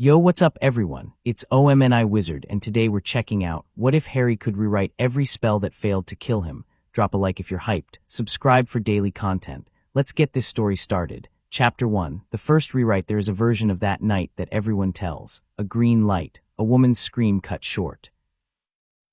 Yo, what's up everyone? It's OMNI Wizard, and today we're checking out what if Harry could rewrite every spell that failed to kill him. Drop a like if you're hyped. Subscribe for daily content. Let's get this story started. Chapter 1. The first rewrite. There is a version of that night that everyone tells. A green light. A woman's scream cut short.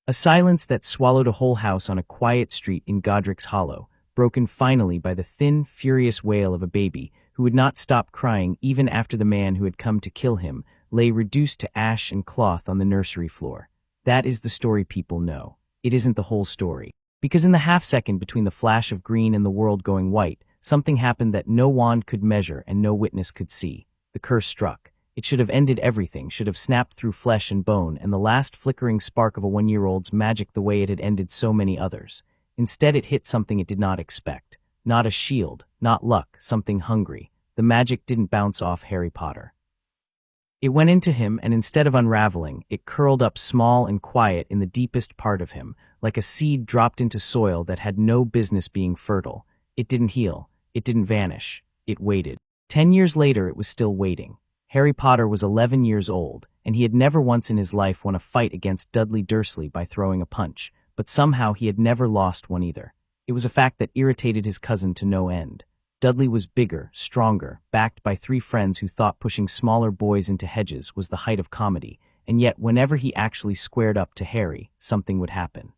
A silence that swallowed a whole house on a quiet street in Godric's Hollow, broken finally by the thin, furious wail of a baby who would not stop crying even after the man who had come to kill him lay reduced to ash and cloth on the nursery floor. That is the story people know. It isn't the whole story. Because in the half-second between the flash of green and the world going white, something happened that no wand could measure and no witness could see. The curse struck. It should have ended everything, should have snapped through flesh and bone and the last flickering spark of a one-year-old's magic the way it had ended so many others. Instead, it hit something it did not expect. Not a shield, not luck, something hungry. The magic didn't bounce off Harry Potter. It went into him, and instead of unraveling, it curled up small and quiet in the deepest part of him, like a seed dropped into soil that had no business being fertile. It didn't heal. It didn't vanish. It waited. 10 years later, it was still waiting. Harry Potter was 11 years old, and he had never once in his life won a fight against Dudley Dursley by throwing a punch, but somehow he had never lost one either. It was a fact that irritated his cousin to no end. Dudley was bigger, stronger, backed by 3 friends who thought pushing smaller boys into hedges was the height of comedy, and yet whenever he actually squared up to Harry, something would happen.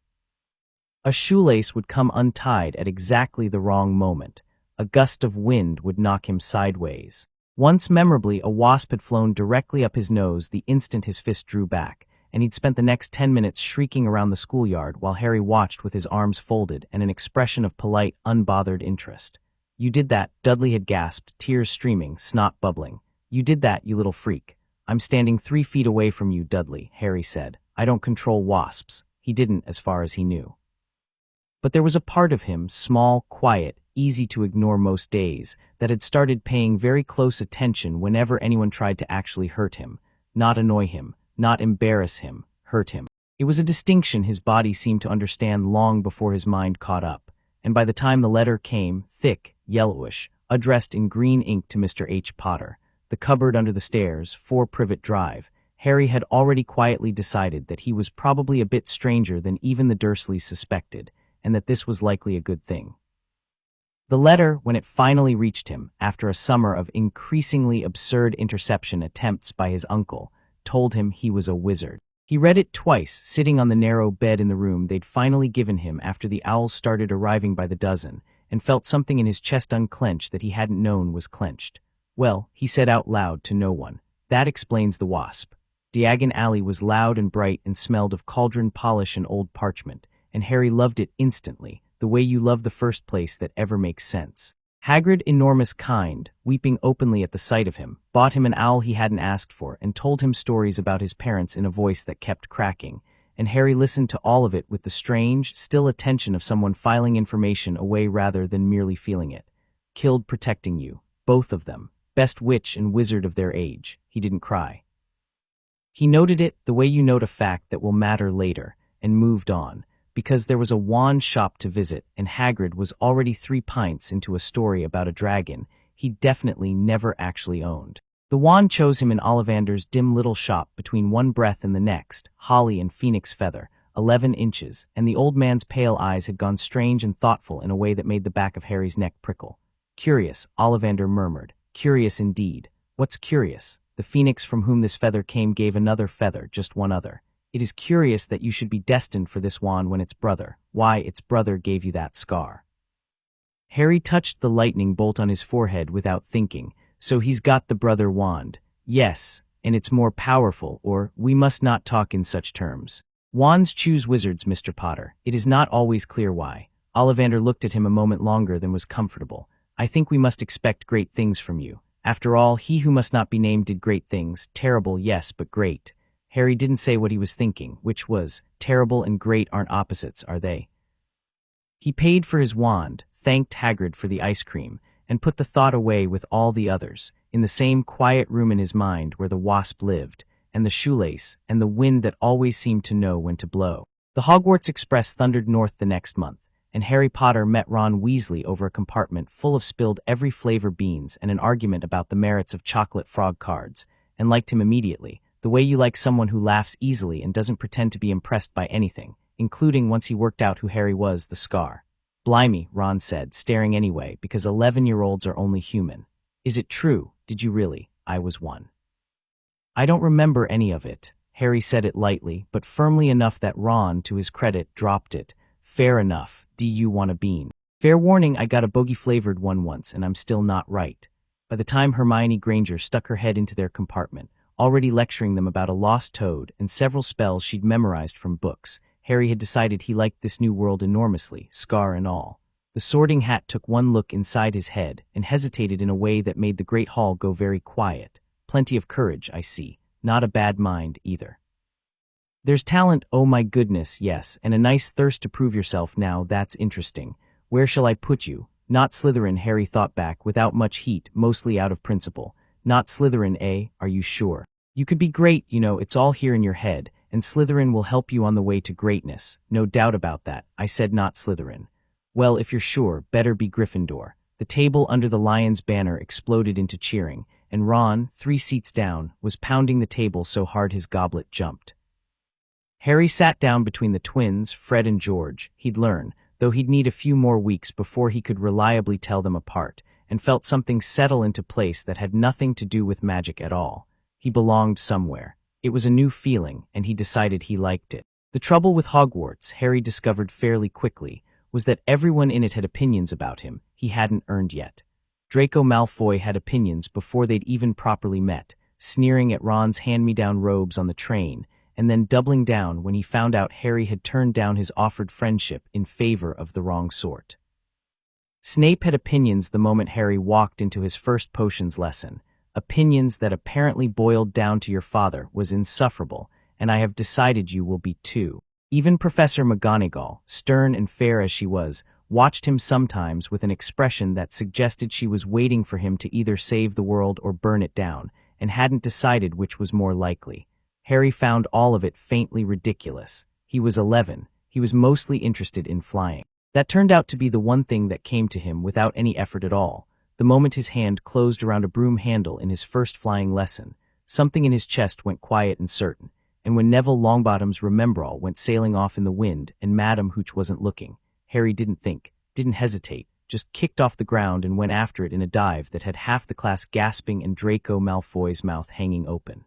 A shoelace would come untied at exactly the wrong moment. A gust of wind would knock him sideways. Once memorably, a wasp had flown directly up his nose the instant his fist drew back, and he'd spent the next 10 minutes shrieking around the schoolyard while Harry watched with his arms folded and an expression of polite, unbothered interest. "You did that," Dudley had gasped, tears streaming, snot bubbling. "You did that, you little freak." "I'm standing 3 feet away from you, Dudley," Harry said. "I don't control wasps." He didn't, as far as he knew. But there was a part of him, small, quiet, easy to ignore most days, that had started paying very close attention whenever anyone tried to actually hurt him. Not annoy him, not embarrass him, hurt him. It was a distinction his body seemed to understand long before his mind caught up. And by the time the letter came, thick, yellowish, addressed in green ink to Mr. H. Potter, the cupboard under the stairs, 4 Privet Drive, Harry had already quietly decided that he was probably a bit stranger than even the Dursleys suspected, and that this was likely a good thing. The letter, when it finally reached him, after a summer of increasingly absurd interception attempts by his uncle, told him he was a wizard. He read it twice, sitting on the narrow bed in the room they'd finally given him after the owls started arriving by the dozen, and felt something in his chest unclench that he hadn't known was clenched. "Well," he said out loud to no one, "that explains the wasp." Diagon Alley was loud and bright and smelled of cauldron polish and old parchment, and Harry loved it instantly, the way you love the first place that ever makes sense. Hagrid, enormous kind, weeping openly at the sight of him, bought him an owl he hadn't asked for and told him stories about his parents in a voice that kept cracking, and Harry listened to all of it with the strange, still attention of someone filing information away rather than merely feeling it. "Killed protecting you, both of them, best witch and wizard of their age." He didn't cry. He noted it the way you note a fact that will matter later, and moved on, because there was a wand shop to visit, and Hagrid was already 3 pints into a story about a dragon he definitely never actually owned. The wand chose him in Ollivander's dim little shop between one breath and the next, holly and phoenix feather, 11 inches, and the old man's pale eyes had gone strange and thoughtful in a way that made the back of Harry's neck prickle. "Curious," Ollivander murmured. "Curious indeed." "What's curious?" "The phoenix from whom this feather came gave another feather, just one other. It is curious that you should be destined for this wand when its brother, why, its brother gave you that scar." Harry touched the lightning bolt on his forehead without thinking. "So he's got the brother wand." "Yes, and it's more powerful, or we must not talk in such terms. Wands choose wizards, Mr. Potter. It is not always clear why." Ollivander looked at him a moment longer than was comfortable. "I think we must expect great things from you. After all, he who must not be named did great things. Terrible, yes, but great." Harry didn't say what he was thinking, which was, terrible and great aren't opposites, are they? He paid for his wand, thanked Hagrid for the ice cream, and put the thought away with all the others, in the same quiet room in his mind where the wasp lived, and the shoelace, and the wind that always seemed to know when to blow. The Hogwarts Express thundered north the next month, and Harry Potter met Ron Weasley over a compartment full of spilled every flavor beans and an argument about the merits of chocolate frog cards, and liked him immediately, the way you like someone who laughs easily and doesn't pretend to be impressed by anything, including once he worked out who Harry was, the scar. Blimey, Ron said, staring anyway, because 11-year-olds are only human. Is it true? Did you really? I was one. I don't remember any of it. Harry said it lightly, but firmly enough that Ron, to his credit, dropped it. Fair enough. Do you want a bean? Fair warning, I got a bogey-flavored one once, and I'm still not right. By the time Hermione Granger stuck her head into their compartment, already lecturing them about a lost toad and several spells she'd memorized from books, Harry had decided he liked this new world enormously, scar and all. The Sorting Hat took one look inside his head and hesitated in a way that made the Great Hall go very quiet. Plenty of courage, I see. Not a bad mind, either. There's talent, oh my goodness, yes, and a nice thirst to prove yourself now, that's interesting. Where shall I put you? Not Slytherin, Harry thought back, without much heat, mostly out of principle. Not Slytherin, eh? Are you sure? You could be great, you know, it's all here in your head, and Slytherin will help you on the way to greatness. No doubt about that. I said not Slytherin. Well, if you're sure, better be Gryffindor. The table under the lion's banner exploded into cheering, and Ron, 3 seats down, was pounding the table so hard his goblet jumped. Harry sat down between the twins, Fred and George. He'd learn, though he'd need a few more weeks before he could reliably tell them apart, and felt something settle into place that had nothing to do with magic at all. He belonged somewhere. It was a new feeling, and he decided he liked it. The trouble with Hogwarts, Harry discovered fairly quickly, was that everyone in it had opinions about him he hadn't earned yet. Draco Malfoy had opinions before they'd even properly met, sneering at Ron's hand-me-down robes on the train, and then doubling down when he found out Harry had turned down his offered friendship in favor of the wrong sort. Snape had opinions the moment Harry walked into his first potions lesson. Opinions that apparently boiled down to your father was insufferable, and I have decided you will be too. Even Professor McGonagall, stern and fair as she was, watched him sometimes with an expression that suggested she was waiting for him to either save the world or burn it down, and hadn't decided which was more likely. Harry found all of it faintly ridiculous. He was 11. He was mostly interested in flying. That turned out to be the one thing that came to him without any effort at all. The moment his hand closed around a broom handle in his first flying lesson, something in his chest went quiet and certain, and when Neville Longbottom's Remembrall went sailing off in the wind and Madam Hooch wasn't looking, Harry didn't think, didn't hesitate, just kicked off the ground and went after it in a dive that had half the class gasping and Draco Malfoy's mouth hanging open.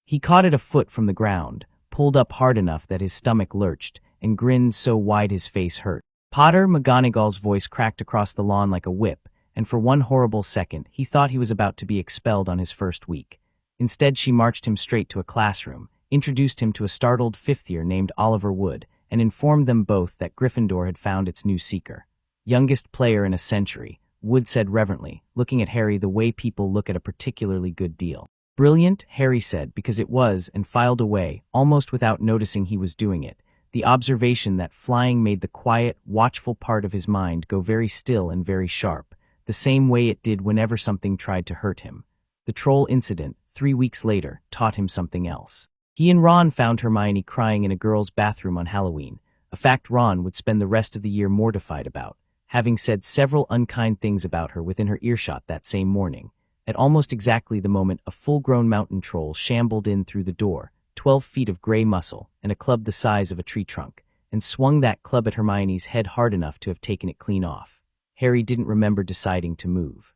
He caught it a foot from the ground, pulled up hard enough that his stomach lurched, and grinned so wide his face hurt. Potter McGonagall's voice cracked across the lawn like a whip, and for one horrible second he thought he was about to be expelled on his first week. Instead, she marched him straight to a classroom, introduced him to a startled fifth-year named Oliver Wood, and informed them both that Gryffindor had found its new seeker. Youngest player in a century, Wood said reverently, looking at Harry the way people look at a particularly good deal. Brilliant, Harry said, because it was, and filed away, almost without noticing he was doing it, the observation that flying made the quiet, watchful part of his mind go very still and very sharp, the same way it did whenever something tried to hurt him. The troll incident, 3 weeks later, taught him something else. He and Ron found Hermione crying in a girl's bathroom on Halloween, a fact Ron would spend the rest of the year mortified about, having said several unkind things about her within her earshot that same morning. At almost exactly the moment a full-grown mountain troll shambled in through the door, 12 feet of gray muscle and a club the size of a tree trunk, and swung that club at Hermione's head hard enough to have taken it clean off. Harry didn't remember deciding to move.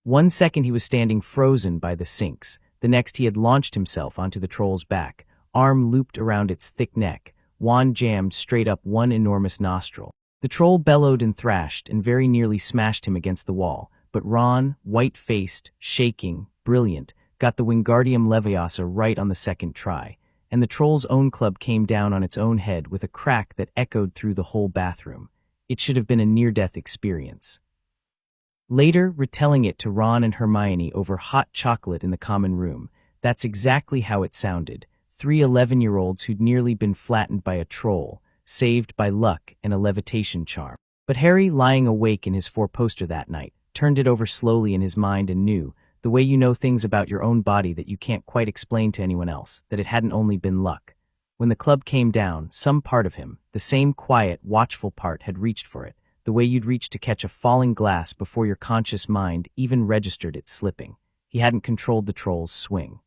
1 second he was standing frozen by the sinks, the next he had launched himself onto the troll's back, arm looped around its thick neck, wand jammed straight up one enormous nostril. The troll bellowed and thrashed and very nearly smashed him against the wall, but Ron, white-faced, shaking, brilliant, got the Wingardium Leviosa right on the second try, and the troll's own club came down on its own head with a crack that echoed through the whole bathroom. It should have been a near-death experience. Later, retelling it to Ron and Hermione over hot chocolate in the common room, that's exactly how it sounded. 3 11-year-olds who'd nearly been flattened by a troll, saved by luck and a levitation charm. But Harry, lying awake in his four-poster that night, turned it over slowly in his mind and knew, the way you know things about your own body that you can't quite explain to anyone else, that it hadn't only been luck. When the club came down, some part of him, the same quiet, watchful part, had reached for it, the way you'd reach to catch a falling glass before your conscious mind even registered it slipping. He He hadn't controlled the troll's swing.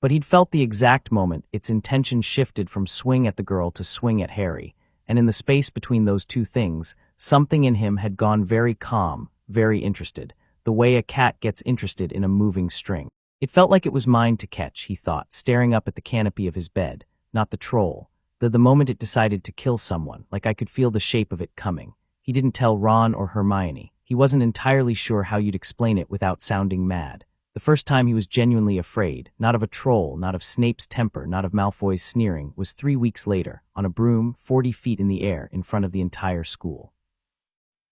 But he'd felt the exact moment its intention shifted from swing at the girl to swing at Harry, and in the space between those two things, something in him had gone very calm, very interested, the way a cat gets interested in a moving string. It felt like it was mine to catch, he thought, staring up at the canopy of his bed, not the troll. The moment it decided to kill someone, like I could feel the shape of it coming. He didn't tell Ron or Hermione. He wasn't entirely sure how you'd explain it without sounding mad. The first time he was genuinely afraid, not of a troll, not of Snape's temper, not of Malfoy's sneering, was 3 weeks later, on a broom 40 feet in the air in front of the entire school.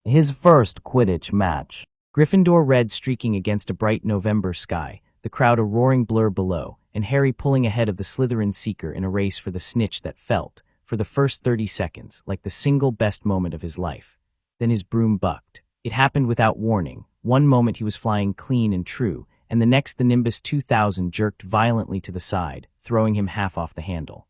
His first Quidditch match. Gryffindor red streaking against a bright November sky, the crowd a roaring blur below, and Harry pulling ahead of the Slytherin seeker in a race for the snitch that felt, for the first 30 seconds, like the single best moment of his life. Then his broom bucked. It happened without warning. One moment he was flying clean and true, and the next the Nimbus 2000 jerked violently to the side, throwing him half off the handle.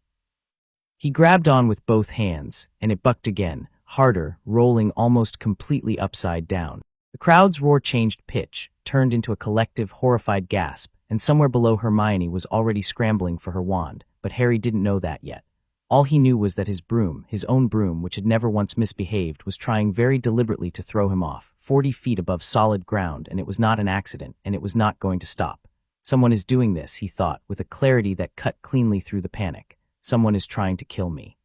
He grabbed on with both hands, and it bucked again, harder, rolling almost completely upside down. The crowd's roar changed pitch, turned into a collective, horrified gasp, and somewhere below Hermione was already scrambling for her wand, but Harry didn't know that yet. All he knew was that his broom, his own broom, which had never once misbehaved, was trying very deliberately to throw him off, 40 feet above solid ground, and it was not an accident, and it was not going to stop. Someone is doing this, he thought, with a clarity that cut cleanly through the panic. Someone is trying to kill me.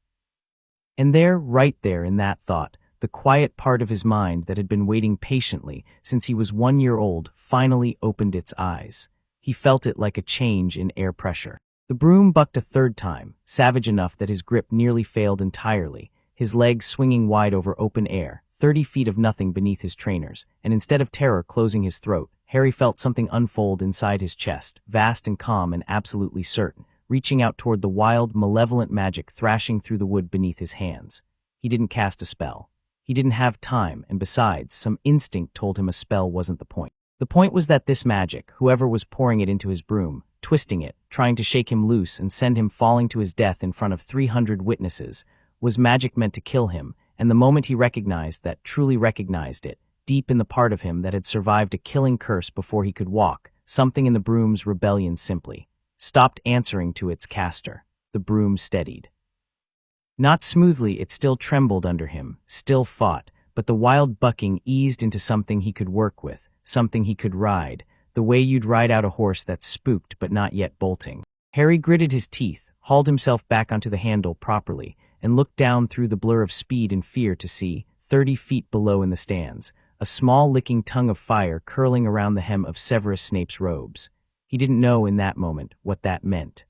And there, right there in that thought, the quiet part of his mind that had been waiting patiently since he was 1 year old finally opened its eyes. He felt it like a change in air pressure. The broom bucked a third time, savage enough that his grip nearly failed entirely, his legs swinging wide over open air, 30 feet of nothing beneath his trainers, and instead of terror closing his throat, Harry felt something unfold inside his chest, vast and calm and absolutely certain, reaching out toward the wild, malevolent magic thrashing through the wood beneath his hands. He didn't cast a spell. He didn't have time, and besides, some instinct told him a spell wasn't the point. The point was that this magic, whoever was pouring it into his broom, twisting it, trying to shake him loose and send him falling to his death in front of 300 witnesses, was magic meant to kill him, and the moment he recognized that, truly recognized it, deep in the part of him that had survived a killing curse before he could walk, something in the broom's rebellion simply stopped answering to its caster. The broom steadied. Not smoothly, it still trembled under him, still fought, but the wild bucking eased into something he could work with, something he could ride, the way you'd ride out a horse that's spooked but not yet bolting. Harry gritted his teeth, hauled himself back onto the handle properly, and looked down through the blur of speed and fear to see, 30 feet below in the stands, a small licking tongue of fire curling around the hem of Severus Snape's robes. He didn't know in that moment what that meant.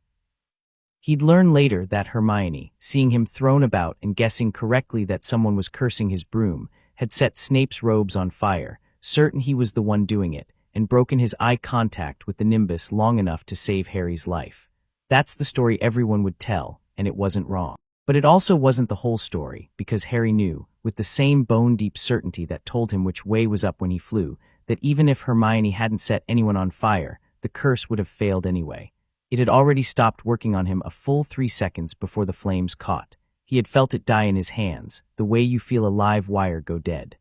He'd learn later that Hermione, seeing him thrown about and guessing correctly that someone was cursing his broom, had set Snape's robes on fire, certain he was the one doing it, and broken his eye contact with the Nimbus long enough to save Harry's life. That's the story everyone would tell, and it wasn't wrong. But it also wasn't the whole story, because Harry knew, with the same bone-deep certainty that told him which way was up when he flew, that even if Hermione hadn't set anyone on fire, the curse would have failed anyway. It had already stopped working on him a full 3 seconds before the flames caught. He had felt it die in his hands, the way you feel a live wire go dead.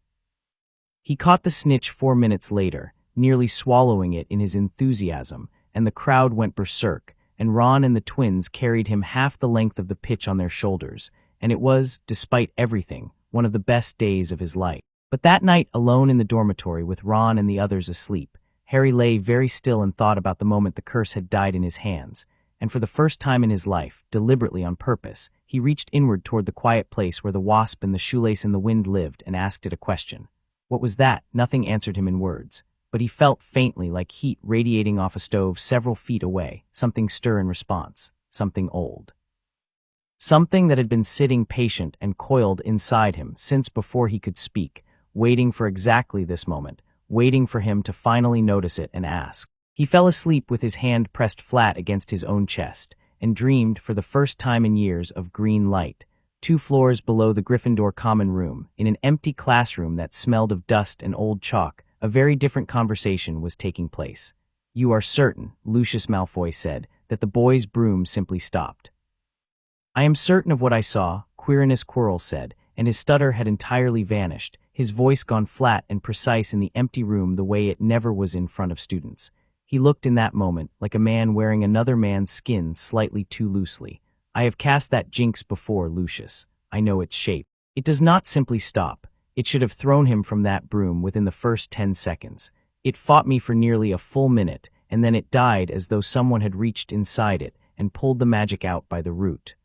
He caught the snitch 4 minutes later, nearly swallowing it in his enthusiasm, and the crowd went berserk, and Ron and the twins carried him half the length of the pitch on their shoulders, and it was, despite everything, one of the best days of his life. But that night, alone in the dormitory with Ron and the others asleep, Harry lay very still and thought about the moment the curse had died in his hands, and for the first time in his life, deliberately on purpose, he reached inward toward the quiet place where the wasp and the shoelace in the wind lived and asked it a question. What was that? Nothing answered him in words, but he felt faintly like heat radiating off a stove several feet away, something stir in response, something old. Something that had been sitting patient and coiled inside him since before he could speak, waiting for exactly this moment, waiting for him to finally notice it and ask. He fell asleep with his hand pressed flat against his own chest, and dreamed for the first time in years of green light, 2 floors below the Gryffindor common room, in an empty classroom that smelled of dust and old chalk. A very different conversation was taking place. "You are certain," Lucius Malfoy said, "that the boy's broom simply stopped." "I am certain of what I saw," Quirinus Quirrell said, and his stutter had entirely vanished, his voice gone flat and precise in the empty room the way it never was in front of students. He looked in that moment like a man wearing another man's skin slightly too loosely. I have cast that jinx before, Lucius. I know its shape. It does not simply stop. It should have thrown him from that broom within the first 10 seconds. It fought me for nearly a full minute, and then it died as though someone had reached inside it and pulled the magic out by the root.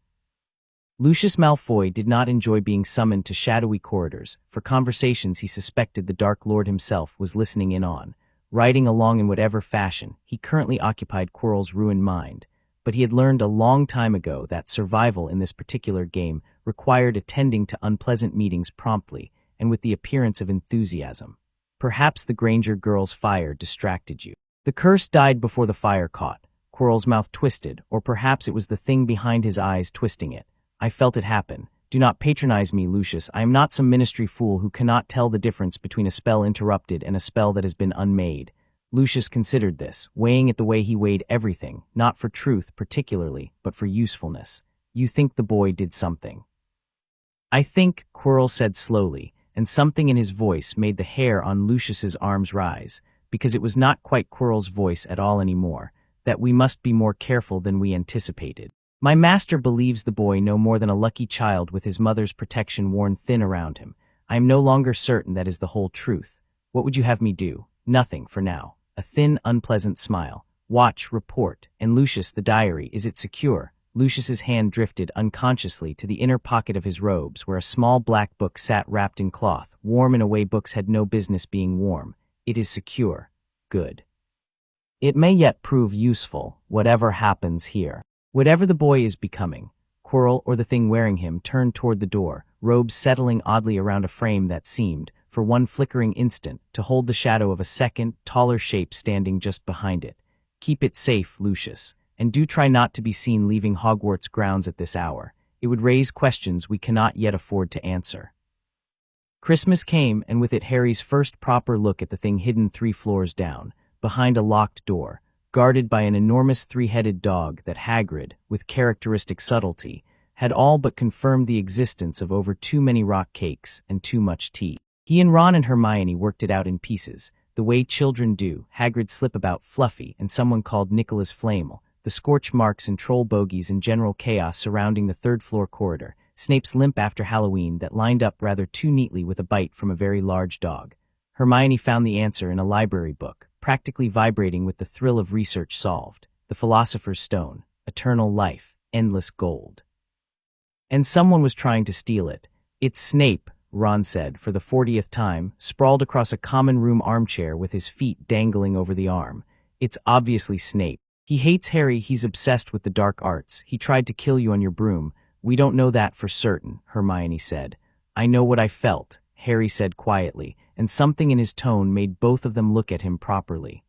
Lucius Malfoy did not enjoy being summoned to shadowy corridors for conversations he suspected the Dark Lord himself was listening in on. Riding along in whatever fashion, he currently occupied Quirrell's ruined mind, but he had learned a long time ago that survival in this particular game required attending to unpleasant meetings promptly and with the appearance of enthusiasm. Perhaps the Granger girl's fire distracted you. The curse died before the fire caught. Quirrell's mouth twisted, or perhaps it was the thing behind his eyes twisting it. I felt it happen. Do not patronize me, Lucius. I am not some ministry fool who cannot tell the difference between a spell interrupted and a spell that has been unmade. Lucius considered this, weighing it the way he weighed everything, not for truth particularly, but for usefulness. You think the boy did something? I think, Quirrell said slowly, and something in his voice made the hair on Lucius's arms rise, because it was not quite Quirrell's voice at all anymore, that we must be more careful than we anticipated. My master believes the boy no more than a lucky child with his mother's protection worn thin around him. I am no longer certain that is the whole truth. What would you have me do? Nothing, for now. A thin, unpleasant smile. Watch, report. And Lucius, the diary, is it secure? Lucius's hand drifted unconsciously to the inner pocket of his robes where a small black book sat wrapped in cloth, warm in a way books had no business being warm. It is secure. Good. It may yet prove useful, whatever happens here. Whatever the boy is becoming, Quirrell or the thing wearing him turned toward the door, robes settling oddly around a frame that seemed, for one flickering instant, to hold the shadow of a second, taller shape standing just behind it. Keep it safe, Lucius, and do try not to be seen leaving Hogwarts grounds at this hour. It would raise questions we cannot yet afford to answer. Christmas came, and with it Harry's first proper look at the thing hidden 3 floors down, behind a locked door, guarded by an enormous 3-headed dog that Hagrid, with characteristic subtlety, had all but confirmed the existence of over too many rock cakes and too much tea. He and Ron and Hermione worked it out in pieces, the way children do. Hagrid's slip about Fluffy and someone called Nicholas Flamel, the scorch marks and troll bogies and general chaos surrounding the 3rd-floor corridor, Snape's limp after Halloween that lined up rather too neatly with a bite from a very large dog. Hermione found the answer in a library book, practically vibrating with the thrill of research solved. The Philosopher's Stone, eternal life, endless gold. And someone was trying to steal it. It's Snape, Ron said, for the 40th time, sprawled across a common room armchair with his feet dangling over the arm. It's obviously Snape. He hates Harry, he's obsessed with the dark arts. He tried to kill you on your broom. We don't know that for certain, Hermione said. I know what I felt, Harry said quietly, and something in his tone made both of them look at him properly.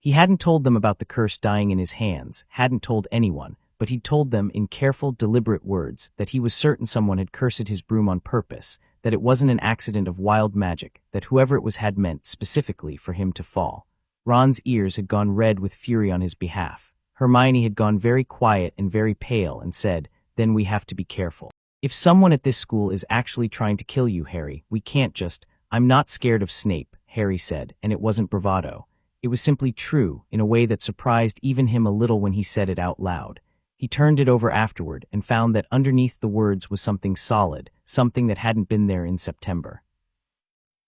He hadn't told them about the curse dying in his hands, hadn't told anyone, but he'd told them in careful, deliberate words that he was certain someone had cursed his broom on purpose, that it wasn't an accident of wild magic, that whoever it was had meant specifically for him to fall. Ron's ears had gone red with fury on his behalf. Hermione had gone very quiet and very pale and said, "Then we have to be careful. If someone at this school is actually trying to kill you, Harry, we can't just—" "I'm not scared of Snape," Harry said, and it wasn't bravado. It was simply true, in a way that surprised even him a little when he said it out loud. He turned it over afterward and found that underneath the words was something solid, something that hadn't been there in September.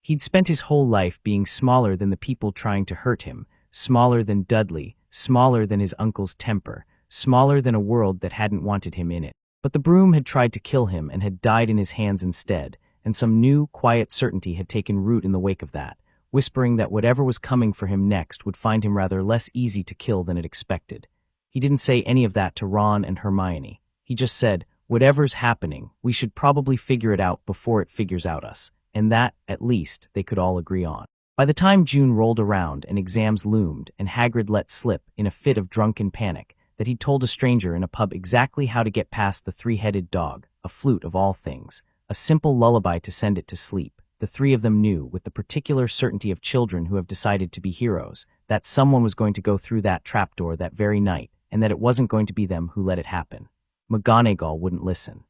He'd spent his whole life being smaller than the people trying to hurt him, smaller than Dudley, smaller than his uncle's temper, smaller than a world that hadn't wanted him in it. But the broom had tried to kill him and had died in his hands instead, and some new, quiet certainty had taken root in the wake of that, whispering that whatever was coming for him next would find him rather less easy to kill than it expected. He didn't say any of that to Ron and Hermione. He just said, "Whatever's happening, we should probably figure it out before it figures out us," and that, at least, they could all agree on. By the time June rolled around and exams loomed and Hagrid let slip, in a fit of drunken panic, that he'd told a stranger in a pub exactly how to get past the 3-headed dog, a flute of all things, a simple lullaby to send it to sleep, the 3 of them knew, with the particular certainty of children who have decided to be heroes, that someone was going to go through that trapdoor that very night, and that it wasn't going to be them who let it happen. McGonagall wouldn't listen.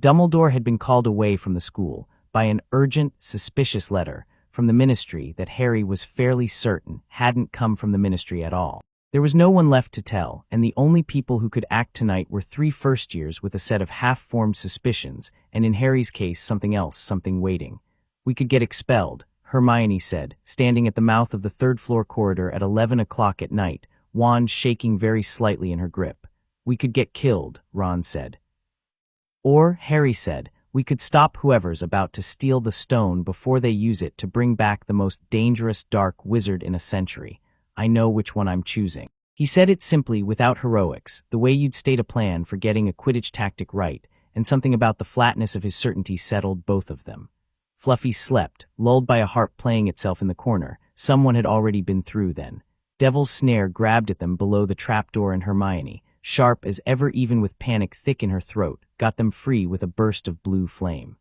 Dumbledore had been called away from the school by an urgent, suspicious letter from the ministry that Harry was fairly certain hadn't come from the ministry at all. There was no one left to tell, and the only people who could act tonight were 3 first-years with a set of half-formed suspicions, and in Harry's case something else, something waiting. "We could get expelled," Hermione said, standing at the mouth of the third-floor corridor at 11 o'clock at night, wand shaking very slightly in her grip. "We could get killed," Ron said. "Or," Harry said, "we could stop whoever's about to steal the stone before they use it to bring back the most dangerous dark wizard in a century. I know which one I'm choosing." He said it simply, without heroics, the way you'd state a plan for getting a Quidditch tactic right, and something about the flatness of his certainty settled both of them. Fluffy slept, lulled by a harp playing itself in the corner. Someone had already been through then. Devil's snare grabbed at them below the trapdoor, and Hermione, sharp as ever even with panic thick in her throat, got them free with a burst of blue flame.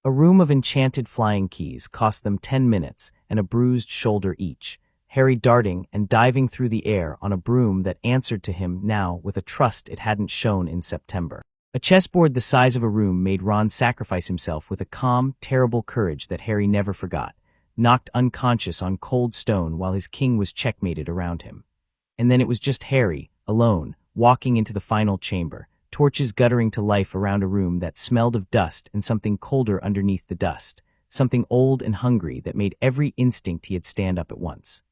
A room of enchanted flying keys cost them 10 minutes and a bruised shoulder each, Harry darting and diving through the air on a broom that answered to him now with a trust it hadn't shown in September. A chessboard the size of a room made Ron sacrifice himself with a calm, terrible courage that Harry never forgot, knocked unconscious on cold stone while his king was checkmated around him. And then it was just Harry, alone, walking into the final chamber, torches guttering to life around a room that smelled of dust and something colder underneath the dust, something old and hungry that made every instinct he had stand up at once.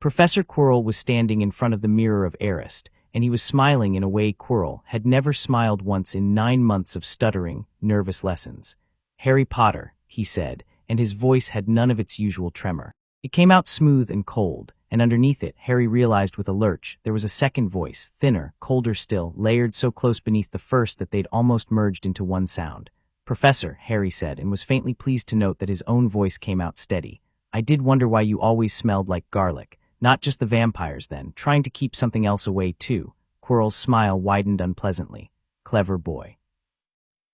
Professor Quirrell was standing in front of the mirror of Arist, and he was smiling in a way Quirrell had never smiled once in 9 months of stuttering, nervous lessons. "Harry Potter," he said, and his voice had none of its usual tremor. It came out smooth and cold, and underneath it, Harry realized with a lurch, there was a second voice, thinner, colder still, layered so close beneath the first that they'd almost merged into one sound. "Professor," Harry said, and was faintly pleased to note that his own voice came out steady. "I did wonder why you always smelled like garlic. Not just the vampires, then, trying to keep something else away, too." Quirrell's smile widened unpleasantly. "Clever boy."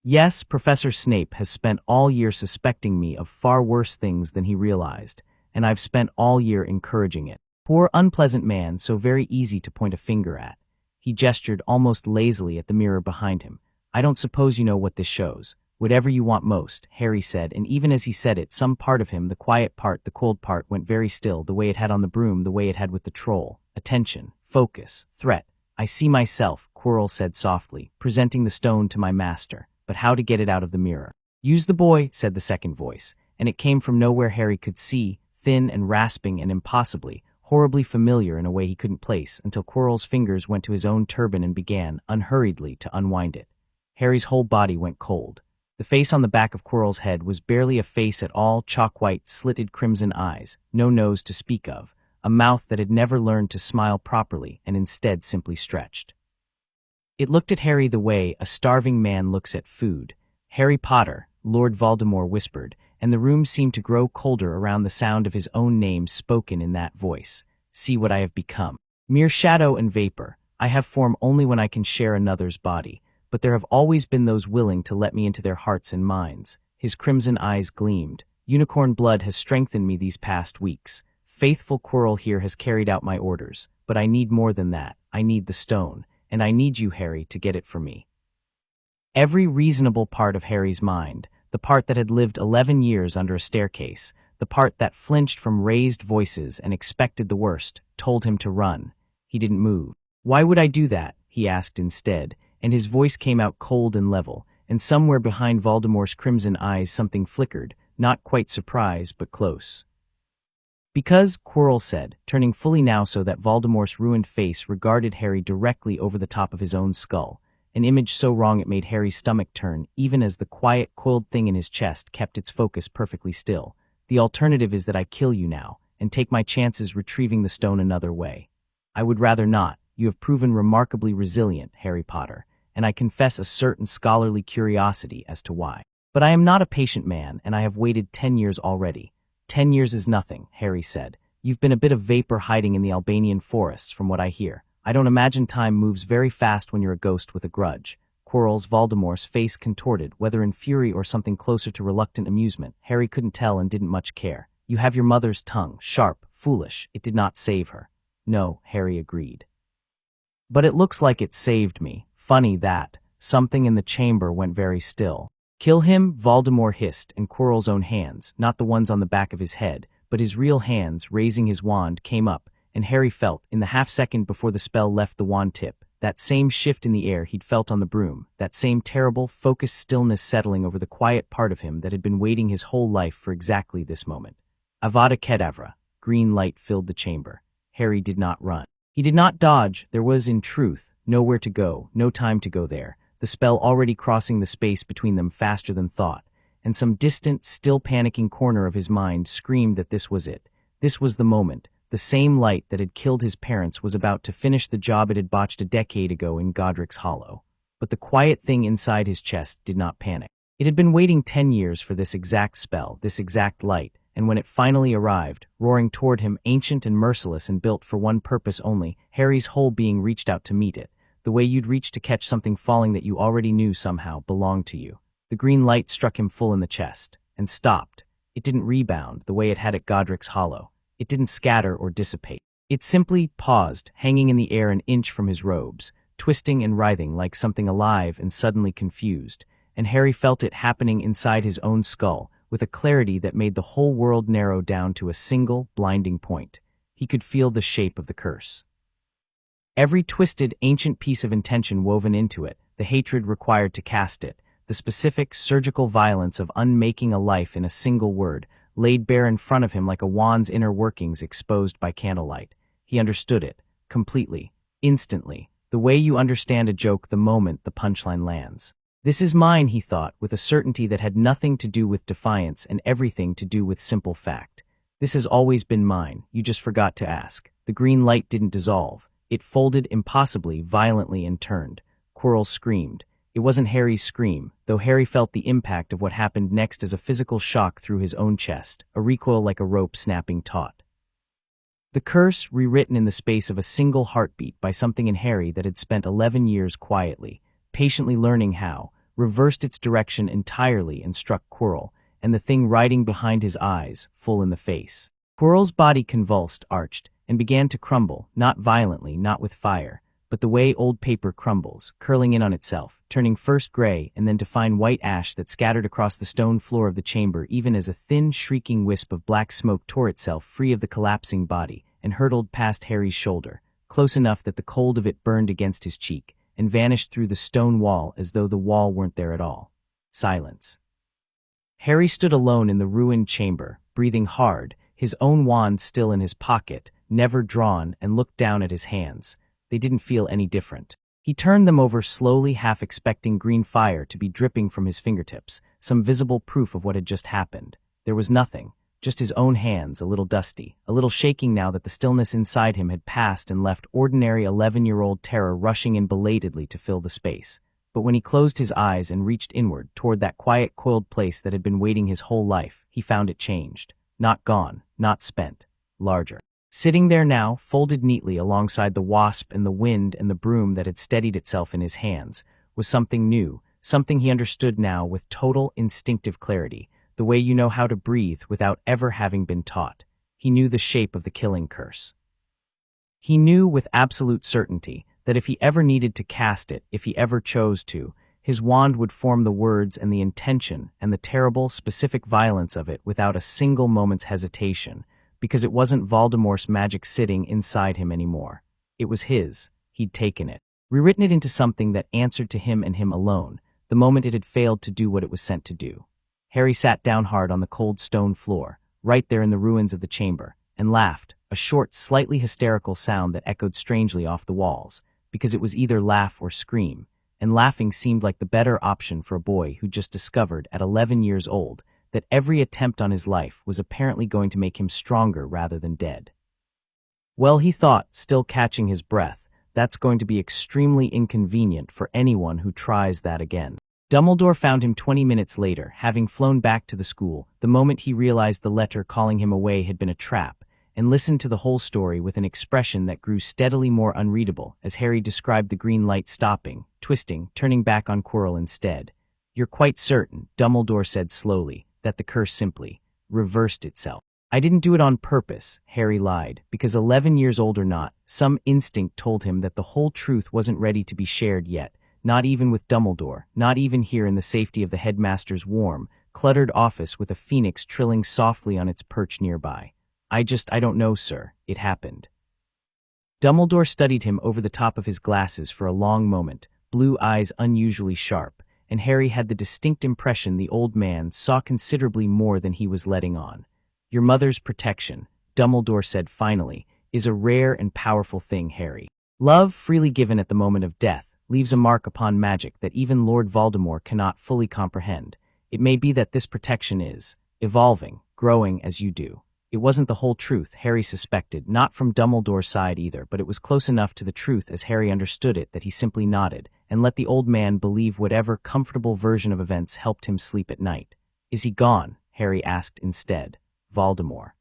"Yes, Professor Snape has spent all year suspecting me of far worse things than he realized, and I've spent all year encouraging it. Poor unpleasant man, so very easy to point a finger at." He gestured almost lazily at the mirror behind him. "I don't suppose you know what this shows." "Whatever you want most," Harry said, and even as he said it, some part of him, the quiet part, the cold part, went very still, the way it had on the broom, the way it had with the troll. "Attention, focus, threat. I see myself," Quirrell said softly, "presenting the stone to my master, but how to get it out of the mirror?" "Use the boy," said the second voice, and it came from nowhere Harry could see, thin and rasping and impossibly, horribly familiar in a way he couldn't place, until Quirrell's fingers went to his own turban and began, unhurriedly, to unwind it. Harry's whole body went cold. The face on the back of Quirrell's head was barely a face at all, chalk-white, slitted crimson eyes, no nose to speak of, a mouth that had never learned to smile properly and instead simply stretched. It looked at Harry the way a starving man looks at food. "Harry Potter," Lord Voldemort whispered, and the room seemed to grow colder around the sound of his own name spoken in that voice. "See what I have become. Mere shadow and vapor. I have form only when I can share another's body. But there have always been those willing to let me into their hearts and minds." His crimson eyes gleamed. "Unicorn blood has strengthened me these past weeks. Faithful Quirrell here has carried out my orders. But I need more than that. I need the stone. And I need you, Harry, to get it for me." Every reasonable part of Harry's mind, the part that had lived 11 years under a staircase, the part that flinched from raised voices and expected the worst, told him to run. He didn't move. "Why would I do that?" he asked instead, and his voice came out cold and level, and somewhere behind Voldemort's crimson eyes something flickered, not quite surprise, but close. "Because," Quirrell said, turning fully now so that Voldemort's ruined face regarded Harry directly over the top of his own skull, an image so wrong it made Harry's stomach turn, even as the quiet, coiled thing in his chest kept its focus perfectly still. "The alternative is that I kill you now, and take my chances retrieving the stone another way. I would rather not. You have proven remarkably resilient, Harry Potter, and I confess a certain scholarly curiosity as to why. But I am not a patient man, and I have waited 10 years already." "10 years is nothing," Harry said. "You've been a bit of vapor hiding in the Albanian forests, from what I hear. I don't imagine time moves very fast when you're a ghost with a grudge." Quirrell's Voldemort's face contorted, whether in fury or something closer to reluctant amusement. Harry couldn't tell and didn't much care. "You have your mother's tongue, sharp, foolish. It did not save her." "No," Harry agreed. "But it looks like it saved me. Funny that." Something in the chamber went very still. "Kill him," Voldemort hissed, and Quirrell's own hands, not the ones on the back of his head, but his real hands, raising his wand, came up, and Harry felt, in the half-second before the spell left the wand tip, that same shift in the air he'd felt on the broom, that same terrible, focused stillness settling over the quiet part of him that had been waiting his whole life for exactly this moment. Avada Kedavra. Green light filled the chamber. Harry did not run. He did not dodge. There was, in truth, nowhere to go, no time to go there, the spell already crossing the space between them faster than thought, and some distant, still panicking corner of his mind screamed that this was it. This was the moment. The same light that had killed his parents was about to finish the job it had botched a decade ago in Godric's Hollow. But the quiet thing inside his chest did not panic. It had been waiting 10 years for this exact spell, this exact light, and when it finally arrived, roaring toward him, ancient and merciless and built for one purpose only, Harry's whole being reached out to meet it, the way you'd reach to catch something falling that you already knew somehow belonged to you. The green light struck him full in the chest, and stopped. It didn't rebound the way it had at Godric's Hollow. It didn't scatter or dissipate. It simply paused, hanging in the air an inch from his robes, twisting and writhing like something alive and suddenly confused, and Harry felt it happening inside his own skull, with a clarity that made the whole world narrow down to a single, blinding point. He could feel the shape of the curse. Every twisted, ancient piece of intention woven into it, the hatred required to cast it, the specific, surgical violence of unmaking a life in a single word, laid bare in front of him like a wand's inner workings exposed by candlelight. He understood it, completely, instantly, the way you understand a joke the moment the punchline lands. This is mine, he thought, with a certainty that had nothing to do with defiance and everything to do with simple fact. This has always been mine, you just forgot to ask. The green light didn't dissolve. It folded impossibly, violently, and turned. Quirrell screamed. It wasn't Harry's scream, though Harry felt the impact of what happened next as a physical shock through his own chest, a recoil like a rope snapping taut. The curse, rewritten in the space of a single heartbeat by something in Harry that had spent 11 years quietly, patiently learning how, reversed its direction entirely and struck Quirrell, and the thing riding behind his eyes, full in the face. Quirrell's body convulsed, arched, and began to crumble, not violently, not with fire, but the way old paper crumbles, curling in on itself, turning first gray and then to fine white ash that scattered across the stone floor of the chamber even as a thin, shrieking wisp of black smoke tore itself free of the collapsing body and hurtled past Harry's shoulder, close enough that the cold of it burned against his cheek, and vanished through the stone wall as though the wall weren't there at all. Silence. Harry stood alone in the ruined chamber, breathing hard, his own wand still in his pocket, never drawn, and looked down at his hands. They didn't feel any different. He turned them over slowly, half expecting green fire to be dripping from his fingertips, some visible proof of what had just happened. There was nothing, just his own hands, a little dusty, a little shaking now that the stillness inside him had passed and left ordinary 11-year-old terror rushing in belatedly to fill the space. But when he closed his eyes and reached inward toward that quiet, coiled place that had been waiting his whole life, he found it changed. Not gone, not spent, larger. Sitting there now, folded neatly alongside the wasp and the wind and the broom that had steadied itself in his hands, was something new, something he understood now with total instinctive clarity, the way you know how to breathe without ever having been taught. He knew the shape of the killing curse. He knew with absolute certainty that if he ever needed to cast it, if he ever chose to, his wand would form the words and the intention and the terrible, specific violence of it without a single moment's hesitation, because it wasn't Voldemort's magic sitting inside him anymore. It was his. He'd taken it, rewritten it into something that answered to him and him alone, the moment it had failed to do what it was sent to do. Harry sat down hard on the cold stone floor, right there in the ruins of the chamber, and laughed, a short, slightly hysterical sound that echoed strangely off the walls, because it was either laugh or scream, and laughing seemed like the better option for a boy who just discovered, at 11 years old, that every attempt on his life was apparently going to make him stronger rather than dead. Well, he thought, still catching his breath, that's going to be extremely inconvenient for anyone who tries that again. Dumbledore found him 20 minutes later, having flown back to the school, the moment he realized the letter calling him away had been a trap, and listened to the whole story with an expression that grew steadily more unreadable as Harry described the green light stopping, twisting, turning back on Quirrell instead. "You're quite certain," Dumbledore said slowly, "that the curse simply reversed itself?" "I didn't do it on purpose," Harry lied, because 11 years old or not, some instinct told him that the whole truth wasn't ready to be shared yet, not even with Dumbledore, not even here in the safety of the headmaster's warm, cluttered office with a phoenix trilling softly on its perch nearby. I don't know, sir. It happened. Dumbledore studied him over the top of his glasses for a long moment, blue eyes unusually sharp, and Harry had the distinct impression the old man saw considerably more than he was letting on. Your mother's protection, Dumbledore said finally, is a rare and powerful thing, Harry. Love, freely given at the moment of death, leaves a mark upon magic that even Lord Voldemort cannot fully comprehend. It may be that this protection is evolving, growing as you do. It wasn't the whole truth, Harry suspected, not from Dumbledore's side either, but it was close enough to the truth as Harry understood it that he simply nodded and let the old man believe whatever comfortable version of events helped him sleep at night. Is he gone? Harry asked instead. Voldemort.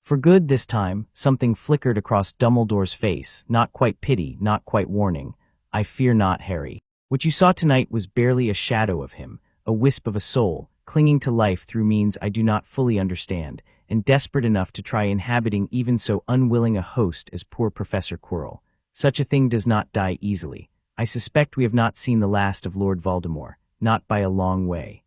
For good this time, something flickered across Dumbledore's face, not quite pity, not quite warning. I fear not, Harry. What you saw tonight was barely a shadow of him, a wisp of a soul, clinging to life through means I do not fully understand, and desperate enough to try inhabiting even so unwilling a host as poor Professor Quirrell. Such a thing does not die easily. I suspect we have not seen the last of Lord Voldemort, not by a long way.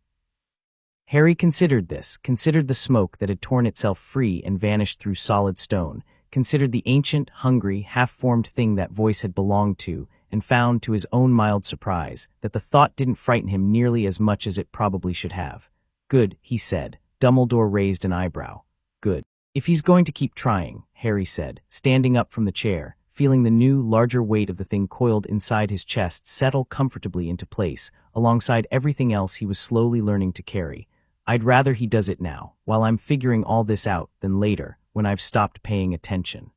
Harry considered this, considered the smoke that had torn itself free and vanished through solid stone, considered the ancient, hungry, half-formed thing that voice had belonged to, and found, to his own mild surprise, that the thought didn't frighten him nearly as much as it probably should have. Good, he said. Dumbledore raised an eyebrow. Good. If he's going to keep trying, Harry said, standing up from the chair, feeling the new, larger weight of the thing coiled inside his chest settle comfortably into place, alongside everything else he was slowly learning to carry. I'd rather he does it now, while I'm figuring all this out, than later, when I've stopped paying attention.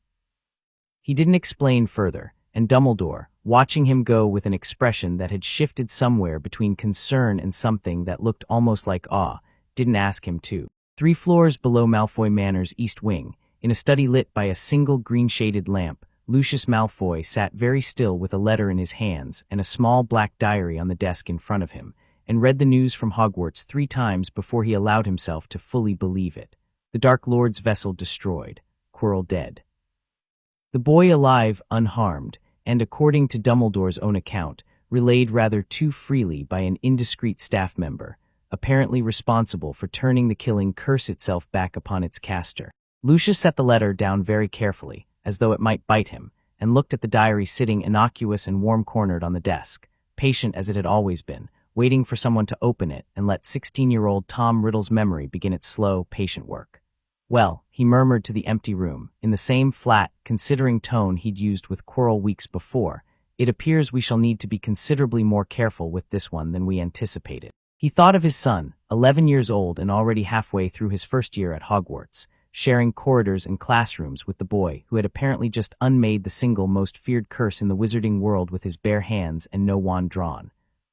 He didn't explain further, and Dumbledore, watching him go with an expression that had shifted somewhere between concern and something that looked almost like awe, didn't ask him to. 3 floors below Malfoy Manor's east wing, in a study lit by a single green-shaded lamp, Lucius Malfoy sat very still with a letter in his hands and a small black diary on the desk in front of him, and read the news from Hogwarts 3 times before he allowed himself to fully believe it. The Dark Lord's vessel destroyed, Quirrell dead. The boy alive, unharmed, and according to Dumbledore's own account, relayed rather too freely by an indiscreet staff member, apparently responsible for turning the killing curse itself back upon its caster. Lucius set the letter down very carefully, as though it might bite him, and looked at the diary sitting innocuous and warm-cornered on the desk, patient as it had always been, waiting for someone to open it and let 16-year-old Tom Riddle's memory begin its slow, patient work. Well, he murmured to the empty room, in the same flat, considering tone he'd used with Quirrell weeks before, it appears we shall need to be considerably more careful with this one than we anticipated. He thought of his son, 11 years old and already halfway through his first year at Hogwarts, sharing corridors and classrooms with the boy who had apparently just unmade the single most feared curse in the wizarding world with his bare hands and no wand drawn.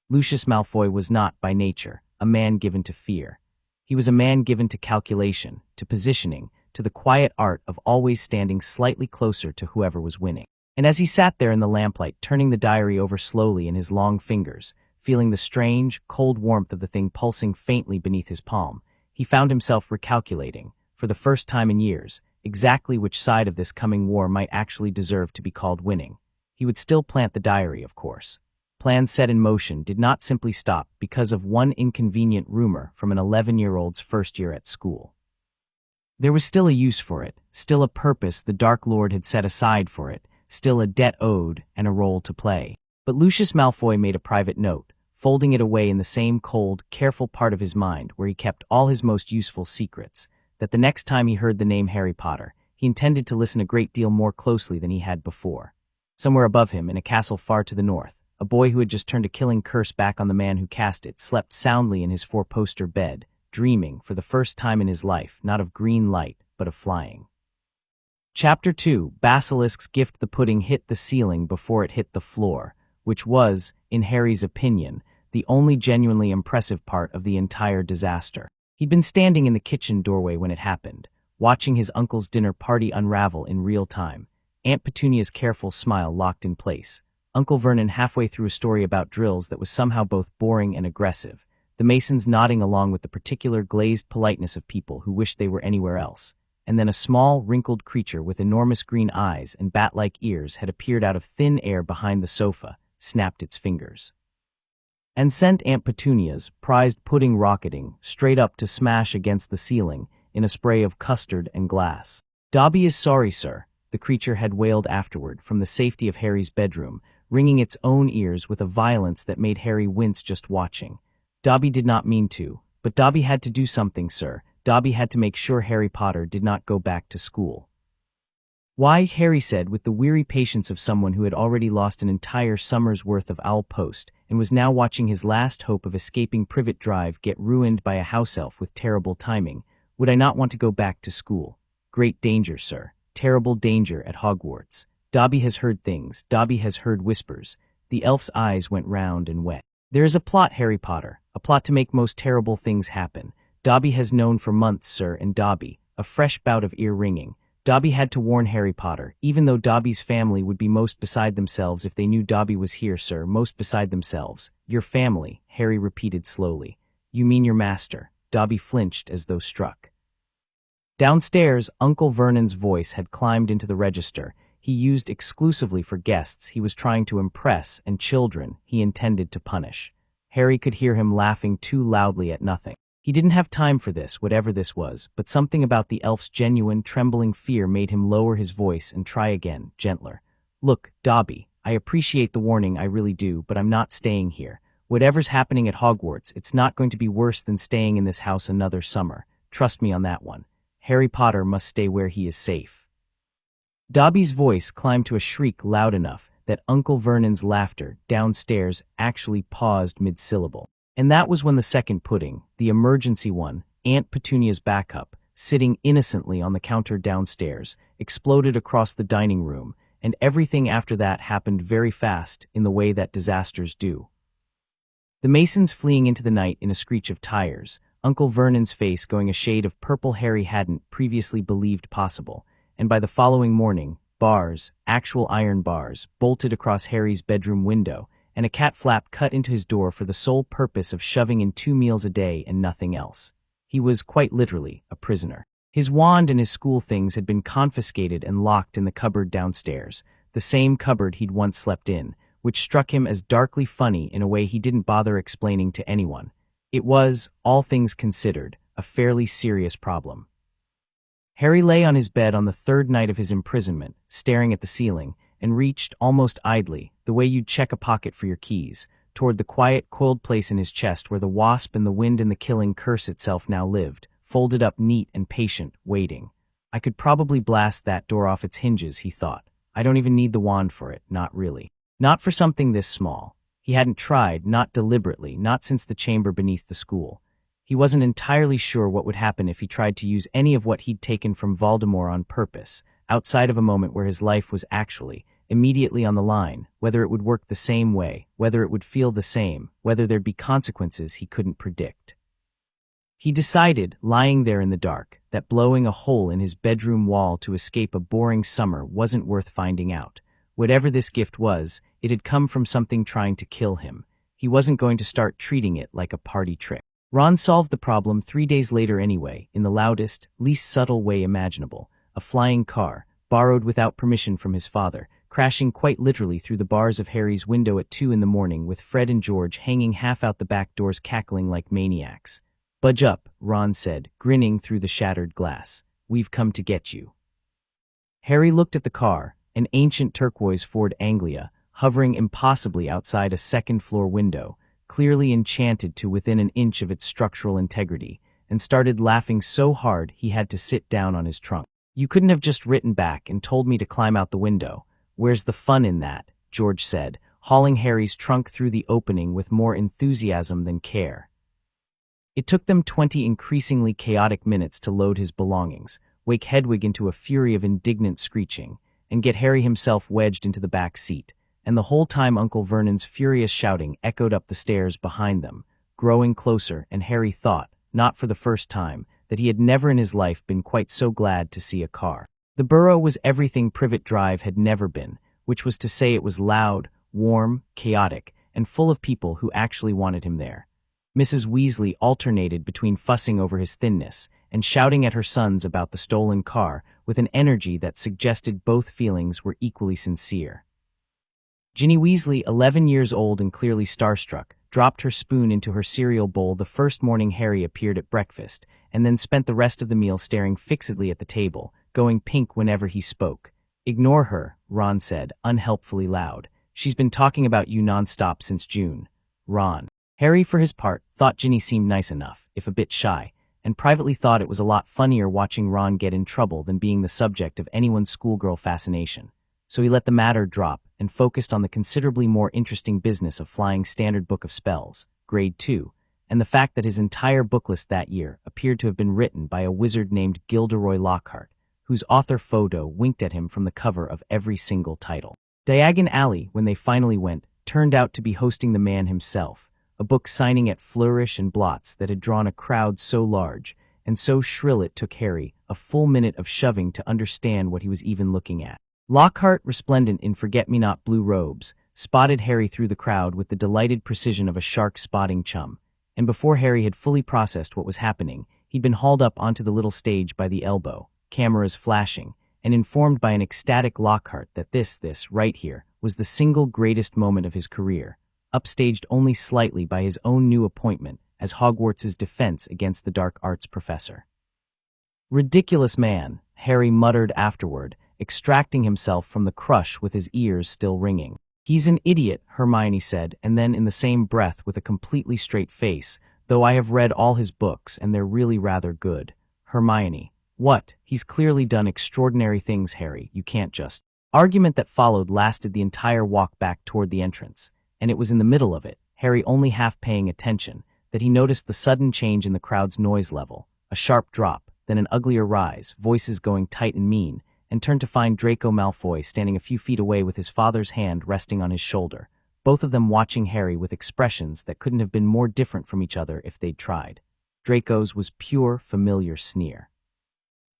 Lucius Malfoy was not, by nature, a man given to fear. He was a man given to calculation, to positioning, to the quiet art of always standing slightly closer to whoever was winning. And as he sat there in the lamplight, turning the diary over slowly in his long fingers, feeling the strange, cold warmth of the thing pulsing faintly beneath his palm, he found himself recalculating, for the first time in years, exactly which side of this coming war might actually deserve to be called winning. He would still plant the diary, of course. Plans set in motion did not simply stop because of one inconvenient rumor from an 11-year-old's first year at school. There was still a use for it, still a purpose the Dark Lord had set aside for it, still a debt owed and a role to play. But Lucius Malfoy made a private note, folding it away in the same cold, careful part of his mind where he kept all his most useful secrets, that the next time he heard the name Harry Potter, he intended to listen a great deal more closely than he had before. Somewhere above him, in a castle far to the north, a boy who had just turned a killing curse back on the man who cast it slept soundly in his 4-poster bed, dreaming, for the first time in his life, not of green light, but of flying. Chapter 2, Basilisk's gift. The pudding hit the ceiling before it hit the floor, which was, in Harry's opinion, the only genuinely impressive part of the entire disaster. He'd been standing in the kitchen doorway when it happened, watching his uncle's dinner party unravel in real time, Aunt Petunia's careful smile locked in place, Uncle Vernon halfway through a story about drills that was somehow both boring and aggressive, the Masons nodding along with the particular glazed politeness of people who wished they were anywhere else, and then a small, wrinkled creature with enormous green eyes and bat-like ears had appeared out of thin air behind the sofa, snapped its fingers, and sent Aunt Petunia's prized pudding rocketing straight up to smash against the ceiling in a spray of custard and glass. "Dobby is sorry, sir," the creature had wailed afterward from the safety of Harry's bedroom, ringing its own ears with a violence that made Harry wince just watching. "Dobby did not mean to, but Dobby had to do something, sir. Dobby had to make sure Harry Potter did not go back to school." "Why," Harry said with the weary patience of someone who had already lost an entire summer's worth of Owl Post and was now watching his last hope of escaping Privet Drive get ruined by a house elf with terrible timing, "would I not want to go back to school? Great danger, sir. Terrible danger at Hogwarts. Dobby has heard things. Dobby has heard whispers." The elf's eyes went round and wet. "There is a plot, Harry Potter, a plot to make most terrible things happen. Dobby has known for months, sir, and Dobby," a fresh bout of ear-ringing, "Dobby had to warn Harry Potter, even though Dobby's family would be most beside themselves if they knew Dobby was here, sir, most beside themselves." "Your family," Harry repeated slowly. "You mean your master." Dobby flinched as though struck. Downstairs, Uncle Vernon's voice had climbed into the register. He used exclusively for guests he was trying to impress and children he intended to punish. Harry could hear him laughing too loudly at nothing. He didn't have time for this, whatever this was, but something about the elf's genuine, trembling fear made him lower his voice and try again, gentler. "Look, Dobby, I appreciate the warning, I really do, but I'm not staying here. Whatever's happening at Hogwarts, it's not going to be worse than staying in this house another summer. Trust me on that one. Harry Potter must stay where he is safe." Dobby's voice climbed to a shriek loud enough that Uncle Vernon's laughter downstairs actually paused mid-syllable. And that was when the second pudding, the emergency one, Aunt Petunia's backup, sitting innocently on the counter downstairs, exploded across the dining room, and everything after that happened very fast in the way that disasters do. The Masons fleeing into the night in a screech of tires, Uncle Vernon's face going a shade of purple Harry hadn't previously believed possible, and by the following morning, bars, actual iron bars, bolted across Harry's bedroom window, and a cat flap cut into his door for the sole purpose of shoving in 2 meals a day and nothing else. He was, quite literally, a prisoner. His wand and his school things had been confiscated and locked in the cupboard downstairs, the same cupboard he'd once slept in, which struck him as darkly funny in a way he didn't bother explaining to anyone. It was, all things considered, a fairly serious problem. Harry lay on his bed on the third night of his imprisonment, staring at the ceiling, and reached, almost idly, the way you'd check a pocket for your keys, toward the quiet, coiled place in his chest where the wasp and the wind and the killing curse itself now lived, folded up neat and patient, waiting. "I could probably blast that door off its hinges," he thought. "I don't even need the wand for it, not really. Not for something this small." He hadn't tried, not deliberately, not since the chamber beneath the school. He wasn't entirely sure what would happen if he tried to use any of what he'd taken from Voldemort on purpose, outside of a moment where his life was actually, immediately on the line, whether it would work the same way, whether it would feel the same, whether there'd be consequences he couldn't predict. He decided, lying there in the dark, that blowing a hole in his bedroom wall to escape a boring summer wasn't worth finding out. Whatever this gift was, it had come from something trying to kill him. He wasn't going to start treating it like a party trick. Ron solved the problem 3 days later anyway, in the loudest, least subtle way imaginable. A flying car, borrowed without permission from his father, crashing quite literally through the bars of Harry's window at 2 in the morning with Fred and George hanging half out the back doors cackling like maniacs. "Budge up," Ron said, grinning through the shattered glass. "We've come to get you." Harry looked at the car, an ancient turquoise Ford Anglia, hovering impossibly outside a second-floor window, clearly enchanted to within an inch of its structural integrity, and started laughing so hard he had to sit down on his trunk. "You couldn't have just written back and told me to climb out the window. Where's the fun in that?" George said, hauling Harry's trunk through the opening with more enthusiasm than care. It took them 20 increasingly chaotic minutes to load his belongings, wake Hedwig into a fury of indignant screeching, and get Harry himself wedged into the back seat, and the whole time Uncle Vernon's furious shouting echoed up the stairs behind them, growing closer, and Harry thought, not for the first time, that he had never in his life been quite so glad to see a car. The Burrow was everything Privet Drive had never been, which was to say it was loud, warm, chaotic, and full of people who actually wanted him there. Mrs. Weasley alternated between fussing over his thinness and shouting at her sons about the stolen car with an energy that suggested both feelings were equally sincere. Ginny Weasley, 11 years old and clearly starstruck, dropped her spoon into her cereal bowl the first morning Harry appeared at breakfast, and then spent the rest of the meal staring fixedly at the table, going pink whenever he spoke. "Ignore her," Ron said, unhelpfully loud. "She's been talking about you nonstop since June." Ron. Harry, for his part, thought Ginny seemed nice enough, if a bit shy, and privately thought it was a lot funnier watching Ron get in trouble than being the subject of anyone's schoolgirl fascination. So he let the matter drop and focused on the considerably more interesting business of flying Standard Book of Spells, Grade 2, and the fact that his entire book list that year appeared to have been written by a wizard named Gilderoy Lockhart, whose author photo winked at him from the cover of every single title. Diagon Alley, when they finally went, turned out to be hosting the man himself, a book signing at flourish and blots that had drawn a crowd so large and so shrill it took Harry a full minute of shoving to understand what he was even looking at. Lockhart, resplendent in forget-me-not blue robes, spotted Harry through the crowd with the delighted precision of a shark spotting chum, and before Harry had fully processed what was happening, he'd been hauled up onto the little stage by the elbow, cameras flashing, and informed by an ecstatic Lockhart that this right here, was the single greatest moment of his career, upstaged only slightly by his own new appointment as Hogwarts's defense against the dark arts professor. "Ridiculous man," Harry muttered afterward, extracting himself from the crush with his ears still ringing. "He's an idiot," Hermione said, and then in the same breath with a completely straight face, "though I have read all his books and they're really rather good." Hermione. "What? He's clearly done extraordinary things, Harry. You can't just—" Argument that followed lasted the entire walk back toward the entrance, and it was in the middle of it, Harry only half paying attention, that he noticed the sudden change in the crowd's noise level, a sharp drop, then an uglier rise, voices going tight and mean, and turned to find Draco Malfoy standing a few feet away with his father's hand resting on his shoulder, both of them watching Harry with expressions that couldn't have been more different from each other if they'd tried. Draco's was pure, familiar sneer.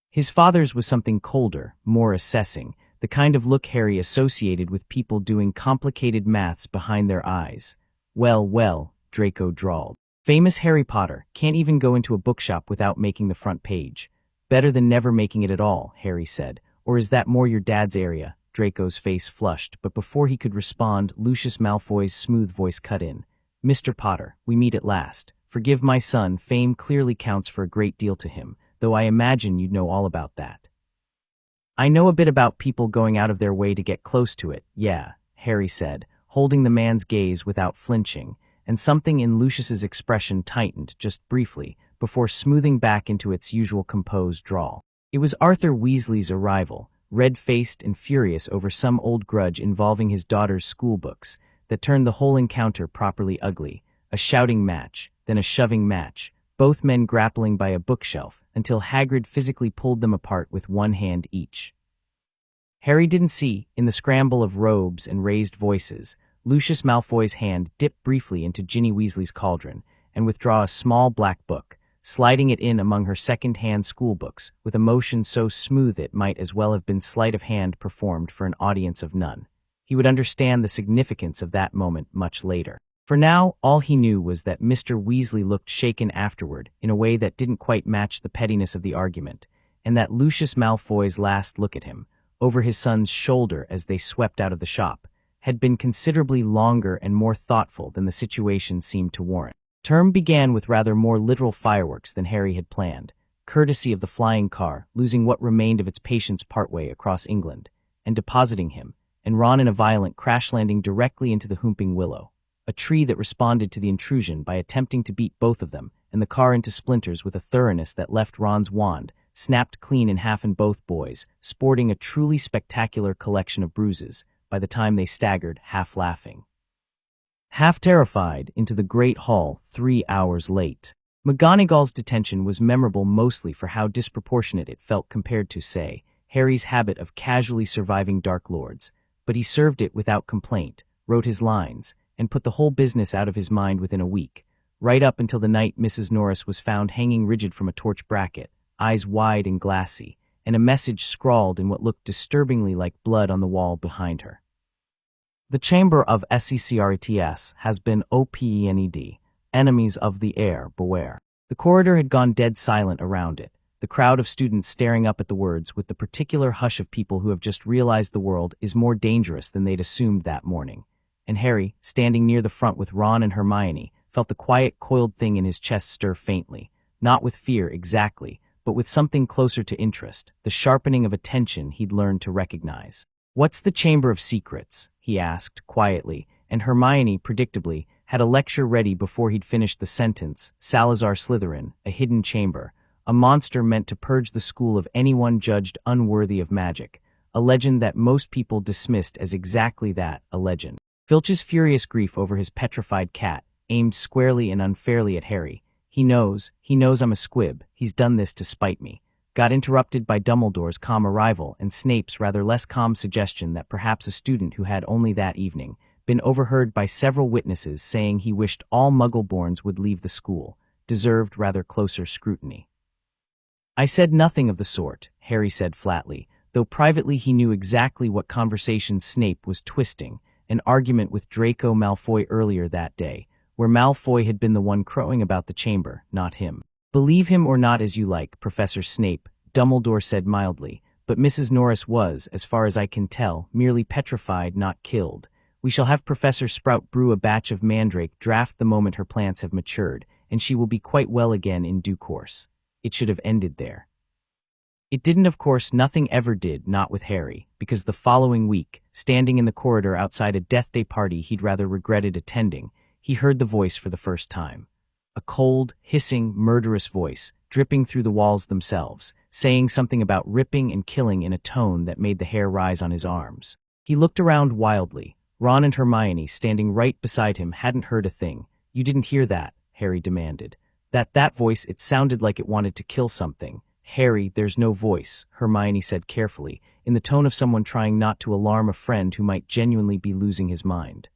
His father's was something colder, more assessing, the kind of look Harry associated with people doing complicated maths behind their eyes. Well, Draco drawled. "Famous Harry Potter, can't even go into a bookshop without making the front page. Better than never making it at all," Harry said. "Or is that more your dad's area?" Draco's face flushed, but before he could respond, Lucius Malfoy's smooth voice cut in. "Mr. Potter, we meet at last. Forgive my son, fame clearly counts for a great deal to him, though I imagine you'd know all about that." "I know a bit about people going out of their way to get close to it, yeah," Harry said, holding the man's gaze without flinching, and something in Lucius's expression tightened just briefly before smoothing back into its usual composed drawl. It was Arthur Weasley's arrival, red-faced and furious over some old grudge involving his daughter's schoolbooks, that turned the whole encounter properly ugly, a shouting match, then a shoving match, both men grappling by a bookshelf until Hagrid physically pulled them apart with one hand each. Harry didn't see, in the scramble of robes and raised voices, Lucius Malfoy's hand dip briefly into Ginny Weasley's cauldron and withdraw a small black book, sliding it in among her second-hand schoolbooks with a motion so smooth it might as well have been sleight of hand performed for an audience of none. He would understand the significance of that moment much later. For now, all he knew was that Mr. Weasley looked shaken afterward in a way that didn't quite match the pettiness of the argument, and that Lucius Malfoy's last look at him, over his son's shoulder as they swept out of the shop, had been considerably longer and more thoughtful than the situation seemed to warrant. Term began with rather more literal fireworks than Harry had planned, courtesy of the flying car losing what remained of its patience partway across England, and depositing him, and Ron in a violent crash landing directly into the Whomping Willow, a tree that responded to the intrusion by attempting to beat both of them and the car into splinters with a thoroughness that left Ron's wand snapped clean in half and both boys, sporting a truly spectacular collection of bruises, by the time they staggered, half laughing, half terrified, into the Great Hall 3 hours late. McGonagall's detention was memorable mostly for how disproportionate it felt compared to, say, Harry's habit of casually surviving Dark Lords, but he served it without complaint, wrote his lines, and put the whole business out of his mind within a week, right up until the night Mrs. Norris was found hanging rigid from a torch bracket, eyes wide and glassy, and a message scrawled in what looked disturbingly like blood on the wall behind her. "The Chamber of Secrets has been opened. Enemies of the air, beware." The corridor had gone dead silent around it, the crowd of students staring up at the words with the particular hush of people who have just realized the world is more dangerous than they'd assumed that morning. And Harry, standing near the front with Ron and Hermione, felt the quiet, coiled thing in his chest stir faintly, not with fear exactly, but with something closer to interest, the sharpening of attention he'd learned to recognize. "What's the Chamber of Secrets?" he asked, quietly, and Hermione, predictably, had a lecture ready before he'd finished the sentence. Salazar Slytherin, a hidden chamber, a monster meant to purge the school of anyone judged unworthy of magic, a legend that most people dismissed as exactly that, a legend. Filch's furious grief over his petrified cat, aimed squarely and unfairly at Harry. He knows I'm a squib, he's done this to spite me. Got interrupted by Dumbledore's calm arrival and Snape's rather less calm suggestion that perhaps a student who had only that evening been overheard by several witnesses saying he wished all Muggleborns would leave the school, deserved rather closer scrutiny. "I said nothing of the sort," Harry said flatly, though privately he knew exactly what conversations Snape was twisting, an argument with Draco Malfoy earlier that day, where Malfoy had been the one crowing about the chamber, not him. "Believe him or not as you like, Professor Snape," Dumbledore said mildly, "but Mrs. Norris was, as far as I can tell, merely petrified, not killed. We shall have Professor Sprout brew a batch of mandrake draft the moment her plants have matured, and she will be quite well again in due course." It should have ended there. It didn't, of course. Nothing ever did, not with Harry, because the following week, standing in the corridor outside a Death Day party he'd rather regretted attending, he heard the voice for the first time. A cold, hissing, murderous voice, dripping through the walls themselves, saying something about ripping and killing in a tone that made the hair rise on his arms. He looked around wildly. Ron and Hermione, standing right beside him, hadn't heard a thing. "You didn't hear that?" Harry demanded. That voice, it sounded like it wanted to kill something." "Harry, there's no voice," Hermione said carefully, in the tone of someone trying not to alarm a friend who might genuinely be losing his mind.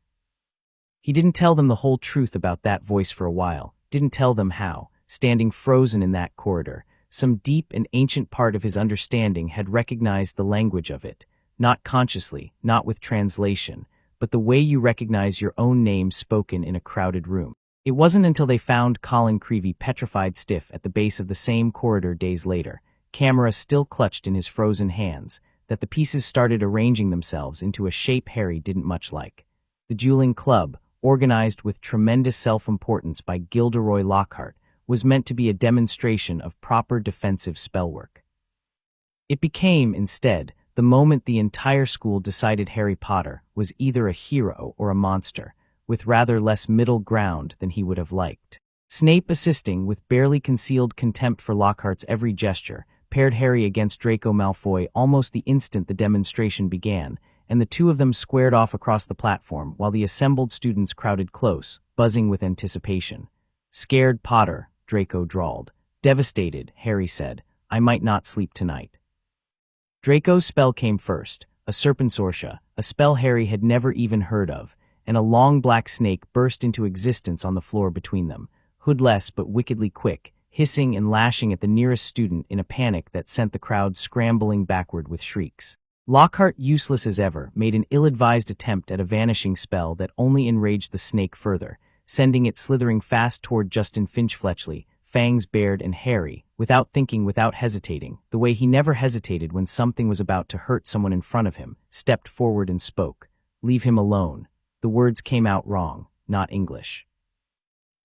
He didn't tell them the whole truth about that voice for a while, didn't tell them how, standing frozen in that corridor, some deep and ancient part of his understanding had recognized the language of it, not consciously, not with translation, but the way you recognize your own name spoken in a crowded room. It wasn't until they found Colin Creevey petrified stiff at the base of the same corridor days later, camera still clutched in his frozen hands, that the pieces started arranging themselves into a shape Harry didn't much like. The dueling club, organized with tremendous self-importance by Gilderoy Lockhart, was meant to be a demonstration of proper defensive spellwork. It became, instead, the moment the entire school decided Harry Potter was either a hero or a monster, with rather less middle ground than he would have liked. Snape, assisting with barely concealed contempt for Lockhart's every gesture, paired Harry against Draco Malfoy almost the instant the demonstration began, and the two of them squared off across the platform while the assembled students crowded close, buzzing with anticipation. "Scared Potter," Draco drawled. "Devastated," Harry said. "I might not sleep tonight." Draco's spell came first, a Serpensortia, a spell Harry had never even heard of, and a long black snake burst into existence on the floor between them, hoodless but wickedly quick, hissing and lashing at the nearest student in a panic that sent the crowd scrambling backward with shrieks. Lockhart, useless as ever, made an ill-advised attempt at a vanishing spell that only enraged the snake further, sending it slithering fast toward Justin Finch-Fletchley, fangs bared, and Harry, without thinking, without hesitating, the way he never hesitated when something was about to hurt someone in front of him, stepped forward and spoke. "Leave him alone." The words came out wrong, not English.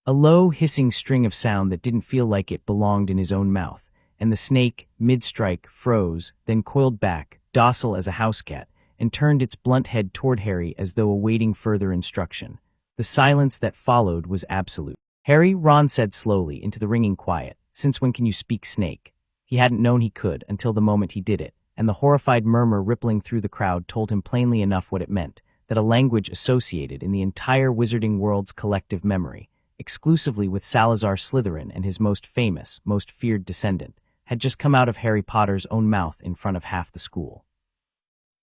A low, hissing string of sound that didn't feel like it belonged in his own mouth, and the snake, mid-strike, froze, then coiled back, docile as a house cat, and turned its blunt head toward Harry as though awaiting further instruction. The silence that followed was absolute. "Harry," Ron said slowly into the ringing quiet, "since when can you speak snake?" He hadn't known he could until the moment he did it, and the horrified murmur rippling through the crowd told him plainly enough what it meant, that a language associated in the entire wizarding world's collective memory, exclusively with Salazar Slytherin and his most famous, most feared descendant, had just come out of Harry Potter's own mouth in front of half the school.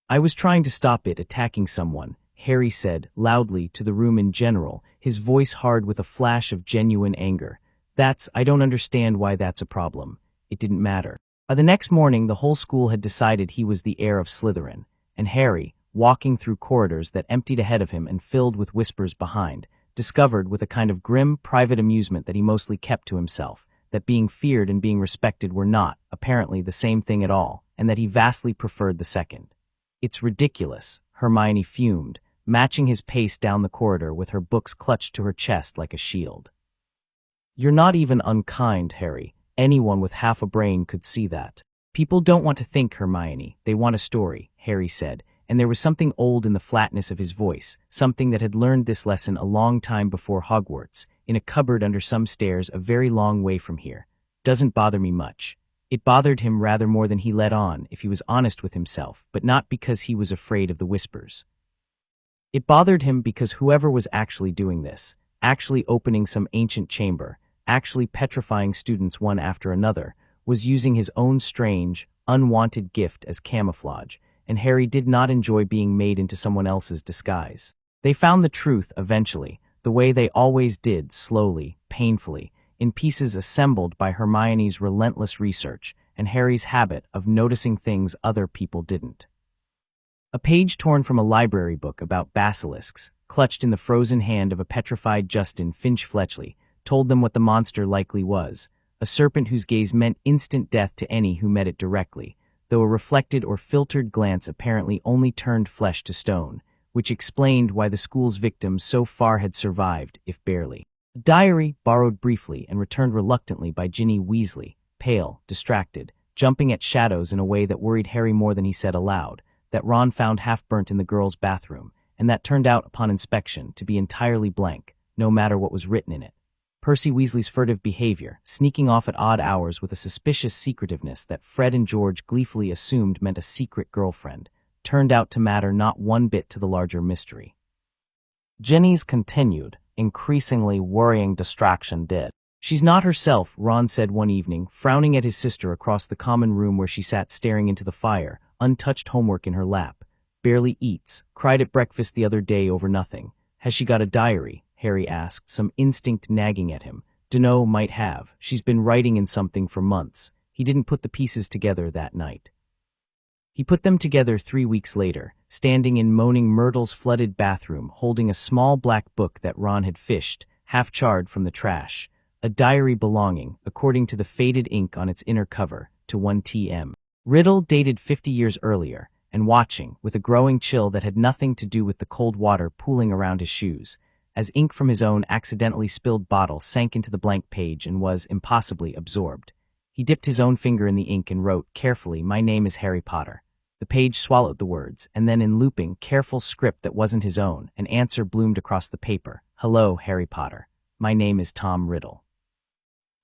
"I was trying to stop it attacking someone," Harry said, loudly, to the room in general, his voice hard with a flash of genuine anger. I don't understand why that's a problem." It didn't matter. By the next morning, the whole school had decided he was the heir of Slytherin, and Harry, walking through corridors that emptied ahead of him and filled with whispers behind, discovered with a kind of grim, private amusement that he mostly kept to himself, that being feared and being respected were not, apparently, the same thing at all, and that he vastly preferred the second. "It's ridiculous," Hermione fumed, matching his pace down the corridor with her books clutched to her chest like a shield. "You're not even unkind, Harry. Anyone with half a brain could see that." "People don't want to think, Hermione. They want a story," Harry said, and there was something old in the flatness of his voice, something that had learned this lesson a long time before Hogwarts, in a cupboard under some stairs a very long way from here. "Doesn't bother me much." It bothered him rather more than he let on, if he was honest with himself, but not because he was afraid of the whispers. It bothered him because whoever was actually doing this, actually opening some ancient chamber, actually petrifying students one after another, was using his own strange, unwanted gift as camouflage, and Harry did not enjoy being made into someone else's disguise. They found the truth eventually, the way they always did, slowly, painfully, in pieces assembled by Hermione's relentless research and Harry's habit of noticing things other people didn't. A page torn from a library book about basilisks, clutched in the frozen hand of a petrified Justin Finch-Fletchley, told them what the monster likely was, a serpent whose gaze meant instant death to any who met it directly, though a reflected or filtered glance apparently only turned flesh to stone, which explained why the school's victims so far had survived, if barely. A diary, borrowed briefly and returned reluctantly by Ginny Weasley, pale, distracted, jumping at shadows in a way that worried Harry more than he said aloud, that Ron found half-burnt in the girls' bathroom, and that turned out, upon inspection, to be entirely blank, no matter what was written in it. Percy Weasley's furtive behavior, sneaking off at odd hours with a suspicious secretiveness that Fred and George gleefully assumed meant a secret girlfriend, turned out to matter not one bit to the larger mystery. Ginny's continued, increasingly worrying distraction did. "She's not herself," Ron said one evening, frowning at his sister across the common room where she sat staring into the fire, untouched homework in her lap. "Barely eats, cried at breakfast the other day over nothing. Has she got a diary?" Harry asked, some instinct nagging at him. "Dunno, might have. She's been writing in something for months." He didn't put the pieces together that night. He put them together 3 weeks later, standing in Moaning Myrtle's flooded bathroom, holding a small black book that Ron had fished, half-charred from the trash. A diary belonging, according to the faded ink on its inner cover, to one T.M. Riddle, dated 50 years earlier, and watching, with a growing chill that had nothing to do with the cold water pooling around his shoes, as ink from his own accidentally spilled bottle sank into the blank page and was, impossibly, absorbed. He dipped his own finger in the ink and wrote, carefully, "My name is Harry Potter." The page swallowed the words, and then in looping, careful script that wasn't his own, an answer bloomed across the paper. "Hello, Harry Potter. My name is Tom Riddle.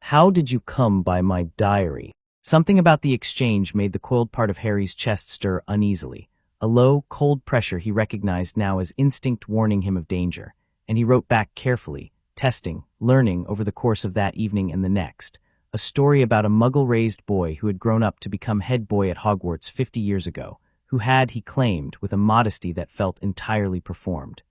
How did you come by my diary?" Something about the exchange made the coiled part of Harry's chest stir uneasily, a low, cold pressure he recognized now as instinct warning him of danger, and he wrote back carefully, testing, learning over the course of that evening and the next, a story about a muggle-raised boy who had grown up to become head boy at Hogwarts 50 years ago, who had, he claimed, with a modesty that felt entirely performed,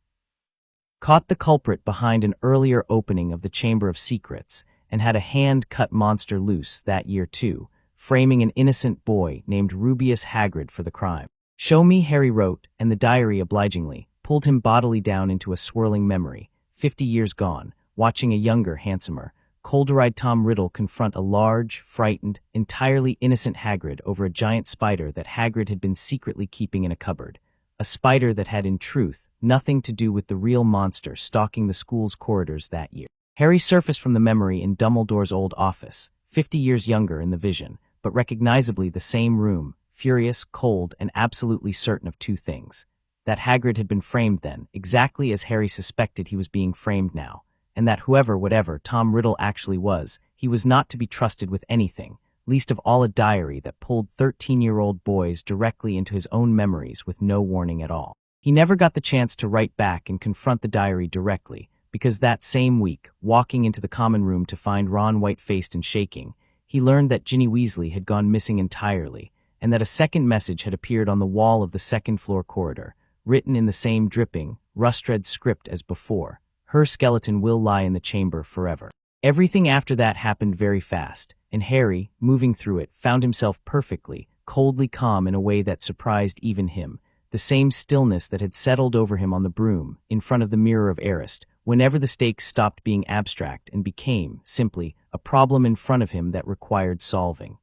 caught the culprit behind an earlier opening of the Chamber of Secrets and had a hand-cut monster loose that year too, framing an innocent boy named Rubeus Hagrid for the crime. "Show me," Harry wrote, and the diary obligingly pulled him bodily down into a swirling memory, 50 years gone, watching a younger, handsomer, colder-eyed Tom Riddle confront a large, frightened, entirely innocent Hagrid over a giant spider that Hagrid had been secretly keeping in a cupboard, a spider that had, in truth, nothing to do with the real monster stalking the school's corridors that year. Harry surfaced from the memory in Dumbledore's old office, 50 years younger in the vision, but recognizably the same room, furious, cold, and absolutely certain of two things: that Hagrid had been framed then, exactly as Harry suspected he was being framed now, and that whatever Tom Riddle actually was, he was not to be trusted with anything, least of all a diary that pulled 13-year-old boys directly into his own memories with no warning at all. He never got the chance to write back and confront the diary directly, because that same week, walking into the common room to find Ron white-faced and shaking, he learned that Ginny Weasley had gone missing entirely, and that a second message had appeared on the wall of the second-floor corridor, written in the same dripping, rust-red script as before: "Her skeleton will lie in the chamber forever." Everything after that happened very fast, and Harry, moving through it, found himself perfectly, coldly calm in a way that surprised even him, the same stillness that had settled over him on the broom, in front of the Mirror of Erist, whenever the stakes stopped being abstract and became, simply, a problem in front of him that required solving.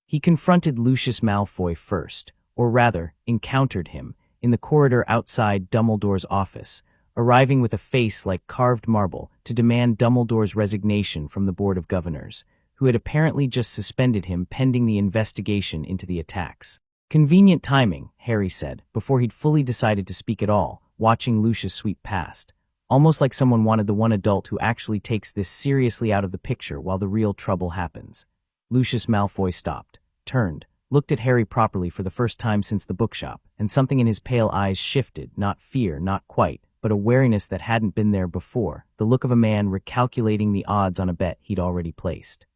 He confronted Lucius Malfoy first, or rather, encountered him, in the corridor outside Dumbledore's office, arriving with a face like carved marble to demand Dumbledore's resignation from the Board of Governors, who had apparently just suspended him pending the investigation into the attacks. "Convenient timing," Harry said, before he'd fully decided to speak at all, watching Lucius sweep past. Almost like someone wanted the one adult who actually takes this seriously out of the picture while the real trouble happens. Lucius Malfoy stopped, turned, looked at Harry properly for the first time since the bookshop, and something in his pale eyes shifted, not fear, not quite, but a wariness that hadn't been there before, the look of a man recalculating the odds on a bet he'd already placed.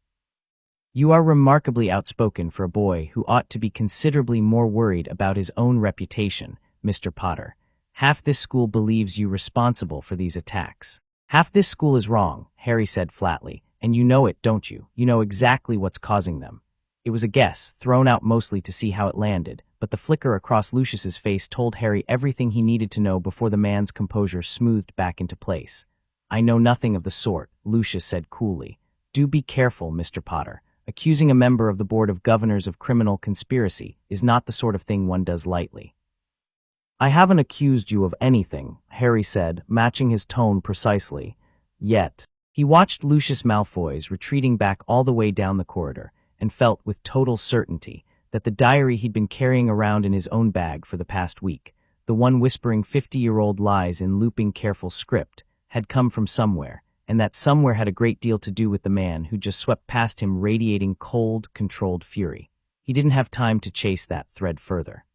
"You are remarkably outspoken for a boy who ought to be considerably more worried about his own reputation, Mr. Potter. Half this school believes you responsible for these attacks." "Half this school is wrong," Harry said flatly, "and you know it, don't you? You know exactly what's causing them." It was a guess, thrown out mostly to see how it landed, but the flicker across Lucius's face told Harry everything he needed to know before the man's composure smoothed back into place. "I know nothing of the sort," Lucius said coolly. "Do be careful, Mr. Potter. Accusing a member of the Board of Governors of criminal conspiracy is not the sort of thing one does lightly." "I haven't accused you of anything," Harry said, matching his tone precisely. "Yet." He watched Lucius Malfoy's retreating back all the way down the corridor, and felt with total certainty that the diary he'd been carrying around in his own bag for the past week, the one whispering 50-year-old lies in looping careful script, had come from somewhere, and that somewhere had a great deal to do with the man who just swept past him radiating cold, controlled fury. He didn't have time to chase that thread further.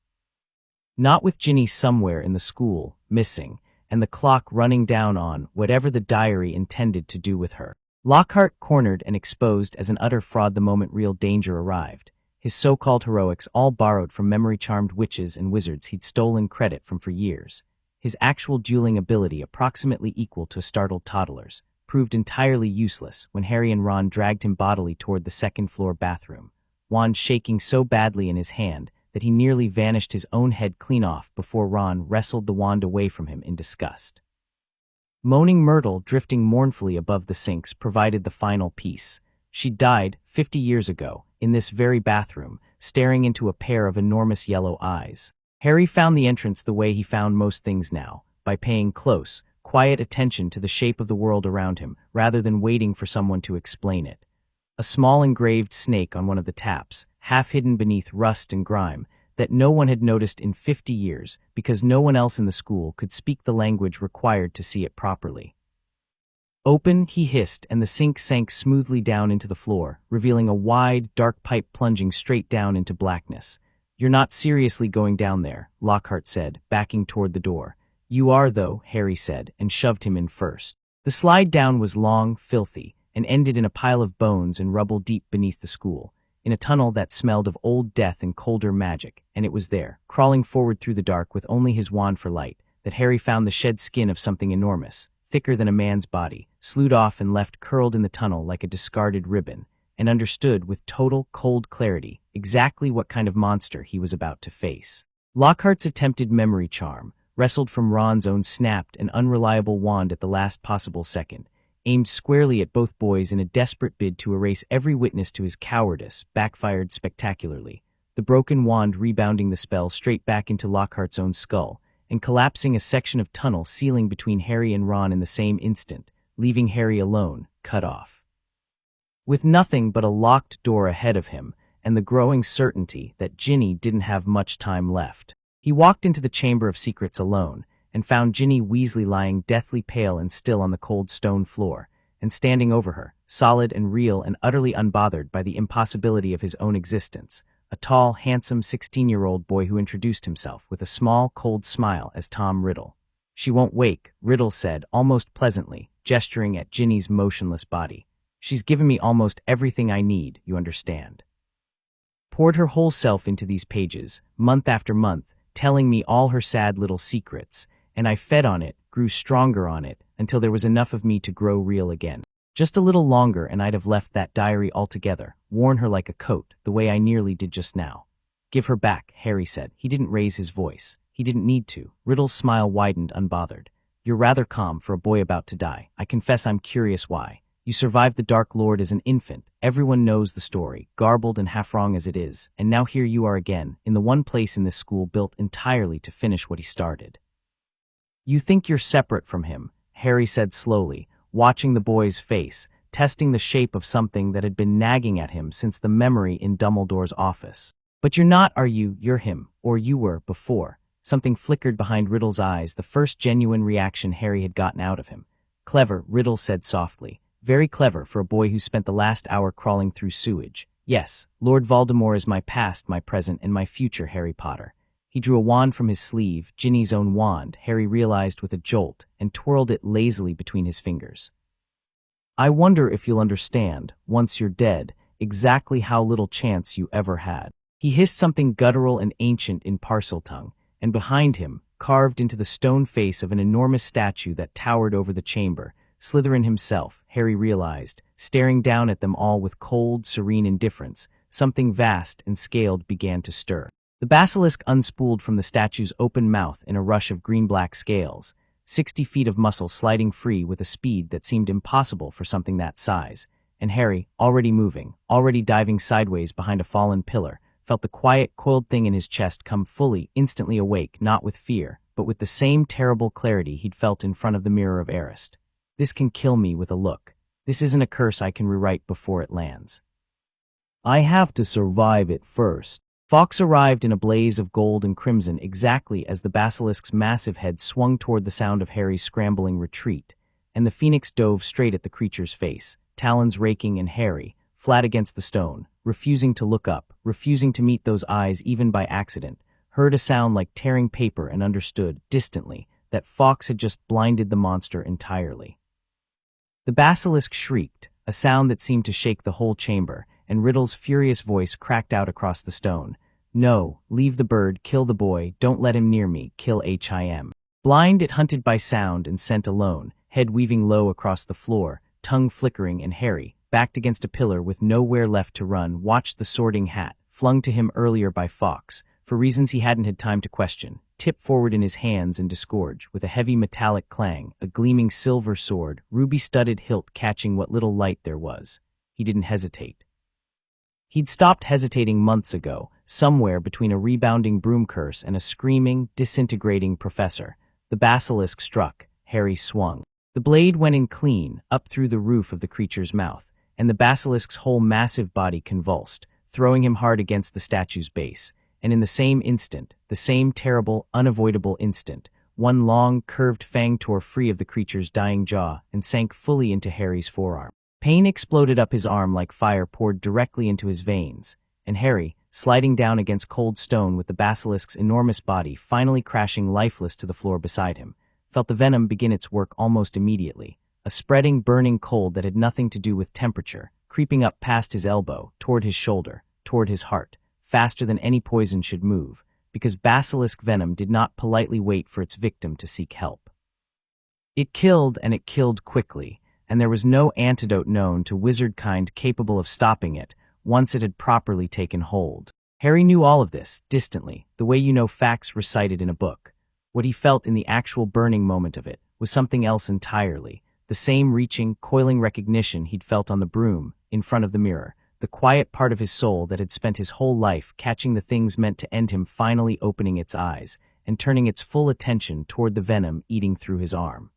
Not with Ginny somewhere in the school, missing, and the clock running down on whatever the diary intended to do with her. Lockhart cornered and exposed as an utter fraud the moment real danger arrived, his so-called heroics all borrowed from memory-charmed witches and wizards he'd stolen credit from for years. His actual dueling ability, approximately equal to a startled toddler's, proved entirely useless when Harry and Ron dragged him bodily toward the second-floor bathroom, wand shaking so badly in his hand that he nearly vanished his own head clean off before Ron wrestled the wand away from him in disgust. Moaning Myrtle drifting mournfully above the sinks provided the final piece. She died 50 years ago, in this very bathroom, staring into a pair of enormous yellow eyes. Harry found the entrance the way he found most things now, by paying close, quiet attention to the shape of the world around him, rather than waiting for someone to explain it. A small engraved snake on one of the taps, half hidden beneath rust and grime, that no one had noticed in 50 years because no one else in the school could speak the language required to see it properly. "Open," he hissed, and the sink sank smoothly down into the floor, revealing a wide, dark pipe plunging straight down into blackness. "You're not seriously going down there," Lockhart said, backing toward the door. "You are, though," Harry said, and shoved him in first. The slide down was long, filthy, and ended in a pile of bones and rubble deep beneath the school, in a tunnel that smelled of old death and colder magic, and it was there, crawling forward through the dark with only his wand for light, that Harry found the shed skin of something enormous, thicker than a man's body, slewed off and left curled in the tunnel like a discarded ribbon, and understood with total, cold clarity exactly what kind of monster he was about to face. Lockhart's attempted memory charm, wrestled from Ron's own snapped and unreliable wand at the last possible second, aimed squarely at both boys in a desperate bid to erase every witness to his cowardice, backfired spectacularly, the broken wand rebounding the spell straight back into Lockhart's own skull, and collapsing a section of tunnel ceiling between Harry and Ron in the same instant, leaving Harry alone, cut off. With nothing but a locked door ahead of him, and the growing certainty that Ginny didn't have much time left, he walked into the Chamber of Secrets alone, and found Ginny Weasley lying deathly pale and still on the cold stone floor, and standing over her, solid and real and utterly unbothered by the impossibility of his own existence, a tall, handsome 16-year-old boy who introduced himself with a small, cold smile as Tom Riddle. "She won't wake," Riddle said, almost pleasantly, gesturing at Ginny's motionless body. "She's given me almost everything I need, you understand. Poured her whole self into these pages, month after month, telling me all her sad little secrets, and I fed on it, grew stronger on it, until there was enough of me to grow real again. Just a little longer and I'd have left that diary altogether, worn her like a coat, the way I nearly did just now." "Give her back," Harry said. He didn't raise his voice. He didn't need to. Riddle's smile widened unbothered. You're rather calm for a boy about to die. I confess I'm curious why. You survived the Dark Lord as an infant. Everyone knows the story, garbled and half wrong as it is, and now here you are again, in the one place in this school built entirely to finish what he started. You think you're separate from him, Harry said slowly, watching the boy's face, testing the shape of something that had been nagging at him since the memory in Dumbledore's office. But you're not, are you? You're him, or you were, before. Something flickered behind Riddle's eyes, the first genuine reaction Harry had gotten out of him. Clever, Riddle said softly. Very clever for a boy who spent the last hour crawling through sewage. Yes, Lord Voldemort is my past, my present, and my future, Harry Potter. He drew a wand from his sleeve, Ginny's own wand, Harry realized with a jolt, and twirled it lazily between his fingers. I wonder if you'll understand, once you're dead, exactly how little chance you ever had. He hissed something guttural and ancient in Parseltongue, and behind him, carved into the stone face of an enormous statue that towered over the chamber, Slytherin himself, Harry realized, staring down at them all with cold, serene indifference, something vast and scaled began to stir. The basilisk unspooled from the statue's open mouth in a rush of green-black scales, 60 feet of muscle sliding free with a speed that seemed impossible for something that size, and Harry, already moving, already diving sideways behind a fallen pillar, felt the quiet, coiled thing in his chest come fully, instantly awake, not with fear, but with the same terrible clarity he'd felt in front of the Mirror of Erist. This can kill me with a look. This isn't a curse I can rewrite before it lands. I have to survive it first. Fawkes arrived in a blaze of gold and crimson exactly as the basilisk's massive head swung toward the sound of Harry's scrambling retreat, and the phoenix dove straight at the creature's face, talons raking, and Harry, flat against the stone, refusing to look up, refusing to meet those eyes even by accident, heard a sound like tearing paper and understood, distantly, that Fawkes had just blinded the monster entirely. The basilisk shrieked, a sound that seemed to shake the whole chamber, and Riddle's furious voice cracked out across the stone. No, leave the bird, kill the boy, don't let him near me, kill him. Blind, it hunted by sound and scent alone, head weaving low across the floor, tongue flickering, and Harry, backed against a pillar with nowhere left to run, watched the Sorting Hat, flung to him earlier by Fawkes, for reasons he hadn't had time to question, tip forward in his hands and disgorge, with a heavy metallic clang, a gleaming silver sword, ruby-studded hilt catching what little light there was. He didn't hesitate. He'd stopped hesitating months ago, somewhere between a rebounding broom curse and a screaming, disintegrating professor. The basilisk struck. Harry swung. The blade went in clean, up through the roof of the creature's mouth, and the basilisk's whole massive body convulsed, throwing him hard against the statue's base. And in the same instant, the same terrible, unavoidable instant, one long, curved fang tore free of the creature's dying jaw and sank fully into Harry's forearm. Pain exploded up his arm like fire poured directly into his veins, and Harry, sliding down against cold stone with the basilisk's enormous body finally crashing lifeless to the floor beside him, felt the venom begin its work almost immediately, a spreading, burning cold that had nothing to do with temperature, creeping up past his elbow, toward his shoulder, toward his heart, faster than any poison should move, because basilisk venom did not politely wait for its victim to seek help. It killed, and it killed quickly, and there was no antidote known to wizard kind capable of stopping it once it had properly taken hold. Harry knew all of this, distantly, the way you know facts recited in a book. What he felt in the actual burning moment of it was something else entirely, the same reaching, coiling recognition he'd felt on the broom, in front of the mirror, the quiet part of his soul that had spent his whole life catching the things meant to end him finally opening its eyes and turning its full attention toward the venom eating through his arm.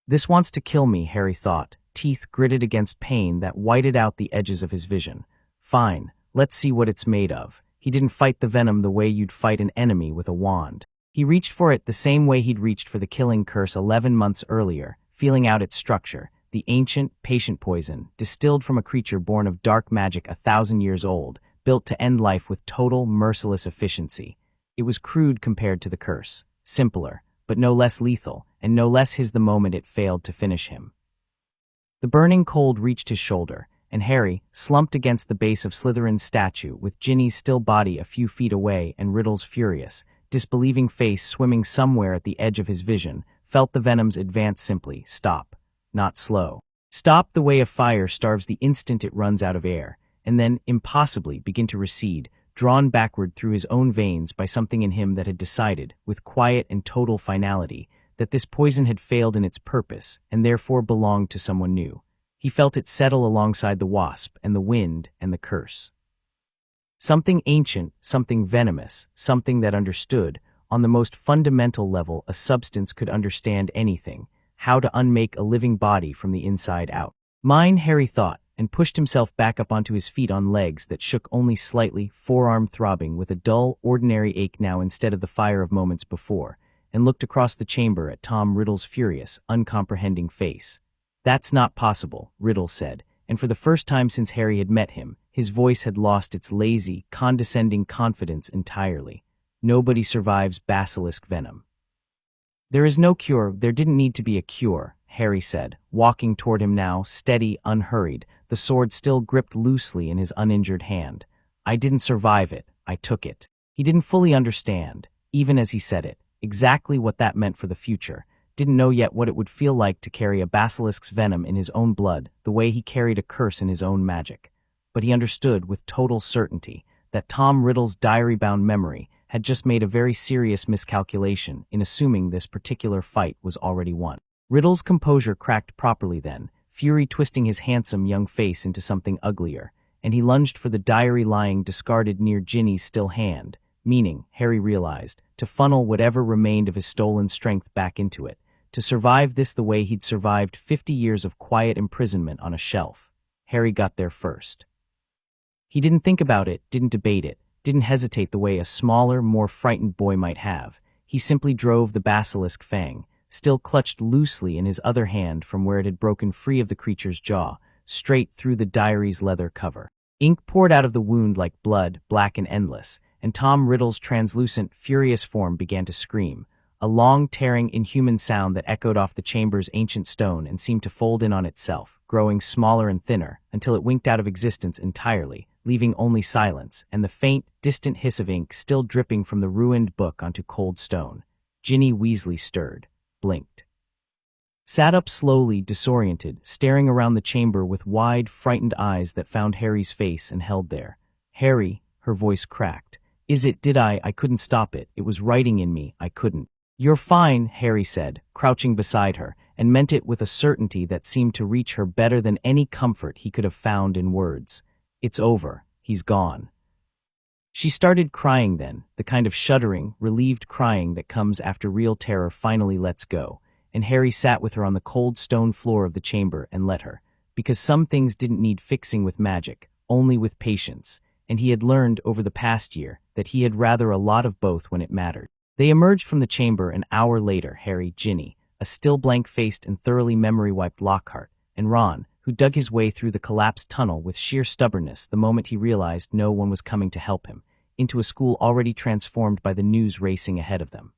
This wants to kill me, Harry thought, teeth gritted against pain that whited out the edges of his vision. Fine, let's see what it's made of. He didn't fight the venom the way you'd fight an enemy with a wand. He reached for it the same way he'd reached for the killing curse 11 months earlier, feeling out its structure, the ancient, patient poison, distilled from a creature born of dark magic 1,000 years old, built to end life with total, merciless efficiency. It was crude compared to the curse, simpler, but no less lethal, and no less his the moment it failed to finish him. The burning cold reached his shoulder, and Harry, slumped against the base of Slytherin's statue, with Ginny's still body a few feet away and Riddle's furious, disbelieving face swimming somewhere at the edge of his vision, felt the venom's advance simply, stop, not slow. Stop the way a fire starves the instant it runs out of air, and then, impossibly, begin to recede, drawn backward through his own veins by something in him that had decided, with quiet and total finality, that this poison had failed in its purpose and therefore belonged to someone new. He felt it settle alongside the wasp and the wind and the curse. Something ancient, something venomous, something that understood, on the most fundamental level a substance could understand anything, how to unmake a living body from the inside out. Mine, Harry thought, and pushed himself back up onto his feet on legs that shook only slightly, forearm throbbing with a dull, ordinary ache now instead of the fire of moments before, and looked across the chamber at Tom Riddle's furious, uncomprehending face. "That's not possible," Riddle said, and for the first time since Harry had met him, his voice had lost its lazy, condescending confidence entirely. "Nobody survives basilisk venom." "There is no cure, there didn't need to be a cure," Harry said, walking toward him now, steady, unhurried, the sword still gripped loosely in his uninjured hand. "I didn't survive it, I took it." He didn't fully understand, even as he said it, exactly what that meant for the future, didn't know yet what it would feel like to carry a basilisk's venom in his own blood, the way he carried a curse in his own magic. But he understood with total certainty that Tom Riddle's diary-bound memory had just made a very serious miscalculation in assuming this particular fight was already won. Riddle's composure cracked properly then, fury twisting his handsome young face into something uglier, and he lunged for the diary lying discarded near Ginny's still hand, meaning, Harry realized, to funnel whatever remained of his stolen strength back into it, to survive this the way he'd survived 50 years of quiet imprisonment on a shelf. Harry got there first. He didn't think about it, didn't debate it, didn't hesitate the way a smaller, more frightened boy might have. He simply drove the basilisk fang, still clutched loosely in his other hand from where it had broken free of the creature's jaw, straight through the diary's leather cover. Ink poured out of the wound like blood, black and endless, and Tom Riddle's translucent, furious form began to scream, a long, tearing, inhuman sound that echoed off the chamber's ancient stone and seemed to fold in on itself, growing smaller and thinner, until it winked out of existence entirely, leaving only silence and the faint, distant hiss of ink still dripping from the ruined book onto cold stone. Ginny Weasley stirred, blinked, sat up slowly, disoriented, staring around the chamber with wide, frightened eyes that found Harry's face and held there. "Harry," her voice cracked. Did I couldn't stop it. It was writing in me, I couldn't." "You're fine," Harry said, crouching beside her, and meant it with a certainty that seemed to reach her better than any comfort he could have found in words. "It's over. He's gone." She started crying then, the kind of shuddering, relieved crying that comes after real terror finally lets go, and Harry sat with her on the cold stone floor of the chamber and let her, because some things didn't need fixing with magic, only with patience, and he had learned over the past year that he had rather a lot of both when it mattered. They emerged from the chamber an hour later, Harry, Ginny, a still blank-faced and thoroughly memory-wiped Lockhart, and Ron, who dug his way through the collapsed tunnel with sheer stubbornness the moment he realized no one was coming to help him, into a school already transformed by the news racing ahead of them.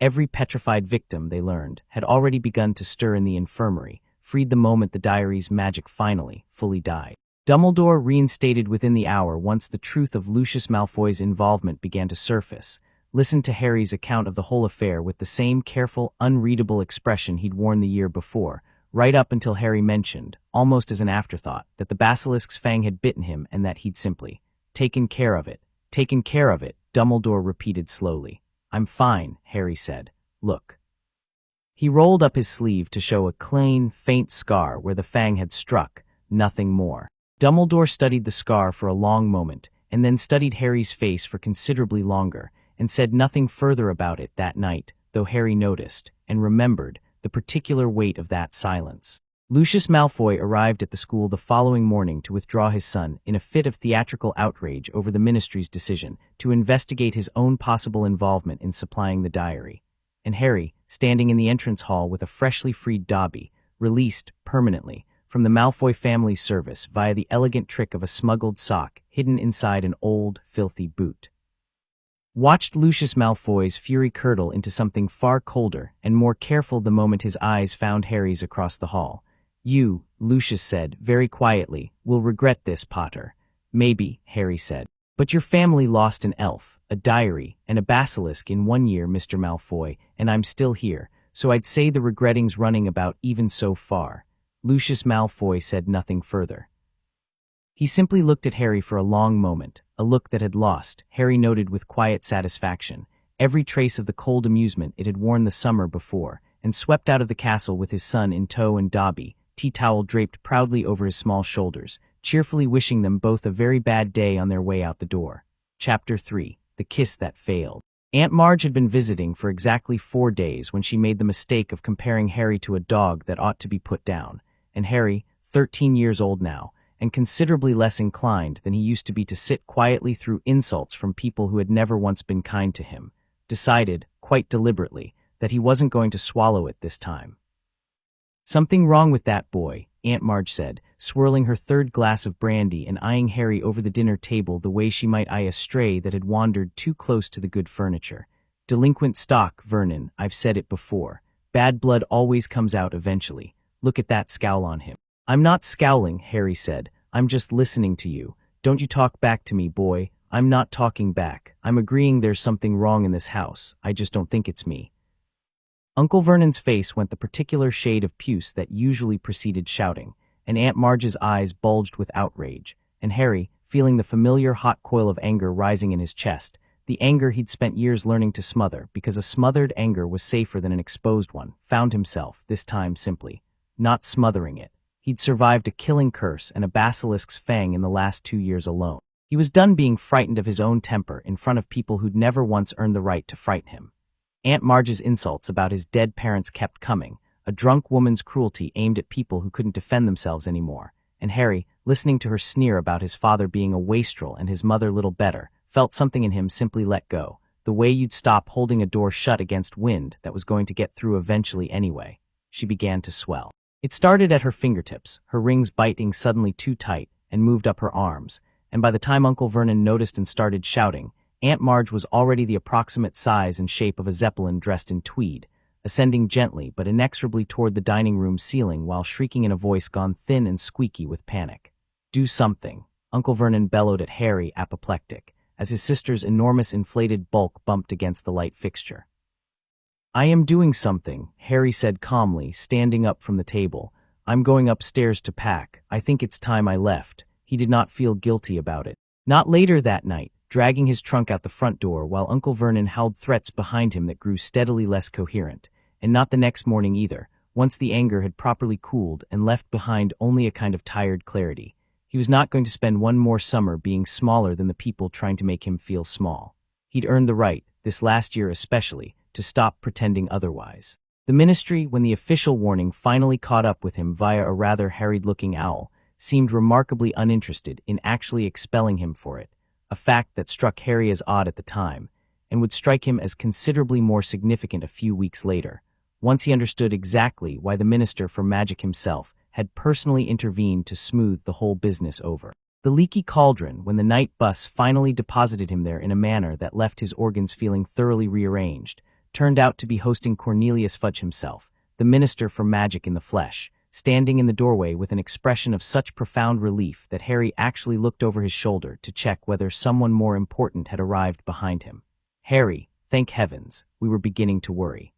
Every petrified victim, they learned, had already begun to stir in the infirmary, freed the moment the diary's magic finally, fully died. Dumbledore reinstated within the hour once the truth of Lucius Malfoy's involvement began to surface, listened to Harry's account of the whole affair with the same careful, unreadable expression he'd worn the year before, right up until Harry mentioned, almost as an afterthought, that the basilisk's fang had bitten him and that he'd simply taken care of it. "Taken care of it," Dumbledore repeated slowly. "I'm fine," Harry said. "Look." He rolled up his sleeve to show a clean, faint scar where the fang had struck, nothing more. Dumbledore studied the scar for a long moment, and then studied Harry's face for considerably longer, and said nothing further about it that night, though Harry noticed, and remembered, the particular weight of that silence. Lucius Malfoy arrived at the school the following morning to withdraw his son in a fit of theatrical outrage over the ministry's decision to investigate his own possible involvement in supplying the diary. And Harry, standing in the entrance hall with a freshly freed Dobby, released, permanently, from the Malfoy family's service via the elegant trick of a smuggled sock hidden inside an old, filthy boot, watched Lucius Malfoy's fury curdle into something far colder and more careful the moment his eyes found Harry's across the hall. "You," Lucius said, very quietly, "will regret this, Potter." "Maybe," Harry said. "But your family lost an elf, a diary, and a basilisk in 1 year, Mr. Malfoy, and I'm still here, so I'd say the regretting's running about even so far." Lucius Malfoy said nothing further. He simply looked at Harry for a long moment, a look that had lost, Harry noted with quiet satisfaction, every trace of the cold amusement it had worn the summer before, and swept out of the castle with his son in tow and Dobby, tea towel draped proudly over his small shoulders, cheerfully wishing them both a very bad day on their way out the door. Chapter 3. The Kiss That Failed. Aunt Marge had been visiting for exactly 4 days when she made the mistake of comparing Harry to a dog that ought to be put down, and Harry, 13 years old now, and considerably less inclined than he used to be to sit quietly through insults from people who had never once been kind to him, decided, quite deliberately, that he wasn't going to swallow it this time. "Something wrong with that boy," Aunt Marge said, swirling her third glass of brandy and eyeing Harry over the dinner table the way she might eye a stray that had wandered too close to the good furniture. "Delinquent stock, Vernon, I've said it before. Bad blood always comes out eventually. Look at that scowl on him." "I'm not scowling," Harry said. "I'm just listening to you. Don't you talk back to me, boy." "I'm not talking back. I'm agreeing there's something wrong in this house. I just don't think it's me." Uncle Vernon's face went the particular shade of puce that usually preceded shouting, and Aunt Marge's eyes bulged with outrage, and Harry, feeling the familiar hot coil of anger rising in his chest, the anger he'd spent years learning to smother because a smothered anger was safer than an exposed one, found himself, this time simply, not smothering it. He'd survived a killing curse and a basilisk's fang in the last 2 years alone. He was done being frightened of his own temper in front of people who'd never once earned the right to frighten him. Aunt Marge's insults about his dead parents kept coming, a drunk woman's cruelty aimed at people who couldn't defend themselves anymore, and Harry, listening to her sneer about his father being a wastrel and his mother little better, felt something in him simply let go, the way you'd stop holding a door shut against wind that was going to get through eventually anyway. She began to swell. It started at her fingertips, her rings biting suddenly too tight, and moved up her arms, and by the time Uncle Vernon noticed and started shouting, Aunt Marge was already the approximate size and shape of a zeppelin dressed in tweed, ascending gently but inexorably toward the dining room ceiling while shrieking in a voice gone thin and squeaky with panic. "Do something," Uncle Vernon bellowed at Harry, apoplectic, as his sister's enormous inflated bulk bumped against the light fixture. "I am doing something," Harry said calmly, standing up from the table. "I'm going upstairs to pack. I think it's time I left." He did not feel guilty about it. Not later that night, dragging his trunk out the front door while Uncle Vernon howled threats behind him that grew steadily less coherent, and not the next morning either, once the anger had properly cooled and left behind only a kind of tired clarity. He was not going to spend one more summer being smaller than the people trying to make him feel small. He'd earned the right, this last year especially, to stop pretending otherwise. The ministry, when the official warning finally caught up with him via a rather harried-looking owl, seemed remarkably uninterested in actually expelling him for it, a fact that struck Harry as odd at the time, and would strike him as considerably more significant a few weeks later, once he understood exactly why the Minister for Magic himself had personally intervened to smooth the whole business over. The leaky cauldron, when the night bus finally deposited him there in a manner that left his organs feeling thoroughly rearranged, turned out to be hosting Cornelius Fudge himself, the Minister for Magic in the flesh, standing in the doorway with an expression of such profound relief that Harry actually looked over his shoulder to check whether someone more important had arrived behind him. Harry, thank heavens, we were beginning to worry.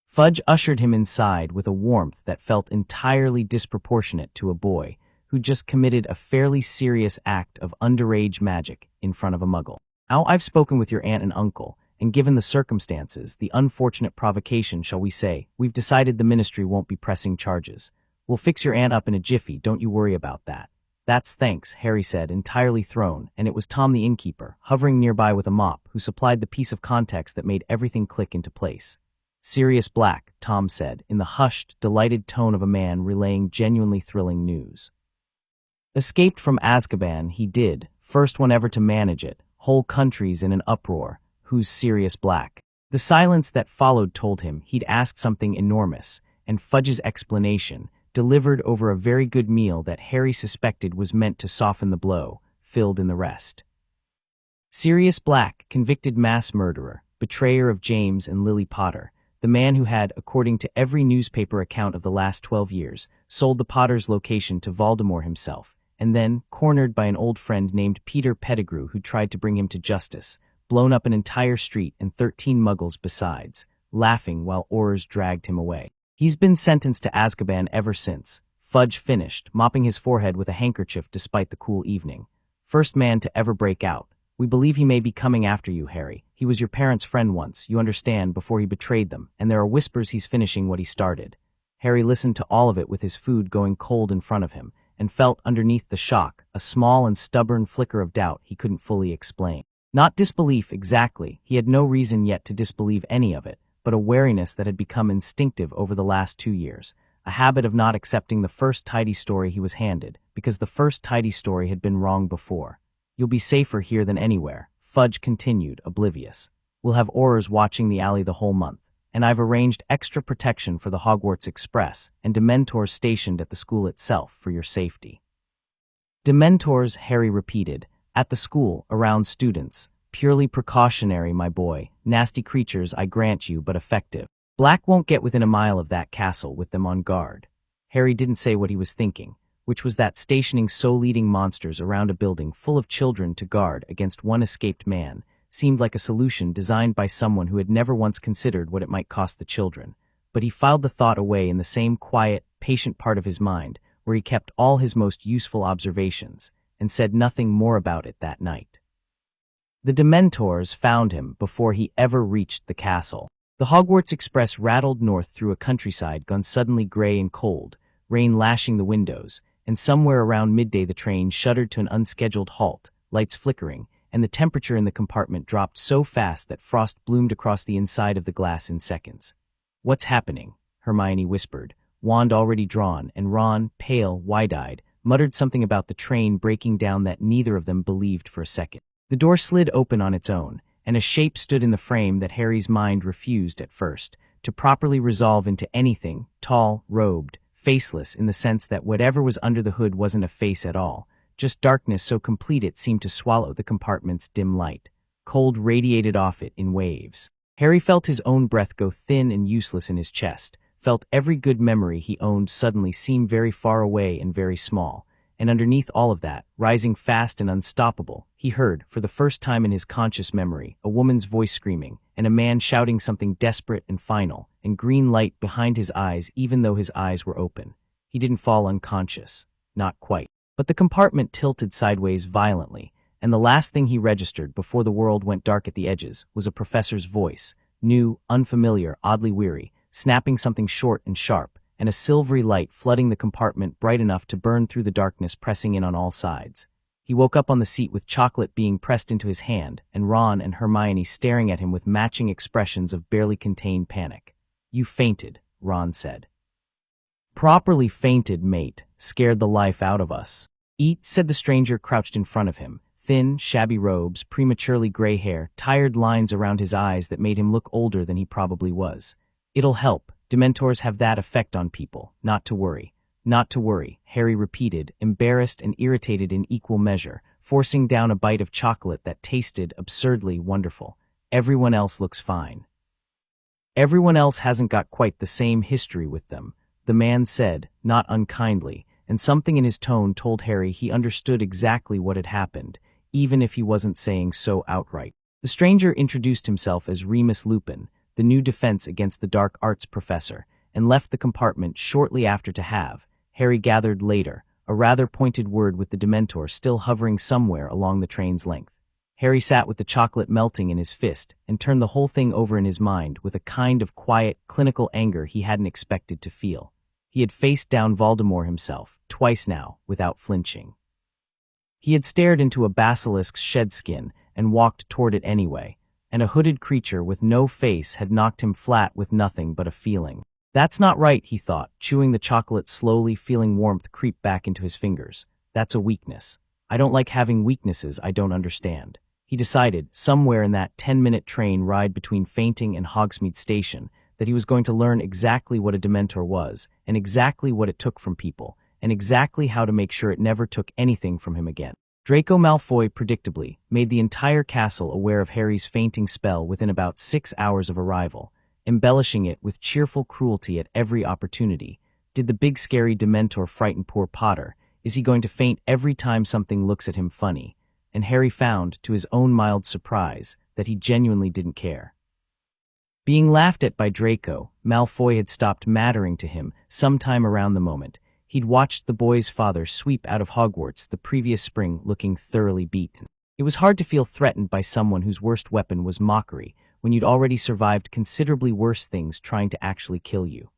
Fudge ushered him inside with a warmth that felt entirely disproportionate to a boy who'd just committed a fairly serious act of underage magic in front of a muggle. "Now I've spoken with your aunt and uncle, and given the circumstances, the unfortunate provocation, shall we say, we've decided the ministry won't be pressing charges. We'll fix your aunt up in a jiffy, don't you worry about that." "That's thanks," Harry said, entirely thrown, and it was Tom the innkeeper, hovering nearby with a mop, who supplied the piece of context that made everything click into place. "Sirius Black," Tom said, in the hushed, delighted tone of a man relaying genuinely thrilling news. "Escaped from Azkaban, he did, first one ever to manage it, whole countries in an uproar. Who's Sirius Black?" The silence that followed told him he'd asked something enormous, and Fudge's explanation, delivered over a very good meal that Harry suspected was meant to soften the blow, filled in the rest. Sirius Black, convicted mass murderer, betrayer of James and Lily Potter, the man who had, according to every newspaper account of the last 12 years, sold the Potters' location to Voldemort himself, and then, cornered by an old friend named Peter Pettigrew who tried to bring him to justice, blown up an entire street and 13 muggles besides, laughing while oars dragged him away. He's been sentenced to Azkaban ever since, Fudge finished, mopping his forehead with a handkerchief despite the cool evening. First man to ever break out, We believe he may be coming after you, Harry. He was your parents' friend once, you understand, before he betrayed them, and there are whispers he's finishing what he started." Harry listened to all of it with his food going cold in front of him, and felt underneath the shock a small and stubborn flicker of doubt he couldn't fully explain. Not disbelief exactly, he had no reason yet to disbelieve any of it, but a wariness that had become instinctive over the last 2 years, a habit of not accepting the first tidy story he was handed, because the first tidy story had been wrong before. "You'll be safer here than anywhere," Fudge continued, oblivious. "We'll have Aurors watching the alley the whole month, and I've arranged extra protection for the Hogwarts Express and Dementors stationed at the school itself for your safety." "Dementors," Harry repeated, "at the school, around students. Purely precautionary, my boy. Nasty creatures, I grant you, but effective. Black won't get within a mile of that castle with them on guard." Harry didn't say what he was thinking, which was that stationing so leading monsters around a building full of children to guard against one escaped man seemed like a solution designed by someone who had never once considered what it might cost the children. But he filed the thought away in the same quiet, patient part of his mind where he kept all his most useful observations, and said nothing more about it that night. The Dementors found him before he ever reached the castle. The Hogwarts Express rattled north through a countryside gone suddenly gray and cold, rain lashing the windows, and somewhere around midday the train shuddered to an unscheduled halt, lights flickering, and the temperature in the compartment dropped so fast that frost bloomed across the inside of the glass in seconds. "What's happening?" Hermione whispered, wand already drawn, and Ron, pale, wide-eyed, muttered something about the train breaking down that neither of them believed for a second. The door slid open on its own, and a shape stood in the frame that Harry's mind refused at first to properly resolve into anything, tall, robed, faceless in the sense that whatever was under the hood wasn't a face at all, just darkness so complete it seemed to swallow the compartment's dim light. Cold radiated off it in waves. Harry felt his own breath go thin and useless in his chest, felt every good memory he owned suddenly seem very far away and very small. And underneath all of that, rising fast and unstoppable, he heard, for the first time in his conscious memory, a woman's voice screaming, and a man shouting something desperate and final, and green light behind his eyes even though his eyes were open. He didn't fall unconscious. Not quite. But the compartment tilted sideways violently, and the last thing he registered before the world went dark at the edges was a professor's voice, new, unfamiliar, oddly weary, snapping something short and sharp, and a silvery light flooding the compartment bright enough to burn through the darkness pressing in on all sides. He woke up on the seat with chocolate being pressed into his hand, and Ron and Hermione staring at him with matching expressions of barely contained panic. "You fainted," Ron said. "Properly fainted, mate. Scared the life out of us." "Eat," said the stranger crouched in front of him. Thin, shabby robes, prematurely gray hair, tired lines around his eyes that made him look older than he probably was. "It'll help. Dementors have that effect on people. Not to worry." "Not to worry," Harry repeated, embarrassed and irritated in equal measure, forcing down a bite of chocolate that tasted absurdly wonderful. "Everyone else looks fine." "Everyone else hasn't got quite the same history with them," the man said, not unkindly, and something in his tone told Harry he understood exactly what had happened, even if he wasn't saying so outright. The stranger introduced himself as Remus Lupin, the new defense against the dark arts professor, and left the compartment shortly after to have, Harry gathered later, a rather pointed word with the Dementor still hovering somewhere along the train's length. Harry sat with the chocolate melting in his fist and turned the whole thing over in his mind with a kind of quiet, clinical anger he hadn't expected to feel. He had faced down Voldemort himself, twice now, without flinching. He had stared into a basilisk's shed skin and walked toward it anyway, and a hooded creature with no face had knocked him flat with nothing but a feeling. "That's not right," he thought, chewing the chocolate slowly, feeling warmth creep back into his fingers. "That's a weakness. I don't like having weaknesses I don't understand." He decided, somewhere in that 10-minute train ride between Fainting and Hogsmeade Station, that he was going to learn exactly what a Dementor was, and exactly what it took from people, and exactly how to make sure it never took anything from him again. Draco Malfoy, predictably, made the entire castle aware of Harry's fainting spell within about 6 hours of arrival, embellishing it with cheerful cruelty at every opportunity. Did the big scary Dementor frighten poor Potter? Is he going to faint every time something looks at him funny? And Harry found, to his own mild surprise, that he genuinely didn't care. Being laughed at by Draco, Malfoy had stopped mattering to him sometime around the moment he'd watched the boy's father sweep out of Hogwarts the previous spring looking thoroughly beaten. It was hard to feel threatened by someone whose worst weapon was mockery, when you'd already survived considerably worse things trying to actually kill you.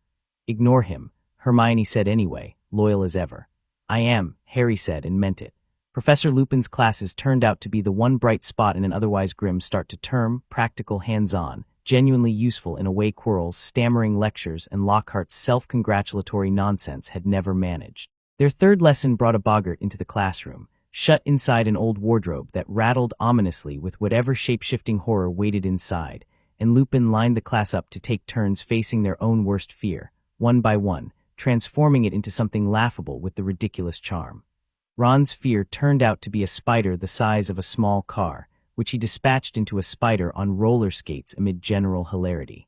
Ignore him, Hermione said anyway, loyal as ever. I am, Harry said and meant it. Professor Lupin's classes turned out to be the one bright spot in an otherwise grim start-to-term, practical, hands-on, genuinely useful in a way Quirrell's stammering lectures and Lockhart's self-congratulatory nonsense had never managed. Their third lesson brought a boggart into the classroom, shut inside an old wardrobe that rattled ominously with whatever shape-shifting horror waited inside, and Lupin lined the class up to take turns facing their own worst fear, one by one, transforming it into something laughable with the ridiculous charm. Ron's fear turned out to be a spider the size of a small car, which he dispatched into a spider on roller skates amid general hilarity.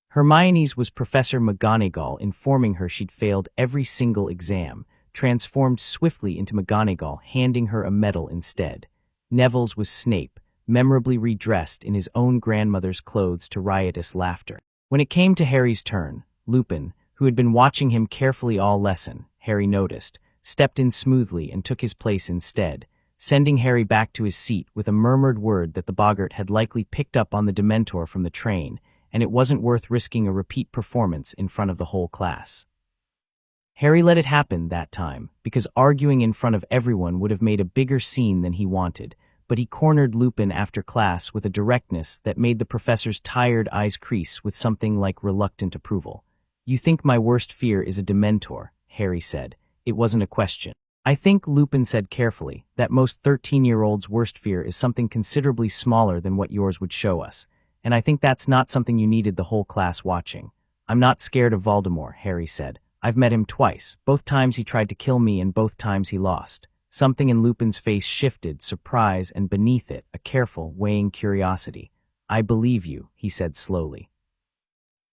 Hermione's was Professor McGonagall informing her she'd failed every single exam, transformed swiftly into McGonagall handing her a medal instead. Neville's was Snape, memorably redressed in his own grandmother's clothes to riotous laughter. When it came to Harry's turn, Lupin, who had been watching him carefully all lesson, Harry noticed, stepped in smoothly and took his place instead, sending Harry back to his seat with a murmured word that the boggart had likely picked up on the Dementor from the train, and it wasn't worth risking a repeat performance in front of the whole class. Harry let it happen that time, because arguing in front of everyone would have made a bigger scene than he wanted, but he cornered Lupin after class with a directness that made the professor's tired eyes crease with something like reluctant approval. You think my worst fear is a Dementor, Harry said. It wasn't a question. I think, Lupin said carefully, that most 13-year-olds' worst fear is something considerably smaller than what yours would show us, and I think that's not something you needed the whole class watching. I'm not scared of Voldemort, Harry said. I've met him twice. Both times he tried to kill me and both times he lost. Something in Lupin's face shifted, surprise, and beneath it, a careful, weighing curiosity. I believe you, he said slowly.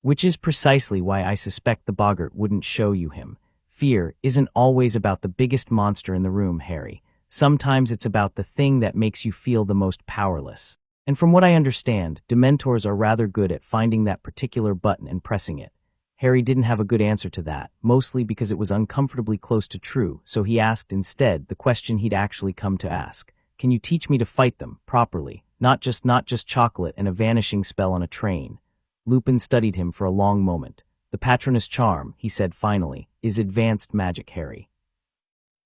Which is precisely why I suspect the boggart wouldn't show you him. Fear isn't always about the biggest monster in the room, Harry. Sometimes it's about the thing that makes you feel the most powerless. And from what I understand, Dementors are rather good at finding that particular button and pressing it. Harry didn't have a good answer to that, mostly because it was uncomfortably close to true, so he asked instead the question he'd actually come to ask. Can you teach me to fight them, properly, not just chocolate and a vanishing spell on a train? Lupin studied him for a long moment. The Patronus charm, he said finally, is advanced magic, Harry.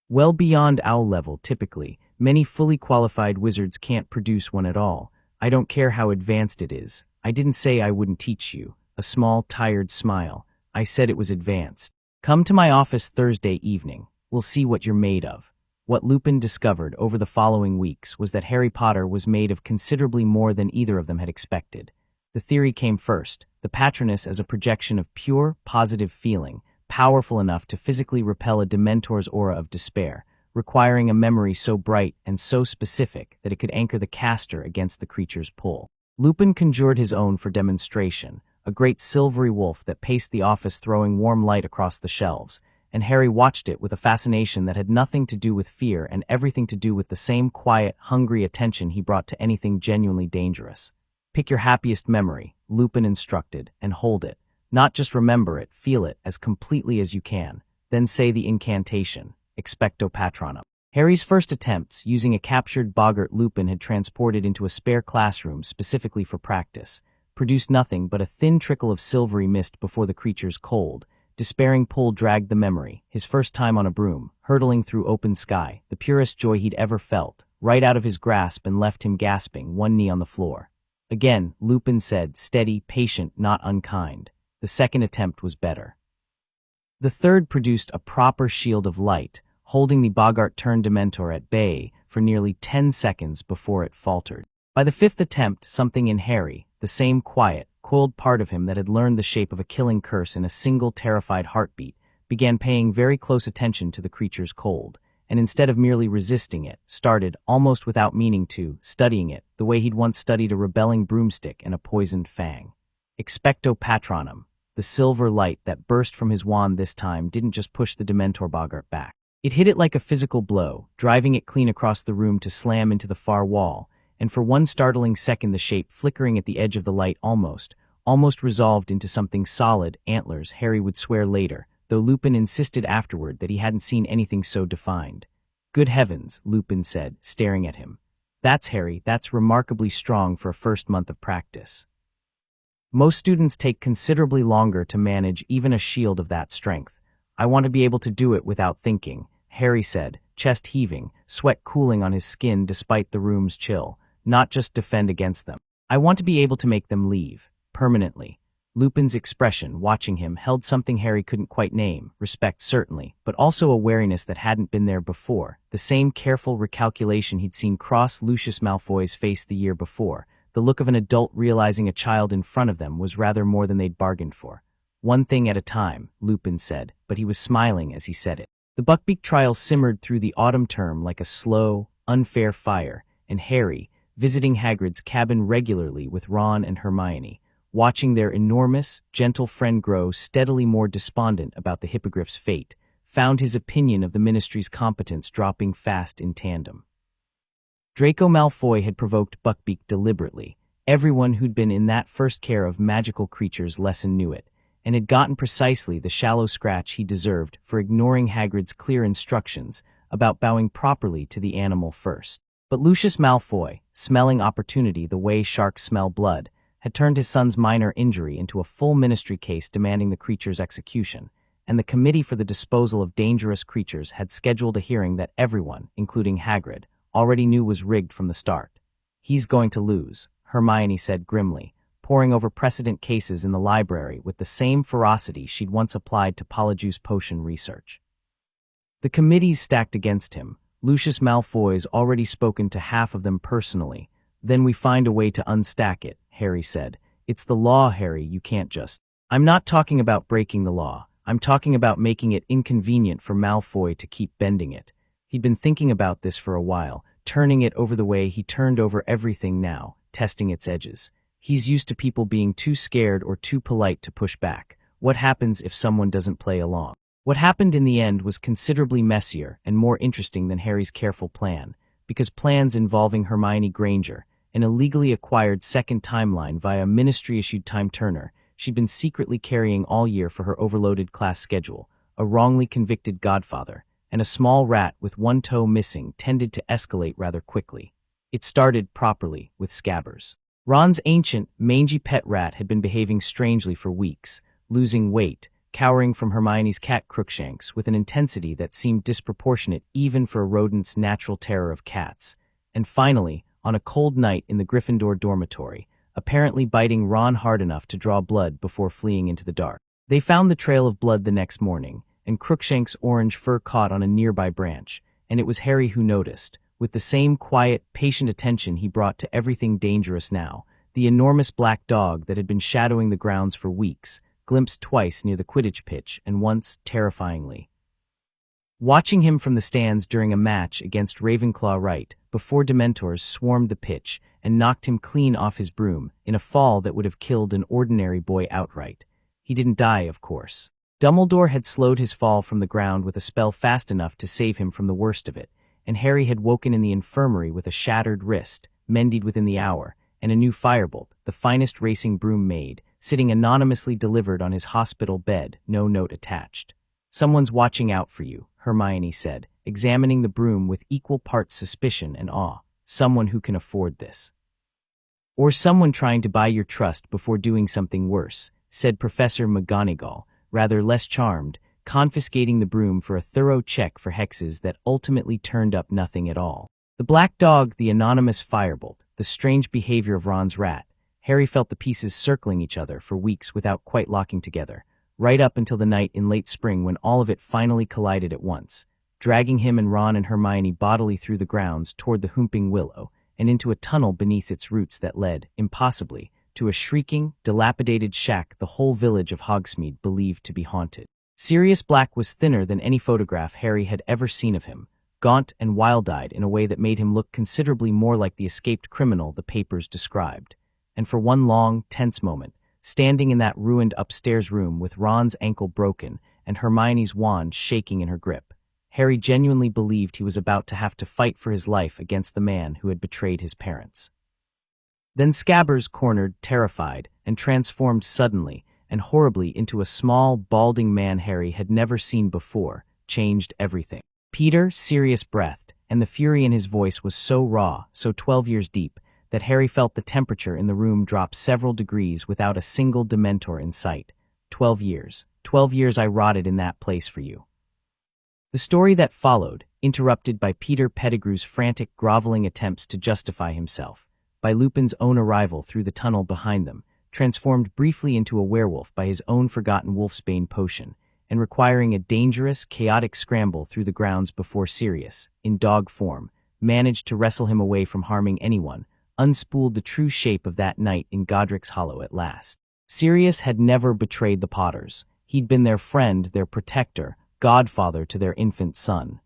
Well beyond owl level, typically. Many fully qualified wizards can't produce one at all. I don't care how advanced it is. I didn't say I wouldn't teach you. A small, tired smile. I said it was advanced. Come to my office Thursday evening. We'll see what you're made of. What Lupin discovered over the following weeks was that Harry Potter was made of considerably more than either of them had expected. The theory came first, the Patronus as a projection of pure, positive feeling, powerful enough to physically repel a Dementor's aura of despair, requiring a memory so bright and so specific that it could anchor the caster against the creature's pull. Lupin conjured his own for demonstration, a great silvery wolf that paced the office throwing warm light across the shelves, and Harry watched it with a fascination that had nothing to do with fear and everything to do with the same quiet, hungry attention he brought to anything genuinely dangerous. Pick your happiest memory, Lupin instructed, and hold it. Not just remember it, feel it as completely as you can. Then say the incantation, Expecto Patronum. Harry's first attempts, using a captured boggart Lupin had transported into a spare classroom specifically for practice, produced nothing but a thin trickle of silvery mist before the creature's cold, despairing pull dragged the memory, his first time on a broom, hurtling through open sky, the purest joy he'd ever felt, right out of his grasp and left him gasping, one knee on the floor. Again, Lupin said, steady, patient, not unkind. The second attempt was better. The third produced a proper shield of light, holding the boggart-turned-Dementor at bay for nearly 10 seconds before it faltered. By the fifth attempt, something in Harry, the same quiet, cold part of him that had learned the shape of a killing curse in a single terrified heartbeat, began paying very close attention to the creature's cold, and instead of merely resisting it, started, almost without meaning to, studying it, the way he'd once studied a rebelling broomstick and a poisoned fang. Expecto Patronum. The silver light that burst from his wand this time didn't just push the Dementor boggart back. It hit it like a physical blow, driving it clean across the room to slam into the far wall, and for one startling second the shape flickering at the edge of the light almost resolved into something solid, antlers, Harry would swear later, though Lupin insisted afterward that he hadn't seen anything so defined. Good heavens, Lupin said, staring at him. That's Harry, that's remarkably strong for a first month of practice. Most students take considerably longer to manage even a shield of that strength. I want to be able to do it without thinking, Harry said, chest heaving, sweat cooling on his skin despite the room's chill, not just defend against them. I want to be able to make them leave, permanently. Lupin's expression, watching him, held something Harry couldn't quite name, respect certainly, but also a wariness that hadn't been there before, the same careful recalculation he'd seen cross Lucius Malfoy's face the year before. The look of an adult realizing a child in front of them was rather more than they'd bargained for. One thing at a time, Lupin said, but he was smiling as he said it. The Buckbeak trial simmered through the autumn term like a slow, unfair fire, and Harry, visiting Hagrid's cabin regularly with Ron and Hermione, watching their enormous, gentle friend grow steadily more despondent about the Hippogriff's fate, found his opinion of the Ministry's competence dropping fast in tandem. Draco Malfoy had provoked Buckbeak deliberately. Everyone who'd been in that first care of magical creatures lesson knew it, and had gotten precisely the shallow scratch he deserved for ignoring Hagrid's clear instructions about bowing properly to the animal first. But Lucius Malfoy, smelling opportunity the way sharks smell blood, had turned his son's minor injury into a full Ministry case demanding the creature's execution, and the Committee for the Disposal of Dangerous Creatures had scheduled a hearing that everyone, including Hagrid, already knew was rigged from the start. He's going to lose, Hermione said grimly, poring over precedent cases in the library with the same ferocity she'd once applied to polyjuice potion research. The committees stacked against him. Lucius Malfoy's already spoken to half of them personally. Then we find a way to unstack it, Harry said. It's the law, Harry, you can't just... I'm not talking about breaking the law. I'm talking about making it inconvenient for Malfoy to keep bending it. He'd been thinking about this for a while, turning it over the way he turned over everything now, testing its edges. He's used to people being too scared or too polite to push back. What happens if someone doesn't play along? What happened in the end was considerably messier and more interesting than Harry's careful plan, because plans involving Hermione Granger, an illegally acquired second timeline via Ministry-issued time turner, she'd been secretly carrying all year for her overloaded class schedule, a wrongly convicted godfather, and a small rat with one toe missing tended to escalate rather quickly. It started properly with Scabbers. Ron's ancient, mangy pet rat had been behaving strangely for weeks, losing weight, cowering from Hermione's cat Crookshanks with an intensity that seemed disproportionate even for a rodent's natural terror of cats, and finally, on a cold night in the Gryffindor dormitory, apparently biting Ron hard enough to draw blood before fleeing into the dark. They found the trail of blood the next morning, and Crookshank's orange fur caught on a nearby branch, and it was Harry who noticed, with the same quiet, patient attention he brought to everything dangerous now, the enormous black dog that had been shadowing the grounds for weeks, glimpsed twice near the Quidditch pitch and once, terrifyingly. Watching him from the stands during a match against Ravenclaw Wright, before Dementors swarmed the pitch and knocked him clean off his broom, in a fall that would have killed an ordinary boy outright. He didn't die, of course. Dumbledore had slowed his fall from the ground with a spell fast enough to save him from the worst of it, and Harry had woken in the infirmary with a shattered wrist, mended within the hour, and a new firebolt, the finest racing broom made, sitting anonymously delivered on his hospital bed, no note attached. "Someone's watching out for you," Hermione said, examining the broom with equal parts suspicion and awe. "Someone who can afford this." "Or someone trying to buy your trust before doing something worse," said Professor McGonagall, rather less charmed, confiscating the broom for a thorough check for hexes that ultimately turned up nothing at all. The black dog, the anonymous firebolt, the strange behavior of Ron's rat. Harry felt the pieces circling each other for weeks without quite locking together, right up until the night in late spring when all of it finally collided at once, dragging him and Ron and Hermione bodily through the grounds toward the Whomping Willow and into a tunnel beneath its roots that led, impossibly, to a shrieking, dilapidated shack the whole village of Hogsmeade believed to be haunted. Sirius Black was thinner than any photograph Harry had ever seen of him, gaunt and wild-eyed in a way that made him look considerably more like the escaped criminal the papers described. And for one long, tense moment, standing in that ruined upstairs room with Ron's ankle broken and Hermione's wand shaking in her grip, Harry genuinely believed he was about to have to fight for his life against the man who had betrayed his parents. Then Scabbers cornered, terrified, and transformed suddenly and horribly into a small, balding man Harry had never seen before, changed everything. Peter, Sirius breathed, and the fury in his voice was so raw, so 12 years deep, that Harry felt the temperature in the room drop several degrees without a single Dementor in sight. 12 years. 12 years I rotted in that place for you. The story that followed, interrupted by Peter Pettigrew's frantic, groveling attempts to justify himself, by Lupin's own arrival through the tunnel behind them, transformed briefly into a werewolf by his own forgotten wolfsbane potion, and requiring a dangerous, chaotic scramble through the grounds before Sirius, in dog form, managed to wrestle him away from harming anyone, unspooled the true shape of that night in Godric's Hollow at last. Sirius had never betrayed the Potters. He'd been their friend, their protector, godfather to their infant son.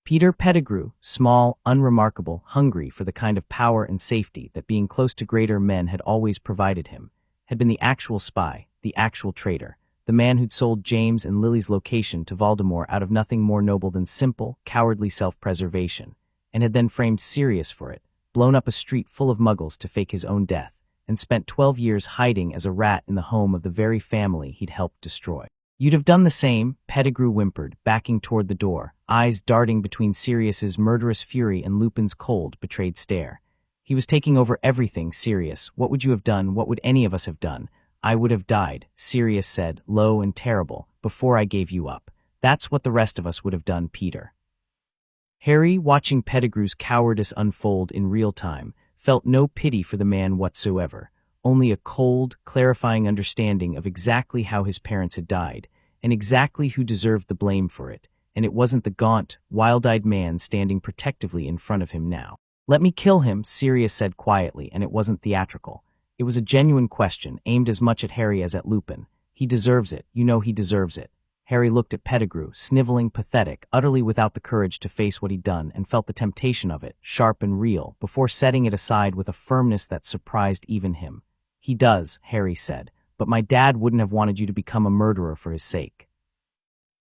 Peter Pettigrew, small, unremarkable, hungry for the kind of power and safety that being close to greater men had always provided him, had been the actual spy, the actual traitor, the man who'd sold James and Lily's location to Voldemort out of nothing more noble than simple, cowardly self-preservation, and had then framed Sirius for it, blown up a street full of muggles to fake his own death, and spent 12 years hiding as a rat in the home of the very family he'd helped destroy. You'd have done the same, Pettigrew whimpered, backing toward the door, eyes darting between Sirius's murderous fury and Lupin's cold, betrayed stare. He was taking over everything, Sirius. What would you have done? What would any of us have done? I would have died, Sirius said, low and terrible, before I gave you up. That's what the rest of us would have done, Peter. Harry, watching Pettigrew's cowardice unfold in real time, felt no pity for the man whatsoever, only a cold, clarifying understanding of exactly how his parents had died, and exactly who deserved the blame for it, and it wasn't the gaunt, wild-eyed man standing protectively in front of him now. Let me kill him, Sirius said quietly, and it wasn't theatrical. It was a genuine question, aimed as much at Harry as at Lupin. He deserves it, you know he deserves it. Harry looked at Pettigrew, sniveling, pathetic, utterly without the courage to face what he'd done, and felt the temptation of it, sharp and real, before setting it aside with a firmness that surprised even him. He does, Harry said, but my dad wouldn't have wanted you to become a murderer for his sake.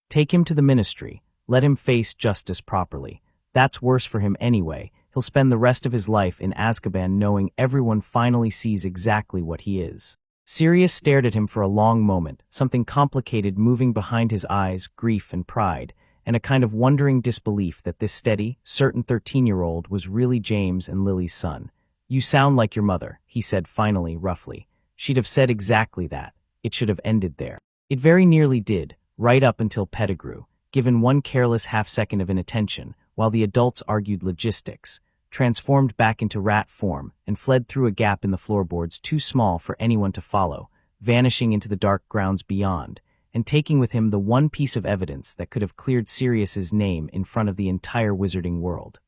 Take him to the ministry. Let him face justice properly. That's worse for him anyway. He'll spend the rest of his life in Azkaban knowing everyone finally sees exactly what he is. Sirius stared at him for a long moment, something complicated moving behind his eyes, grief and pride, and a kind of wondering disbelief that this steady, certain 13-year-old was really James and Lily's son. You sound like your mother, he said finally, roughly. She'd have said exactly that. It should have ended there. It very nearly did, right up until Pettigrew, given one careless half-second of inattention, while the adults argued logistics, transformed back into rat form, and fled through a gap in the floorboards too small for anyone to follow, vanishing into the dark grounds beyond, and taking with him the one piece of evidence that could have cleared Sirius's name in front of the entire wizarding world.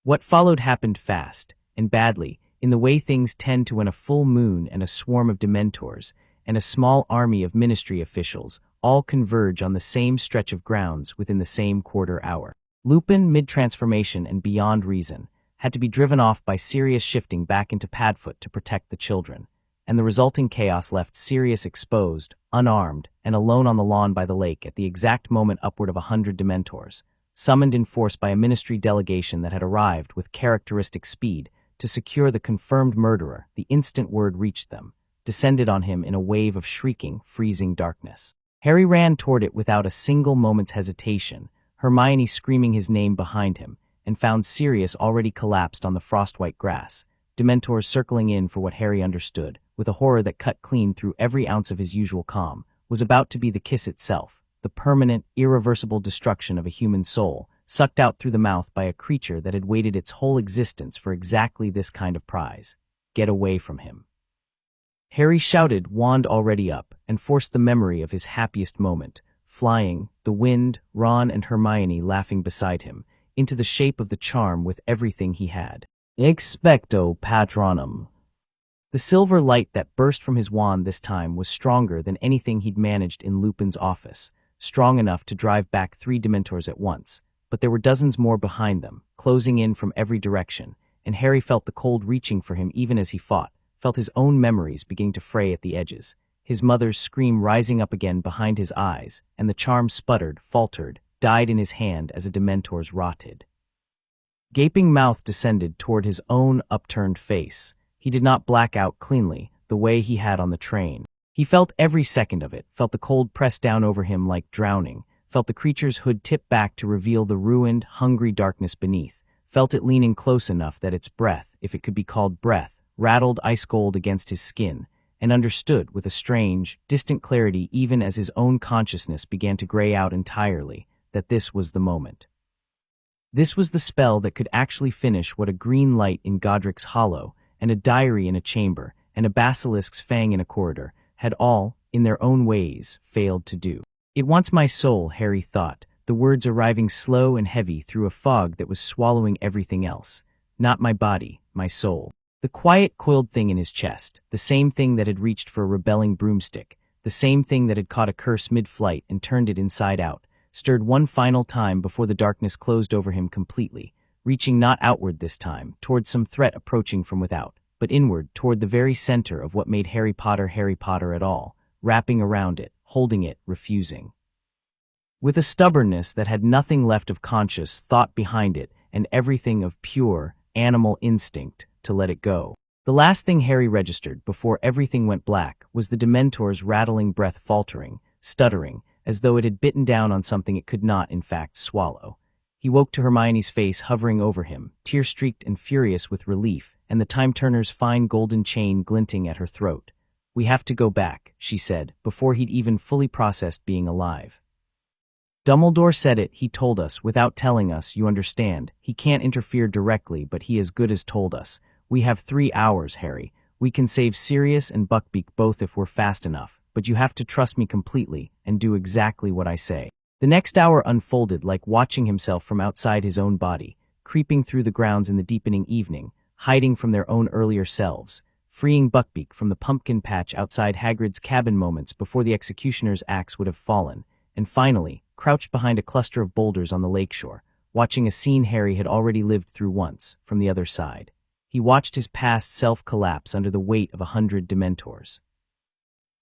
What followed happened fast, and badly, in the way things tend to when a full moon and a swarm of Dementors, and a small army of ministry officials, all converge on the same stretch of grounds within the same quarter hour. Lupin, mid-transformation and beyond reason, had to be driven off by Sirius shifting back into Padfoot to protect the children, and the resulting chaos left Sirius exposed, unarmed, and alone on the lawn by the lake at the exact moment upward of 100 Dementors, summoned in force by a ministry delegation that had arrived with characteristic speed to secure the confirmed murderer the instant word reached them, descended on him in a wave of shrieking, freezing darkness. Harry ran toward it without a single moment's hesitation, Hermione screaming his name behind him, and found Sirius already collapsed on the frost-white grass, Dementors circling in for what Harry understood, with a horror that cut clean through every ounce of his usual calm, was about to be the kiss itself, the permanent, irreversible destruction of a human soul, sucked out through the mouth by a creature that had waited its whole existence for exactly this kind of prize. Get away from him. Harry shouted, wand already up, and forced the memory of his happiest moment, flying, the wind, Ron and Hermione laughing beside him, into the shape of the charm with everything he had. Expecto Patronum. The silver light that burst from his wand this time was stronger than anything he'd managed in Lupin's office, strong enough to drive back 3 Dementors at once, but there were dozens more behind them, closing in from every direction, and Harry felt the cold reaching for him even as he fought, felt his own memories beginning to fray at the edges, his mother's scream rising up again behind his eyes, and the charm sputtered, faltered, died in his hand as a Dementor's rotted. Gaping mouth descended toward his own upturned face. He did not black out cleanly, the way he had on the train. He felt every second of it, felt the cold press down over him like drowning, felt the creature's hood tip back to reveal the ruined, hungry darkness beneath, felt it leaning close enough that its breath, if it could be called breath, rattled ice-cold against his skin, and understood with a strange, distant clarity even as his own consciousness began to gray out entirely, that this was the moment. This was the spell that could actually finish what a green light in Godric's hollow, and a diary in a chamber, and a basilisk's fang in a corridor, had all, in their own ways, failed to do. "It wants my soul," Harry thought, the words arriving slow and heavy through a fog that was swallowing everything else. "Not my body, my soul." The quiet, coiled thing in his chest, the same thing that had reached for a rebelling broomstick, the same thing that had caught a curse mid-flight and turned it inside out, stirred one final time before the darkness closed over him completely, reaching not outward this time, toward some threat approaching from without, but inward, toward the very center of what made Harry Potter at all, wrapping around it, holding it, refusing. With a stubbornness that had nothing left of conscious thought behind it and everything of pure, animal instinct, to let it go. The last thing Harry registered before everything went black was the Dementor's rattling breath faltering, stuttering, as though it had bitten down on something it could not, in fact, swallow. He woke to Hermione's face hovering over him, tear-streaked and furious with relief, and the time-turner's fine golden chain glinting at her throat. "We have to go back," she said, before he'd even fully processed being alive. "Dumbledore said it, he told us, without telling us, you understand. He can't interfere directly, but he as good as told us. We have 3 hours, Harry. We can save Sirius and Buckbeak both if we're fast enough, but you have to trust me completely and do exactly what I say." The next hour unfolded like watching himself from outside his own body, creeping through the grounds in the deepening evening, hiding from their own earlier selves, freeing Buckbeak from the pumpkin patch outside Hagrid's cabin moments before the executioner's axe would have fallen, and finally, crouched behind a cluster of boulders on the lakeshore, watching a scene Harry had already lived through once, from the other side. He watched his past self collapse under the weight of 100 Dementors.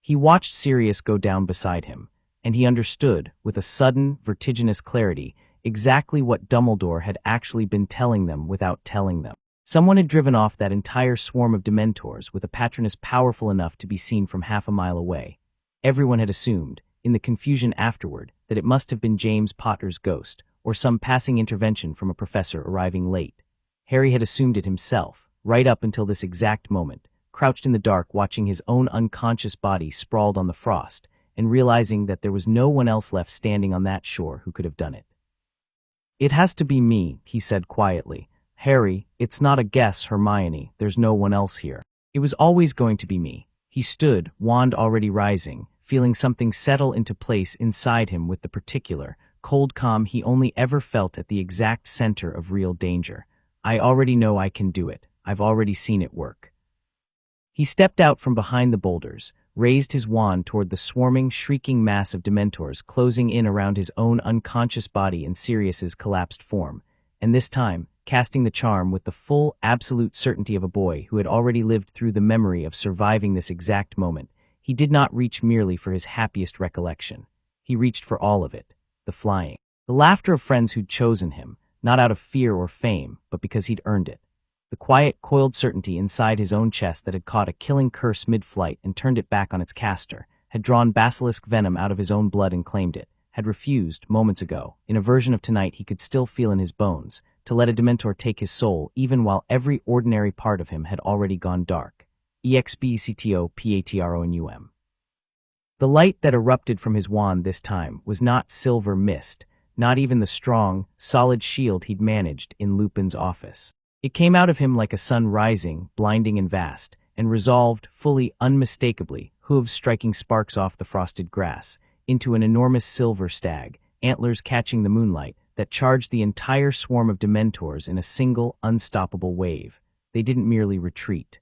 He watched Sirius go down beside him, and he understood, with a sudden, vertiginous clarity, exactly what Dumbledore had actually been telling them without telling them. Someone had driven off that entire swarm of Dementors with a Patronus powerful enough to be seen from half a mile away. Everyone had assumed, in the confusion afterward, that it must have been James Potter's ghost, or some passing intervention from a professor arriving late. Harry had assumed it himself, right up until this exact moment, crouched in the dark watching his own unconscious body sprawled on the frost, and realizing that there was no one else left standing on that shore who could have done it. "It has to be me," he said quietly. "Harry, it's not a guess, Hermione, there's no one else here. It was always going to be me." He stood, wand already rising, feeling something settle into place inside him with the particular, cold calm he only ever felt at the exact center of real danger. "I already know I can do it. I've already seen it work." He stepped out from behind the boulders, raised his wand toward the swarming, shrieking mass of Dementors closing in around his own unconscious body and Sirius's collapsed form, and this time, casting the charm with the full, absolute certainty of a boy who had already lived through the memory of surviving this exact moment, he did not reach merely for his happiest recollection. He reached for all of it, the flying, the laughter of friends who'd chosen him, not out of fear or fame, but because he'd earned it. The quiet, coiled certainty inside his own chest that had caught a killing curse mid-flight and turned it back on its caster, had drawn basilisk venom out of his own blood and claimed it, had refused, moments ago, in a version of tonight he could still feel in his bones, to let a Dementor take his soul even while every ordinary part of him had already gone dark. EXBCTOPATRONUM. The light that erupted from his wand this time was not silver mist, not even the strong, solid shield he'd managed in Lupin's office. It came out of him like a sun rising, blinding and vast, and resolved, fully, unmistakably, hooves striking sparks off the frosted grass, into an enormous silver stag, antlers catching the moonlight, that charged the entire swarm of Dementors in a single, unstoppable wave. They didn't merely retreat.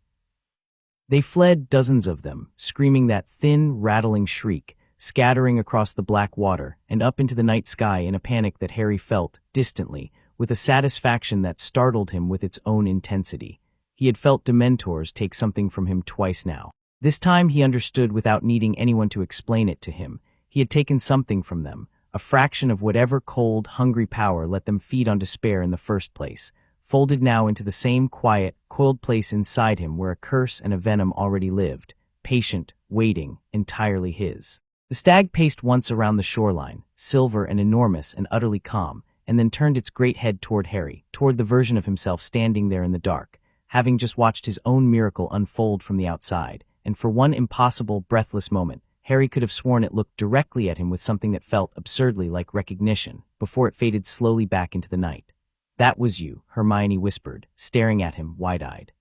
They fled, dozens of them, screaming that thin, rattling shriek, scattering across the black water and up into the night sky in a panic that Harry felt, distantly, with a satisfaction that startled him with its own intensity. He had felt Dementors take something from him twice now. This time he understood without needing anyone to explain it to him. He had taken something from them, a fraction of whatever cold, hungry power let them feed on despair in the first place, folded now into the same quiet, coiled place inside him where a curse and a venom already lived, patient, waiting, entirely his. The stag paced once around the shoreline, silver and enormous and utterly calm, and then turned its great head toward Harry, toward the version of himself standing there in the dark, having just watched his own miracle unfold from the outside, and for one impossible, breathless moment, Harry could have sworn it looked directly at him with something that felt absurdly like recognition, before it faded slowly back into the night. "That was you," Hermione whispered, staring at him wide-eyed.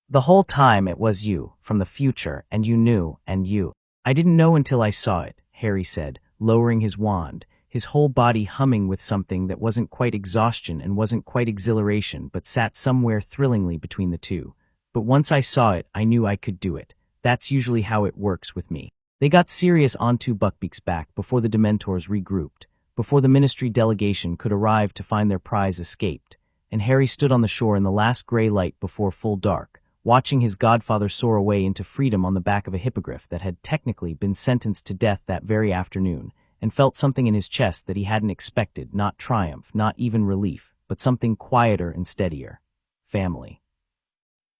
"The whole time it was you, from the future, and you knew, and you—" "I didn't know until I saw it," Harry said, lowering his wand, his whole body humming with something that wasn't quite exhaustion and wasn't quite exhilaration but sat somewhere thrillingly between the two. "But once I saw it, I knew I could do it. That's usually how it works with me." They got serious onto Buckbeak's back before the Dementors regrouped, before the Ministry delegation could arrive to find their prize escaped, and Harry stood on the shore in the last gray light before full dark, watching his godfather soar away into freedom on the back of a hippogriff that had technically been sentenced to death that very afternoon, and felt something in his chest that he hadn't expected, not triumph, not even relief, but something quieter and steadier. Family.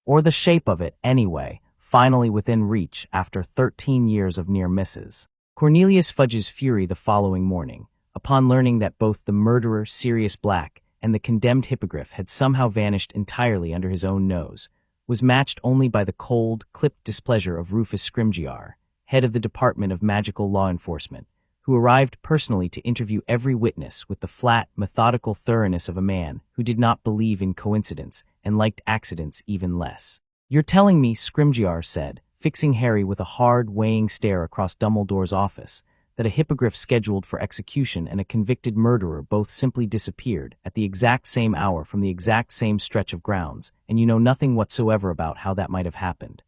Or the shape of it, anyway, finally within reach after 13 years of near misses. Cornelius Fudge's fury the following morning, upon learning that both the murderer Sirius Black and the condemned hippogriff had somehow vanished entirely under his own nose, was matched only by the cold, clipped displeasure of Rufus Scrimgeour, head of the Department of Magical Law Enforcement, who arrived personally to interview every witness with the flat, methodical thoroughness of a man who did not believe in coincidence and liked accidents even less. "You're telling me," Scrimgeour said, fixing Harry with a hard, weighing stare across Dumbledore's office, "that a hippogriff scheduled for execution and a convicted murderer both simply disappeared at the exact same hour from the exact same stretch of grounds, and you know nothing whatsoever about how that might have happened?"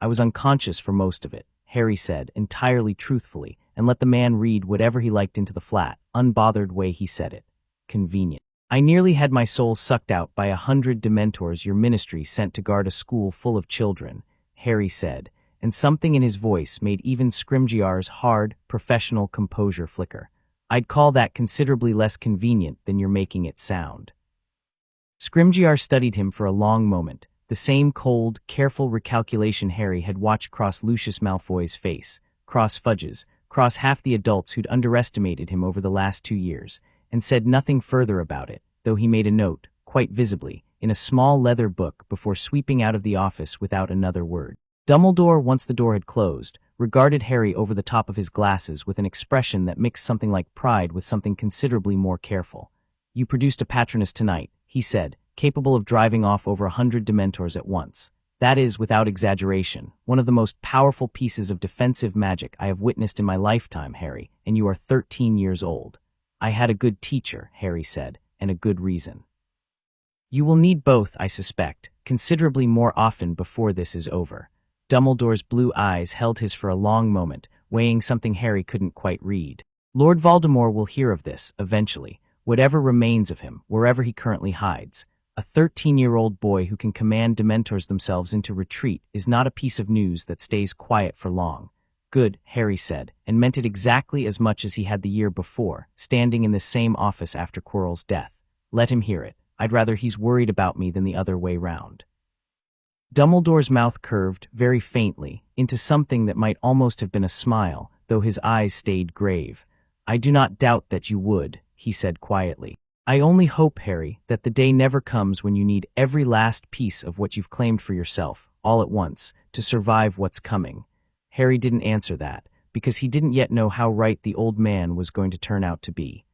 "I was unconscious for most of it," Harry said, entirely truthfully, and let the man read whatever he liked into the flat, unbothered way he said it. "Convenient. I nearly had my soul sucked out by 100 Dementors your ministry sent to guard a school full of children," Harry said, and something in his voice made even Scrimgeour's hard, professional composure flicker. "I'd call that considerably less convenient than you're making it sound." Scrimgeour studied him for a long moment, the same cold, careful recalculation Harry had watched cross Lucius Malfoy's face, cross Fudge's, cross half the adults who'd underestimated him over the last 2 years, and said nothing further about it, though he made a note, quite visibly, in a small leather book before sweeping out of the office without another word. Dumbledore, once the door had closed, regarded Harry over the top of his glasses with an expression that mixed something like pride with something considerably more careful. "You produced a Patronus tonight," he said, "capable of driving off over 100 Dementors at once. That is, without exaggeration, one of the most powerful pieces of defensive magic I have witnessed in my lifetime, Harry, and you are 13 years old." "I had a good teacher," Harry said, "and a good reason." "You will need both, I suspect, considerably more often before this is over." Dumbledore's blue eyes held his for a long moment, weighing something Harry couldn't quite read. "Lord Voldemort will hear of this, eventually, whatever remains of him, wherever he currently hides. A 13-year-old boy who can command Dementors themselves into retreat is not a piece of news that stays quiet for long." "Good," Harry said, and meant it exactly as much as he had the year before, standing in the same office after Quirrell's death. "Let him hear it. I'd rather he's worried about me than the other way round." Dumbledore's mouth curved, very faintly, into something that might almost have been a smile, though his eyes stayed grave. "I do not doubt that you would," he said quietly. "I only hope, Harry, that the day never comes when you need every last piece of what you've claimed for yourself, all at once, to survive what's coming." Harry didn't answer that, because he didn't yet know how right the old man was going to turn out to be.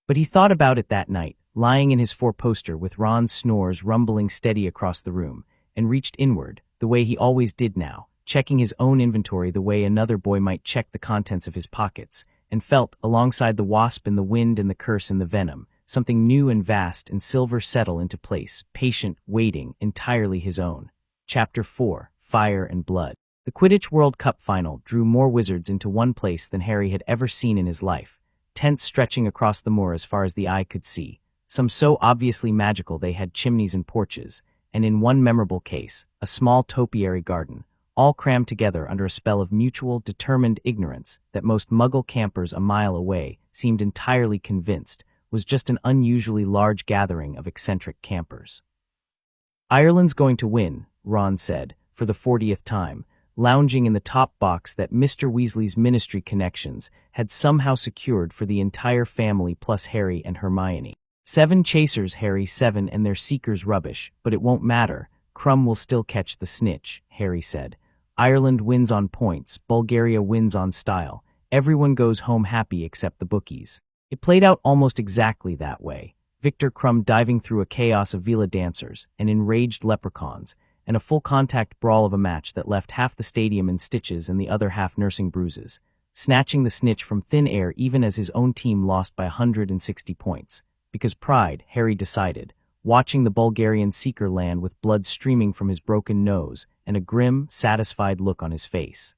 But he thought about it that night, lying in his four-poster with Ron's snores rumbling steady across the room, and reached inward, the way he always did now, checking his own inventory the way another boy might check the contents of his pockets, and felt, alongside the wasp and the wind and the curse and the venom, something new and vast and silver settle into place, patient, waiting, entirely his own. Chapter 4, Fire and Blood. The Quidditch World Cup final drew more wizards into one place than Harry had ever seen in his life, tents stretching across the moor as far as the eye could see, some so obviously magical they had chimneys and porches, and in one memorable case, a small topiary garden, all crammed together under a spell of mutual, determined ignorance that most Muggle campers a mile away seemed entirely convinced was just an unusually large gathering of eccentric campers. "Ireland's going to win," Ron said, for the 40th time, lounging in the top box that Mr. Weasley's ministry connections had somehow secured for the entire family plus Harry and Hermione. 7 chasers, Harry, 7, and their seekers rubbish, but it won't matter. Crumb will still catch the snitch, Harry said. Ireland wins on points, Bulgaria wins on style. Everyone goes home happy except the bookies. It played out almost exactly that way. Victor Crumb diving through a chaos of Vila dancers and enraged leprechauns, and a full-contact brawl of a match that left half the stadium in stitches and the other half nursing bruises, snatching the snitch from thin air even as his own team lost by 160 points. Because pride, Harry decided, watching the Bulgarian seeker land with blood streaming from his broken nose and a grim, satisfied look on his face.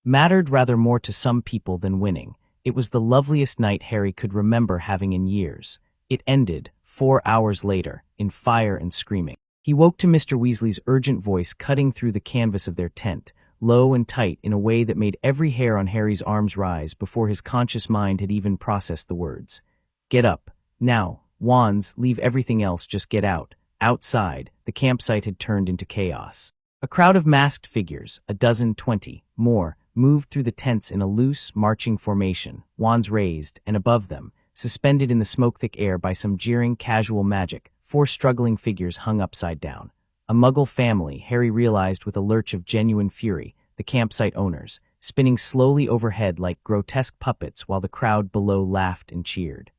Mattered rather more to some people than winning. It was the loveliest night Harry could remember having in years. It ended, 4 hours later, in fire and screaming. He woke to Mr. Weasley's urgent voice cutting through the canvas of their tent, low and tight in a way that made every hair on Harry's arms rise before his conscious mind had even processed the words. Get up. Now. Wands, leave everything else, just get out. Outside, the campsite had turned into chaos. A crowd of masked figures, 12, 20, more, moved through the tents in a loose, marching formation, wands raised, and above them, suspended in the smoke-thick air by some jeering, casual magic, 4 struggling figures hung upside down. A Muggle family, Harry realized with a lurch of genuine fury, the campsite owners, spinning slowly overhead like grotesque puppets while the crowd below laughed and cheered.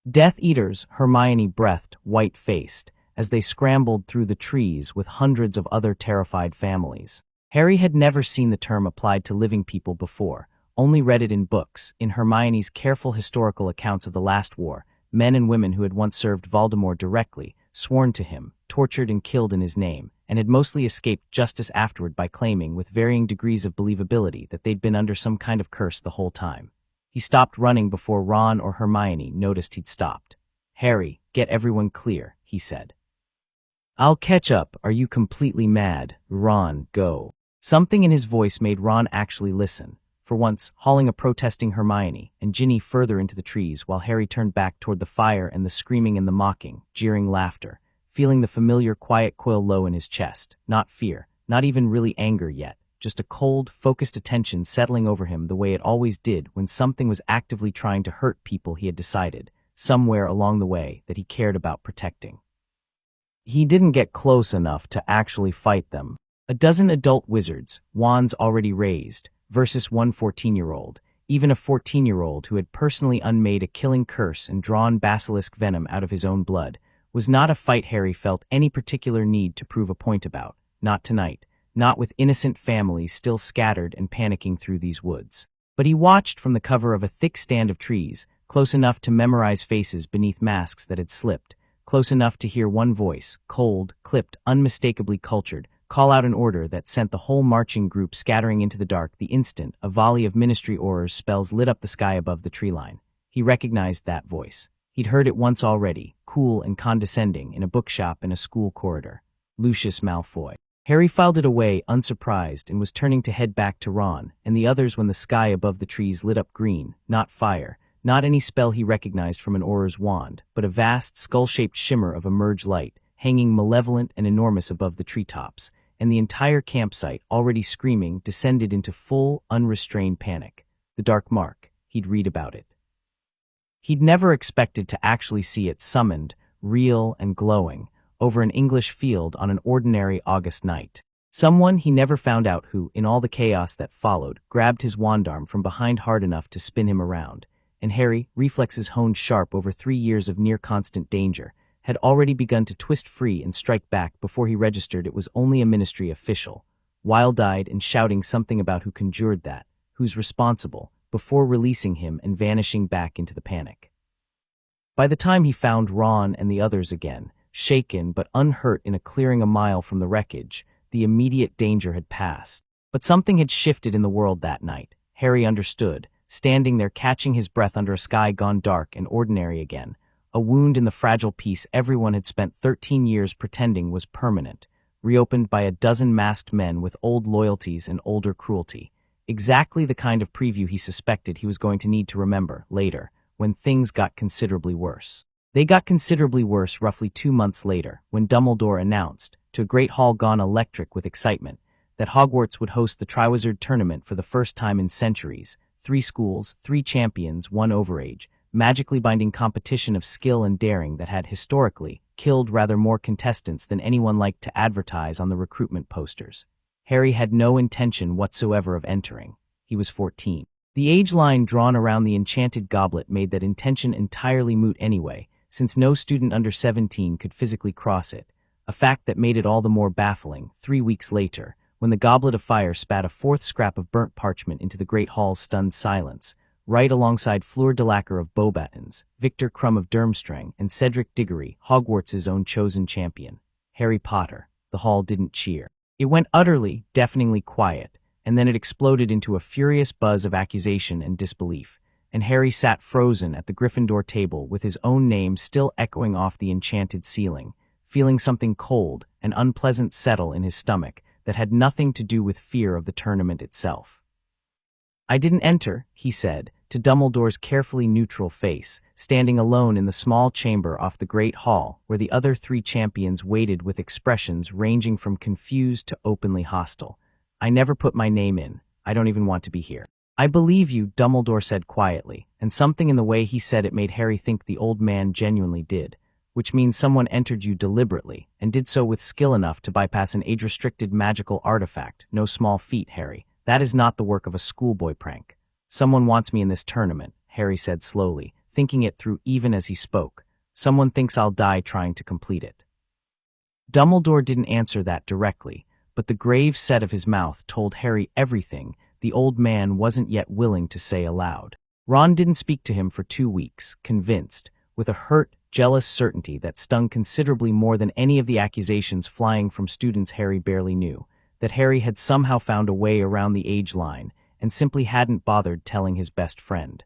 Death Eaters, Hermione breathed, white-faced, as they scrambled through the trees with hundreds of other terrified families. Harry had never seen the term applied to living people before, only read it in books, in Hermione's careful historical accounts of the last war, men and women who had once served Voldemort directly, sworn to him, tortured and killed in his name, and had mostly escaped justice afterward by claiming, with varying degrees of believability, that they'd been under some kind of curse the whole time. He stopped running before Ron or Hermione noticed he'd stopped. Harry, get everyone clear, he said. I'll catch up, are you completely mad? Ron, go. Something in his voice made Ron actually listen, for once hauling a protesting Hermione and Ginny further into the trees while Harry turned back toward the fire and the screaming and the mocking, jeering laughter, feeling the familiar quiet quill low in his chest, not fear, not even really anger yet, just a cold, focused attention settling over him the way it always did when something was actively trying to hurt people he had decided, somewhere along the way, that he cared about protecting. He didn't get close enough to actually fight them. 12 adult wizards, wands already raised, versus one 14-year-old, even a 14-year-old who had personally unmade a killing curse and drawn basilisk venom out of his own blood, was not a fight Harry felt any particular need to prove a point about, not tonight. Not with innocent families still scattered and panicking through these woods. But he watched from the cover of a thick stand of trees, close enough to memorize faces beneath masks that had slipped, close enough to hear one voice, cold, clipped, unmistakably cultured, call out an order that sent the whole marching group scattering into the dark the instant a volley of Ministry Aurors spells lit up the sky above the tree line. He recognized that voice. He'd heard it once already, cool and condescending, in a bookshop in a school corridor. Lucius Malfoy. Harry filed it away, unsurprised, and was turning to head back to Ron and the others when the sky above the trees lit up green, not fire, not any spell he recognized from an Auror's wand, but a vast, skull-shaped shimmer of emerge light, hanging malevolent and enormous above the treetops, and the entire campsite, already screaming, descended into full, unrestrained panic. The Dark Mark. He'd read about it. He'd never expected to actually see it summoned, real and glowing, over an English field on an ordinary August night. Someone he never found out who, in all the chaos that followed, grabbed his wand arm from behind hard enough to spin him around, and Harry, reflexes honed sharp over 3 years of near-constant danger, had already begun to twist free and strike back before he registered it was only a ministry official, wild-eyed and shouting something about who conjured that, who's responsible, before releasing him and vanishing back into the panic. By the time he found Ron and the others again, shaken but unhurt in a clearing a mile from the wreckage, the immediate danger had passed. But something had shifted in the world that night. Harry understood, standing there catching his breath under a sky gone dark and ordinary again, a wound in the fragile peace everyone had spent 13 years pretending was permanent, reopened by a dozen masked men with old loyalties and older cruelty. Exactly the kind of preview he suspected he was going to need to remember later, when things got considerably worse. They got considerably worse roughly 2 months later, when Dumbledore announced, to a great hall gone electric with excitement, that Hogwarts would host the Triwizard Tournament for the first time in centuries. 3 schools, 3 champions, 1 overage, magically binding competition of skill and daring that had historically killed rather more contestants than anyone liked to advertise on the recruitment posters. Harry had no intention whatsoever of entering. He was 14. The age line drawn around the enchanted goblet made that intention entirely moot anyway, since no student under 17 could physically cross it, a fact that made it all the more baffling 3 weeks later, when the goblet of fire spat a 4th scrap of burnt parchment into the Great Hall's stunned silence, right alongside Fleur Delacour of Beauxbatons, Victor Crumb of Durmstrang, and Cedric Diggory, Hogwarts' own chosen champion. Harry Potter. The hall didn't cheer. It went utterly, deafeningly quiet, and then it exploded into a furious buzz of accusation and disbelief, and Harry sat frozen at the Gryffindor table with his own name still echoing off the enchanted ceiling, feeling something cold and unpleasant settle in his stomach that had nothing to do with fear of the tournament itself. "I didn't enter," he said, to Dumbledore's carefully neutral face, standing alone in the small chamber off the Great Hall where the other 3 champions waited with expressions ranging from confused to openly hostile. "I never put my name in. I don't even want to be here." "I believe you," Dumbledore said quietly, and something in the way he said it made Harry think the old man genuinely did, which means someone entered you deliberately, and did so with skill enough to bypass an age-restricted magical artifact. No small feat, Harry. That is not the work of a schoolboy prank. "Someone wants me in this tournament," Harry said slowly, thinking it through even as he spoke. "Someone thinks I'll die trying to complete it." Dumbledore didn't answer that directly, but the grave set of his mouth told Harry everything the old man wasn't yet willing to say aloud. Ron didn't speak to him for 2 weeks, convinced, with a hurt, jealous certainty that stung considerably more than any of the accusations flying from students Harry barely knew, that Harry had somehow found a way around the age line and simply hadn't bothered telling his best friend.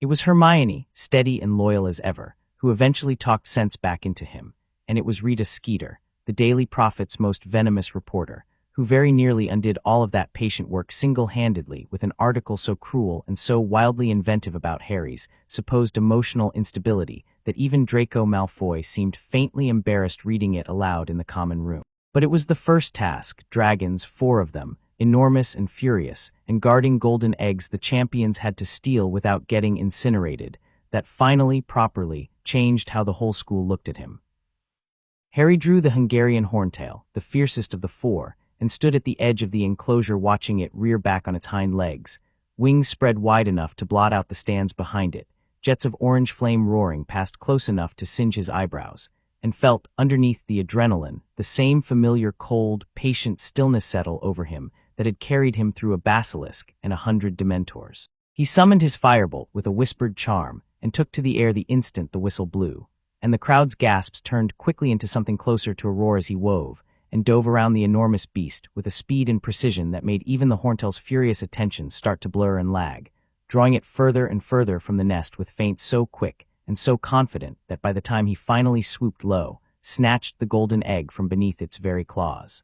It was Hermione, steady and loyal as ever, who eventually talked sense back into him, and it was Rita Skeeter, the Daily Prophet's most venomous reporter, who very nearly undid all of that patient work single-handedly with an article so cruel and so wildly inventive about Harry's supposed emotional instability that even Draco Malfoy seemed faintly embarrassed reading it aloud in the common room. But it was the first task, dragons, 4 of them, enormous and furious, and guarding golden eggs the champions had to steal without getting incinerated, that finally, properly, changed how the whole school looked at him. Harry drew the Hungarian horntail, the fiercest of the 4, and stood at the edge of the enclosure watching it rear back on its hind legs, wings spread wide enough to blot out the stands behind it, jets of orange flame roaring past close enough to singe his eyebrows, and felt, underneath the adrenaline, the same familiar cold, patient stillness settle over him that had carried him through a basilisk and 100 dementors. He summoned his firebolt with a whispered charm and took to the air the instant the whistle blew, and the crowd's gasps turned quickly into something closer to a roar as he wove, and dove around the enormous beast with a speed and precision that made even the horntail's furious attention start to blur and lag, drawing it further and further from the nest with feints so quick and so confident that by the time he finally swooped low, snatched the golden egg from beneath its very claws,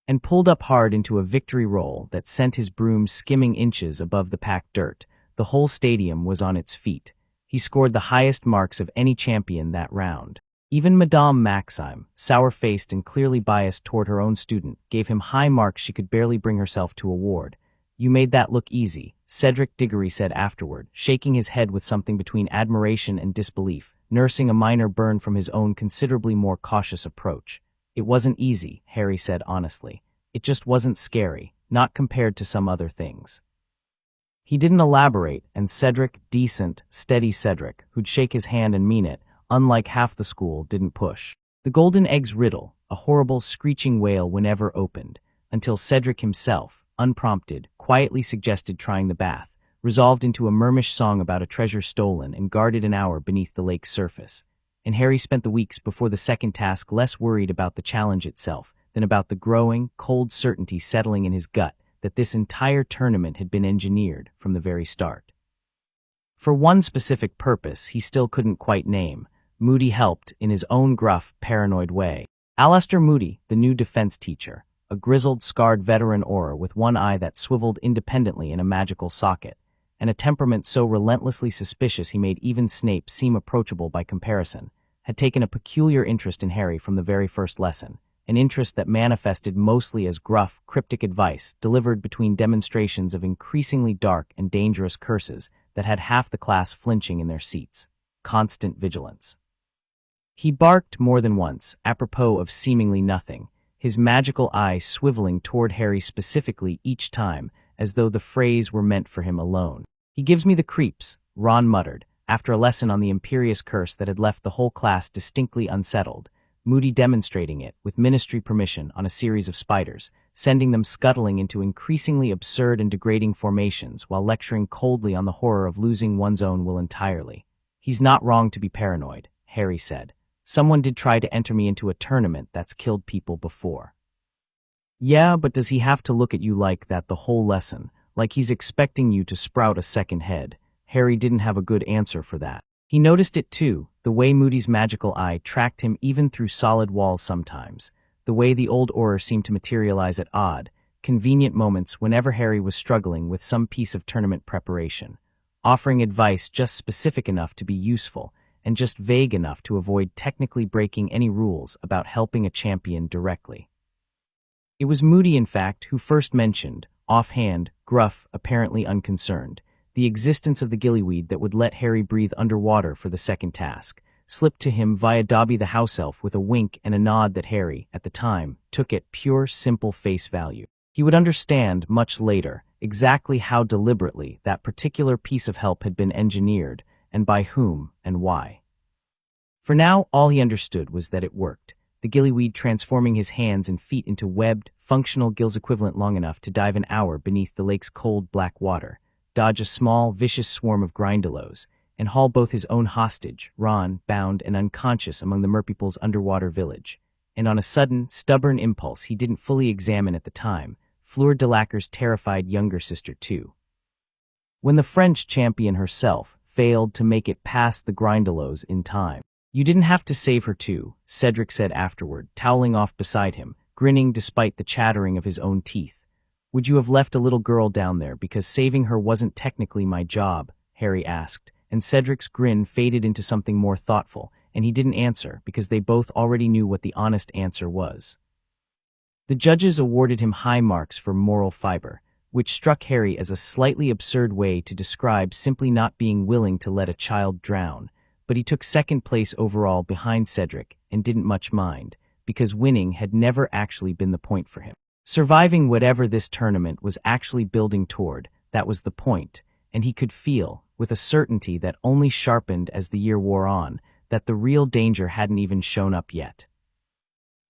and pulled up hard into a victory roll that sent his broom skimming inches above the packed dirt, the whole stadium was on its feet. He scored the highest marks of any champion that round. Even Madame Maxime, sour-faced and clearly biased toward her own student, gave him high marks she could barely bring herself to award. "You made that look easy," Cedric Diggory said afterward, shaking his head with something between admiration and disbelief, nursing a minor burn from his own considerably more cautious approach. "It wasn't easy," Harry said honestly. "It just wasn't scary, not compared to some other things." He didn't elaborate, and Cedric, decent, steady Cedric, who'd shake his hand and mean it, unlike half the school, didn't push. The golden egg's riddle, a horrible screeching wail whenever opened, until Cedric himself, unprompted, quietly suggested trying the bath, resolved into a murmish song about a treasure stolen and guarded an hour beneath the lake's surface. And Harry spent the weeks before the second task less worried about the challenge itself than about the growing, cold certainty settling in his gut that this entire tournament had been engineered from the very start. For one specific purpose he still couldn't quite name, Moody helped in his own gruff, paranoid way. Alastor Moody, the new defense teacher, a grizzled, scarred veteran Auror with one eye that swiveled independently in a magical socket, and a temperament so relentlessly suspicious he made even Snape seem approachable by comparison, had taken a peculiar interest in Harry from the very first lesson, an interest that manifested mostly as gruff, cryptic advice delivered between demonstrations of increasingly dark and dangerous curses that had half the class flinching in their seats. Constant vigilance. He barked more than once, apropos of seemingly nothing, his magical eye swiveling toward Harry specifically each time, as though the phrase were meant for him alone. "He gives me the creeps," Ron muttered, after a lesson on the imperious curse that had left the whole class distinctly unsettled, Moody demonstrating it, with ministry permission, on a series of spiders, sending them scuttling into increasingly absurd and degrading formations while lecturing coldly on the horror of losing one's own will entirely. "He's not wrong to be paranoid," Harry said. "Someone did try to enter me into a tournament that's killed people before." "Yeah, but does he have to look at you like that the whole lesson, like he's expecting you to sprout a second head?" Harry didn't have a good answer for that. He noticed it too, the way Moody's magical eye tracked him even through solid walls sometimes, the way the old aura seemed to materialize at odd, convenient moments whenever Harry was struggling with some piece of tournament preparation, offering advice just specific enough to be useful, and just vague enough to avoid technically breaking any rules about helping a champion directly. It was Moody, in fact, who first mentioned, offhand, gruff, apparently unconcerned, the existence of the gillyweed that would let Harry breathe underwater for the second task, slipped to him via Dobby the house elf with a wink and a nod that Harry, at the time, took at pure, simple face value. He would understand, much later, exactly how deliberately that particular piece of help had been engineered, and by whom, and why. For now, all he understood was that it worked, the gillyweed transforming his hands and feet into webbed, functional gills equivalent long enough to dive an hour beneath the lake's cold, black water, dodge a small, vicious swarm of grindylows, and haul both his own hostage, Ron, bound and unconscious among the merpeople's underwater village. And on a sudden, stubborn impulse he didn't fully examine at the time, Fleur de Lacquer's terrified younger sister too. When the French champion herself failed to make it past the grindylows in time. "You didn't have to save her too," Cedric said afterward, toweling off beside him, grinning despite the chattering of his own teeth. "Would you have left a little girl down there because saving her wasn't technically my job?" Harry asked, and Cedric's grin faded into something more thoughtful, and he didn't answer because they both already knew what the honest answer was. The judges awarded him high marks for moral fiber, which struck Harry as a slightly absurd way to describe simply not being willing to let a child drown, but he took second place overall behind Cedric and didn't much mind, because winning had never actually been the point for him. Surviving whatever this tournament was actually building toward, that was the point, and he could feel, with a certainty that only sharpened as the year wore on, that the real danger hadn't even shown up yet.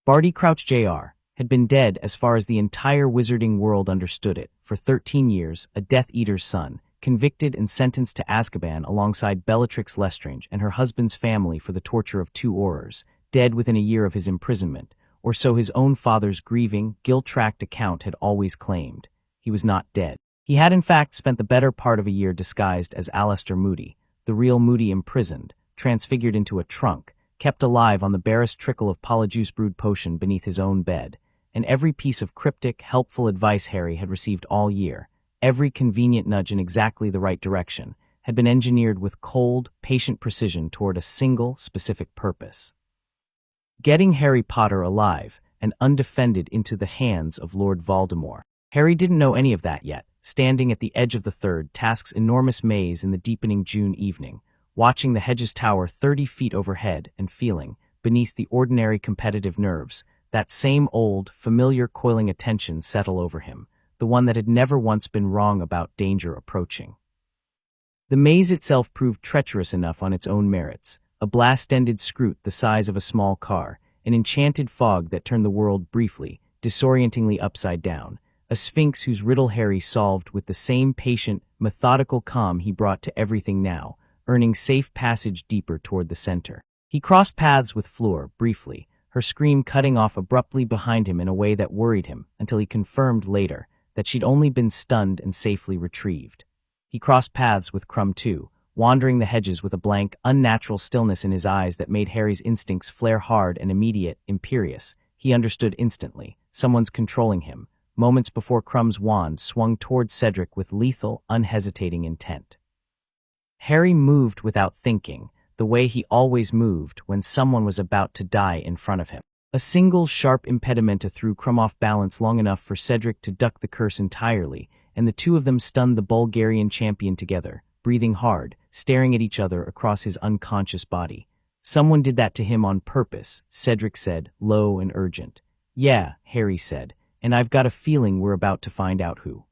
Barty Crouch Jr. had been dead as far as the entire wizarding world understood it, for 13 years, a Death Eater's son, convicted and sentenced to Azkaban alongside Bellatrix Lestrange and her husband's family for the torture of 2 Aurors, dead within a year of his imprisonment, or so his own father's grieving, guilt-tracked account had always claimed. He was not dead. He had in fact spent the better part of a year disguised as Alastor Moody, the real Moody imprisoned, transfigured into a trunk, kept alive on the barest trickle of polyjuice brewed potion beneath his own bed, and every piece of cryptic, helpful advice Harry had received all year, every convenient nudge in exactly the right direction, had been engineered with cold, patient precision toward a single, specific purpose. Getting Harry Potter alive and undefended into the hands of Lord Voldemort. Harry didn't know any of that yet, standing at the edge of the third task's enormous maze in the deepening June evening, watching the hedges tower 30 feet overhead and feeling, beneath the ordinary competitive nerves, that same old, familiar coiling attention settle over him, the one that had never once been wrong about danger approaching. The maze itself proved treacherous enough on its own merits, a blast-ended scroot the size of a small car, an enchanted fog that turned the world briefly, disorientingly upside down, a sphinx whose riddle Harry solved with the same patient, methodical calm he brought to everything now, earning safe passage deeper toward the center. He crossed paths with Fleur, briefly, her scream cutting off abruptly behind him in a way that worried him until he confirmed later that she'd only been stunned and safely retrieved. He crossed paths with Crumb too, wandering the hedges with a blank, unnatural stillness in his eyes that made Harry's instincts flare hard and immediate, imperious. He understood instantly. Someone's controlling him, moments before Crumb's wand swung toward Cedric with lethal, unhesitating intent. Harry moved without thinking, the way he always moved when someone was about to die in front of him. A single sharp impedimenta threw Crumb off balance long enough for Cedric to duck the curse entirely, and the two of them stunned the Bulgarian champion together, breathing hard, staring at each other across his unconscious body. "Someone did that to him on purpose," Cedric said, low and urgent. "Yeah," Harry said, "and I've got a feeling we're about to find out who."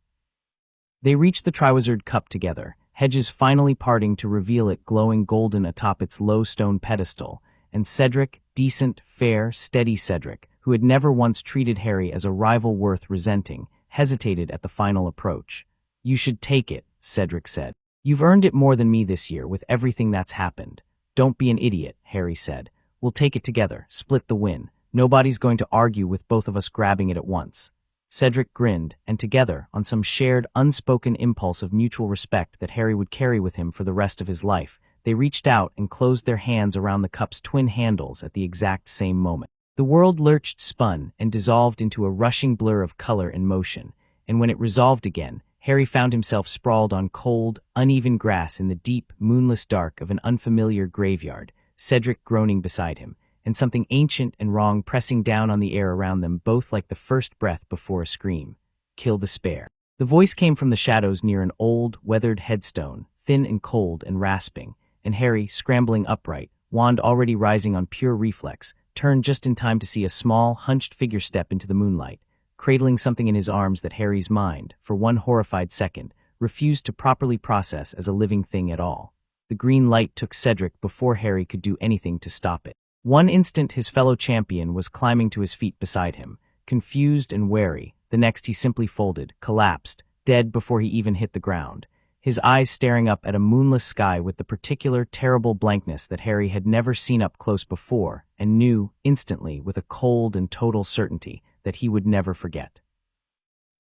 They reached the Triwizard Cup together, hedges finally parting to reveal it glowing golden atop its low stone pedestal, and Cedric, decent, fair, steady Cedric, who had never once treated Harry as a rival worth resenting, hesitated at the final approach. "You should take it," Cedric said. "You've earned it more than me this year with everything that's happened." "Don't be an idiot," Harry said. "We'll take it together, split the win. Nobody's going to argue with both of us grabbing it at once." Cedric grinned, and together, on some shared, unspoken impulse of mutual respect that Harry would carry with him for the rest of his life, they reached out and closed their hands around the cup's twin handles at the exact same moment. The world lurched, spun, and dissolved into a rushing blur of color and motion, and when it resolved again, Harry found himself sprawled on cold, uneven grass in the deep, moonless dark of an unfamiliar graveyard, Cedric groaning beside him, and something ancient and wrong pressing down on the air around them both like the first breath before a scream. "Kill the spare." The voice came from the shadows near an old, weathered headstone, thin and cold and rasping, and Harry, scrambling upright, wand already rising on pure reflex, turned just in time to see a small, hunched figure step into the moonlight, cradling something in his arms that Harry's mind, for one horrified second, refused to properly process as a living thing at all. The green light took Cedric before Harry could do anything to stop it. One instant his fellow champion was climbing to his feet beside him, confused and wary. The next he simply folded, collapsed, dead before he even hit the ground, his eyes staring up at a moonless sky with the particular terrible blankness that Harry had never seen up close before, and knew, instantly, with a cold and total certainty, that he would never forget.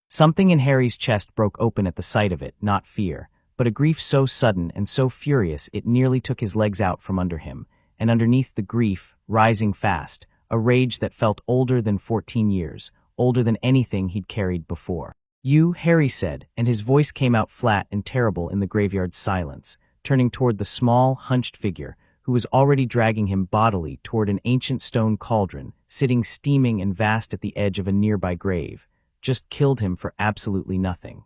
Something in Harry's chest broke open at the sight of it, not fear, but a grief so sudden and so furious it nearly took his legs out from under him, and underneath the grief, rising fast, a rage that felt older than 14 years, older than anything he'd carried before. "You," Harry said, and his voice came out flat and terrible in the graveyard's silence, turning toward the small, hunched figure, who was already dragging him bodily toward an ancient stone cauldron, sitting steaming and vast at the edge of a nearby grave. "Just killed him for absolutely nothing."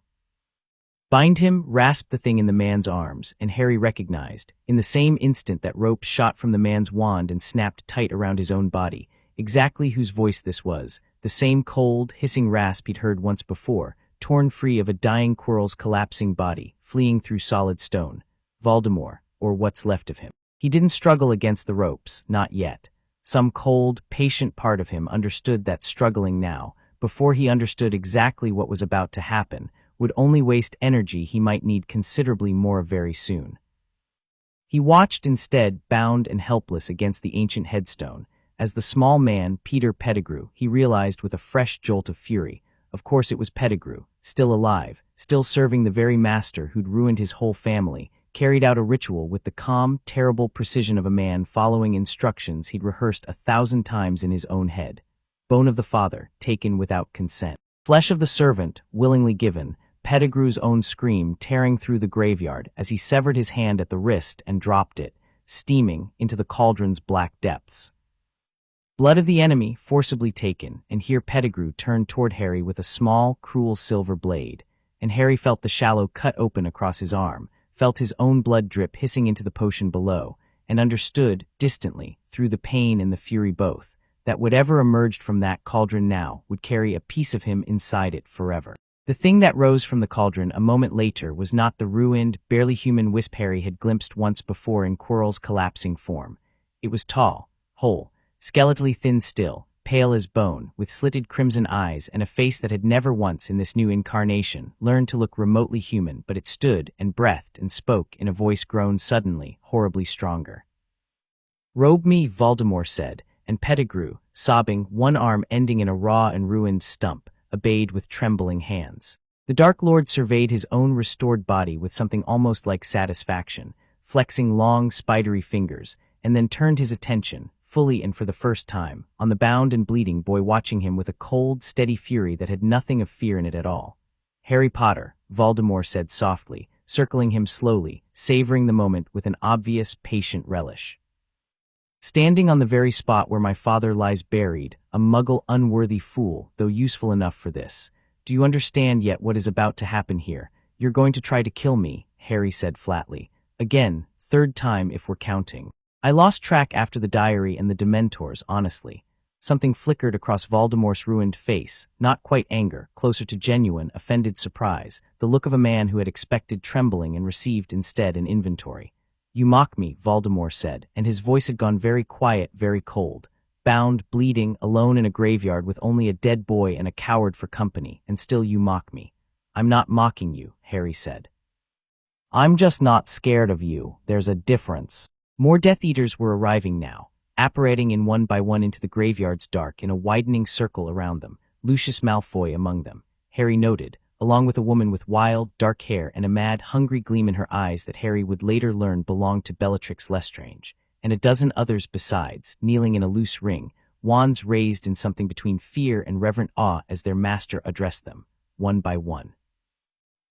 "Bind him," rasped the thing in the man's arms, and Harry recognized, in the same instant that rope shot from the man's wand and snapped tight around his own body, exactly whose voice this was, the same cold, hissing rasp he'd heard once before, torn free of a dying Quirrell's collapsing body, fleeing through solid stone. Voldemort, or what's left of him. He didn't struggle against the ropes, not yet. Some cold, patient part of him understood that struggling now, before he understood exactly what was about to happen, would only waste energy he might need considerably more of very soon. He watched instead, bound and helpless against the ancient headstone, as the small man, Peter Pettigrew, he realized with a fresh jolt of fury. Of course it was Pettigrew, still alive, still serving the very master who'd ruined his whole family, carried out a ritual with the calm, terrible precision of a man following instructions he'd rehearsed 1,000 times in his own head. Bone of the father, taken without consent. Flesh of the servant, willingly given. Pettigrew's own scream tearing through the graveyard as he severed his hand at the wrist and dropped it, steaming, into the cauldron's black depths. Blood of the enemy, forcibly taken, and here Pettigrew turned toward Harry with a small, cruel silver blade, and Harry felt the shallow cut open across his arm, felt his own blood drip hissing into the potion below, and understood, distantly, through the pain and the fury both, that whatever emerged from that cauldron now would carry a piece of him inside it forever. The thing that rose from the cauldron a moment later was not the ruined, barely human wisp Harry had glimpsed once before in Quirrell's collapsing form. It was tall, whole, skeletally thin still, pale as bone, with slitted crimson eyes and a face that had never once in this new incarnation learned to look remotely human, but it stood and breathed and spoke in a voice grown suddenly, horribly stronger. "Robe me," Voldemort said, and Pettigrew, sobbing, one arm ending in a raw and ruined stump, obeyed with trembling hands. The Dark Lord surveyed his own restored body with something almost like satisfaction, flexing long, spidery fingers, and then turned his attention, fully and for the first time, on the bound and bleeding boy watching him with a cold, steady fury that had nothing of fear in it at all. "Harry Potter," Voldemort said softly, circling him slowly, savoring the moment with an obvious, patient relish. Standing on the very spot where my father lies buried, a muggle unworthy fool, though useful enough for this. Do you understand yet what is about to happen here? You're going to try to kill me, Harry said flatly. Again, third time if we're counting. I lost track after the diary and the Dementors, honestly. Something flickered across Voldemort's ruined face, not quite anger, closer to genuine, offended surprise, the look of a man who had expected trembling and received instead an inventory. You mock me, Voldemort said, and his voice had gone very quiet, very cold. Bound, bleeding, alone in a graveyard with only a dead boy and a coward for company, and still you mock me. I'm not mocking you, Harry said. I'm just not scared of you. There's a difference. More Death Eaters were arriving now, apparating in one by one into the graveyard's dark in a widening circle around them, Lucius Malfoy among them, Harry noted, along with a woman with wild, dark hair and a mad, hungry gleam in her eyes that Harry would later learn belonged to Bellatrix Lestrange, and a dozen others besides, kneeling in a loose ring, wands raised in something between fear and reverent awe as their master addressed them, one by one.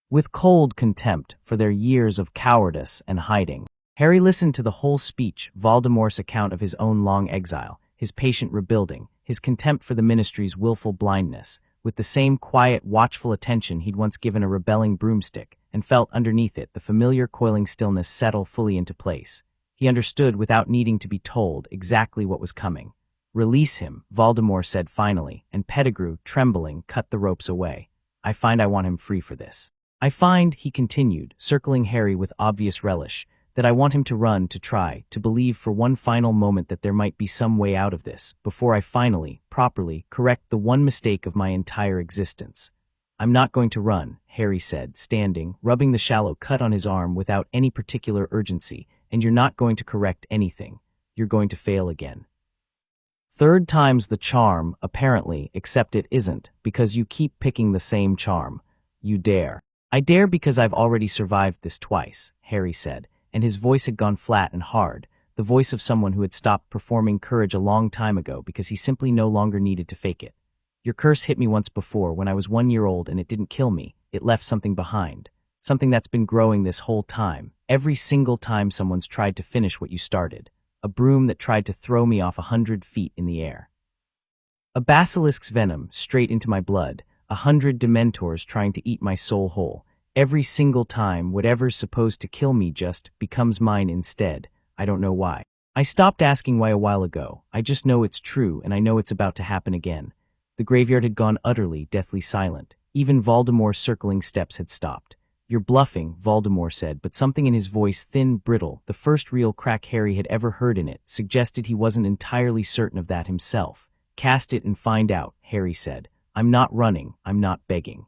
With cold contempt for their years of cowardice and hiding, Harry listened to the whole speech, Voldemort's account of his own long exile, his patient rebuilding, his contempt for the Ministry's willful blindness, with the same quiet, watchful attention he'd once given a rebelling broomstick, and felt underneath it the familiar coiling stillness settle fully into place. He understood without needing to be told exactly what was coming. Release him, Voldemort said finally, and Pettigrew, trembling, cut the ropes away. I find I want him free for this. I find, he continued, circling Harry with obvious relish, that I want him to run, to try, to believe for one final moment that there might be some way out of this, before I finally, properly, correct the one mistake of my entire existence. I'm not going to run, Harry said, standing, rubbing the shallow cut on his arm without any particular urgency, and you're not going to correct anything. You're going to fail again. Third time's the charm, apparently, except it isn't, because you keep picking the same charm. You dare. I dare because I've already survived this twice, Harry said, and his voice had gone flat and hard, the voice of someone who had stopped performing courage a long time ago because he simply no longer needed to fake it. Your curse hit me once before when I was 1 year old and it didn't kill me, it left something behind. Something that's been growing this whole time, every single time someone's tried to finish what you started. A broom that tried to throw me off 100 feet in the air. A basilisk's venom straight into my blood, 100 Dementors trying to eat my soul whole. Every single time, whatever's supposed to kill me just becomes mine instead. I don't know why. I stopped asking why a while ago. I just know it's true, and I know it's about to happen again. The graveyard had gone utterly, deathly silent. Even Voldemort's circling steps had stopped. You're bluffing, Voldemort said, but something in his voice, thin, brittle, the first real crack Harry had ever heard in it, suggested he wasn't entirely certain of that himself. Cast it and find out, Harry said. I'm not running, I'm not begging.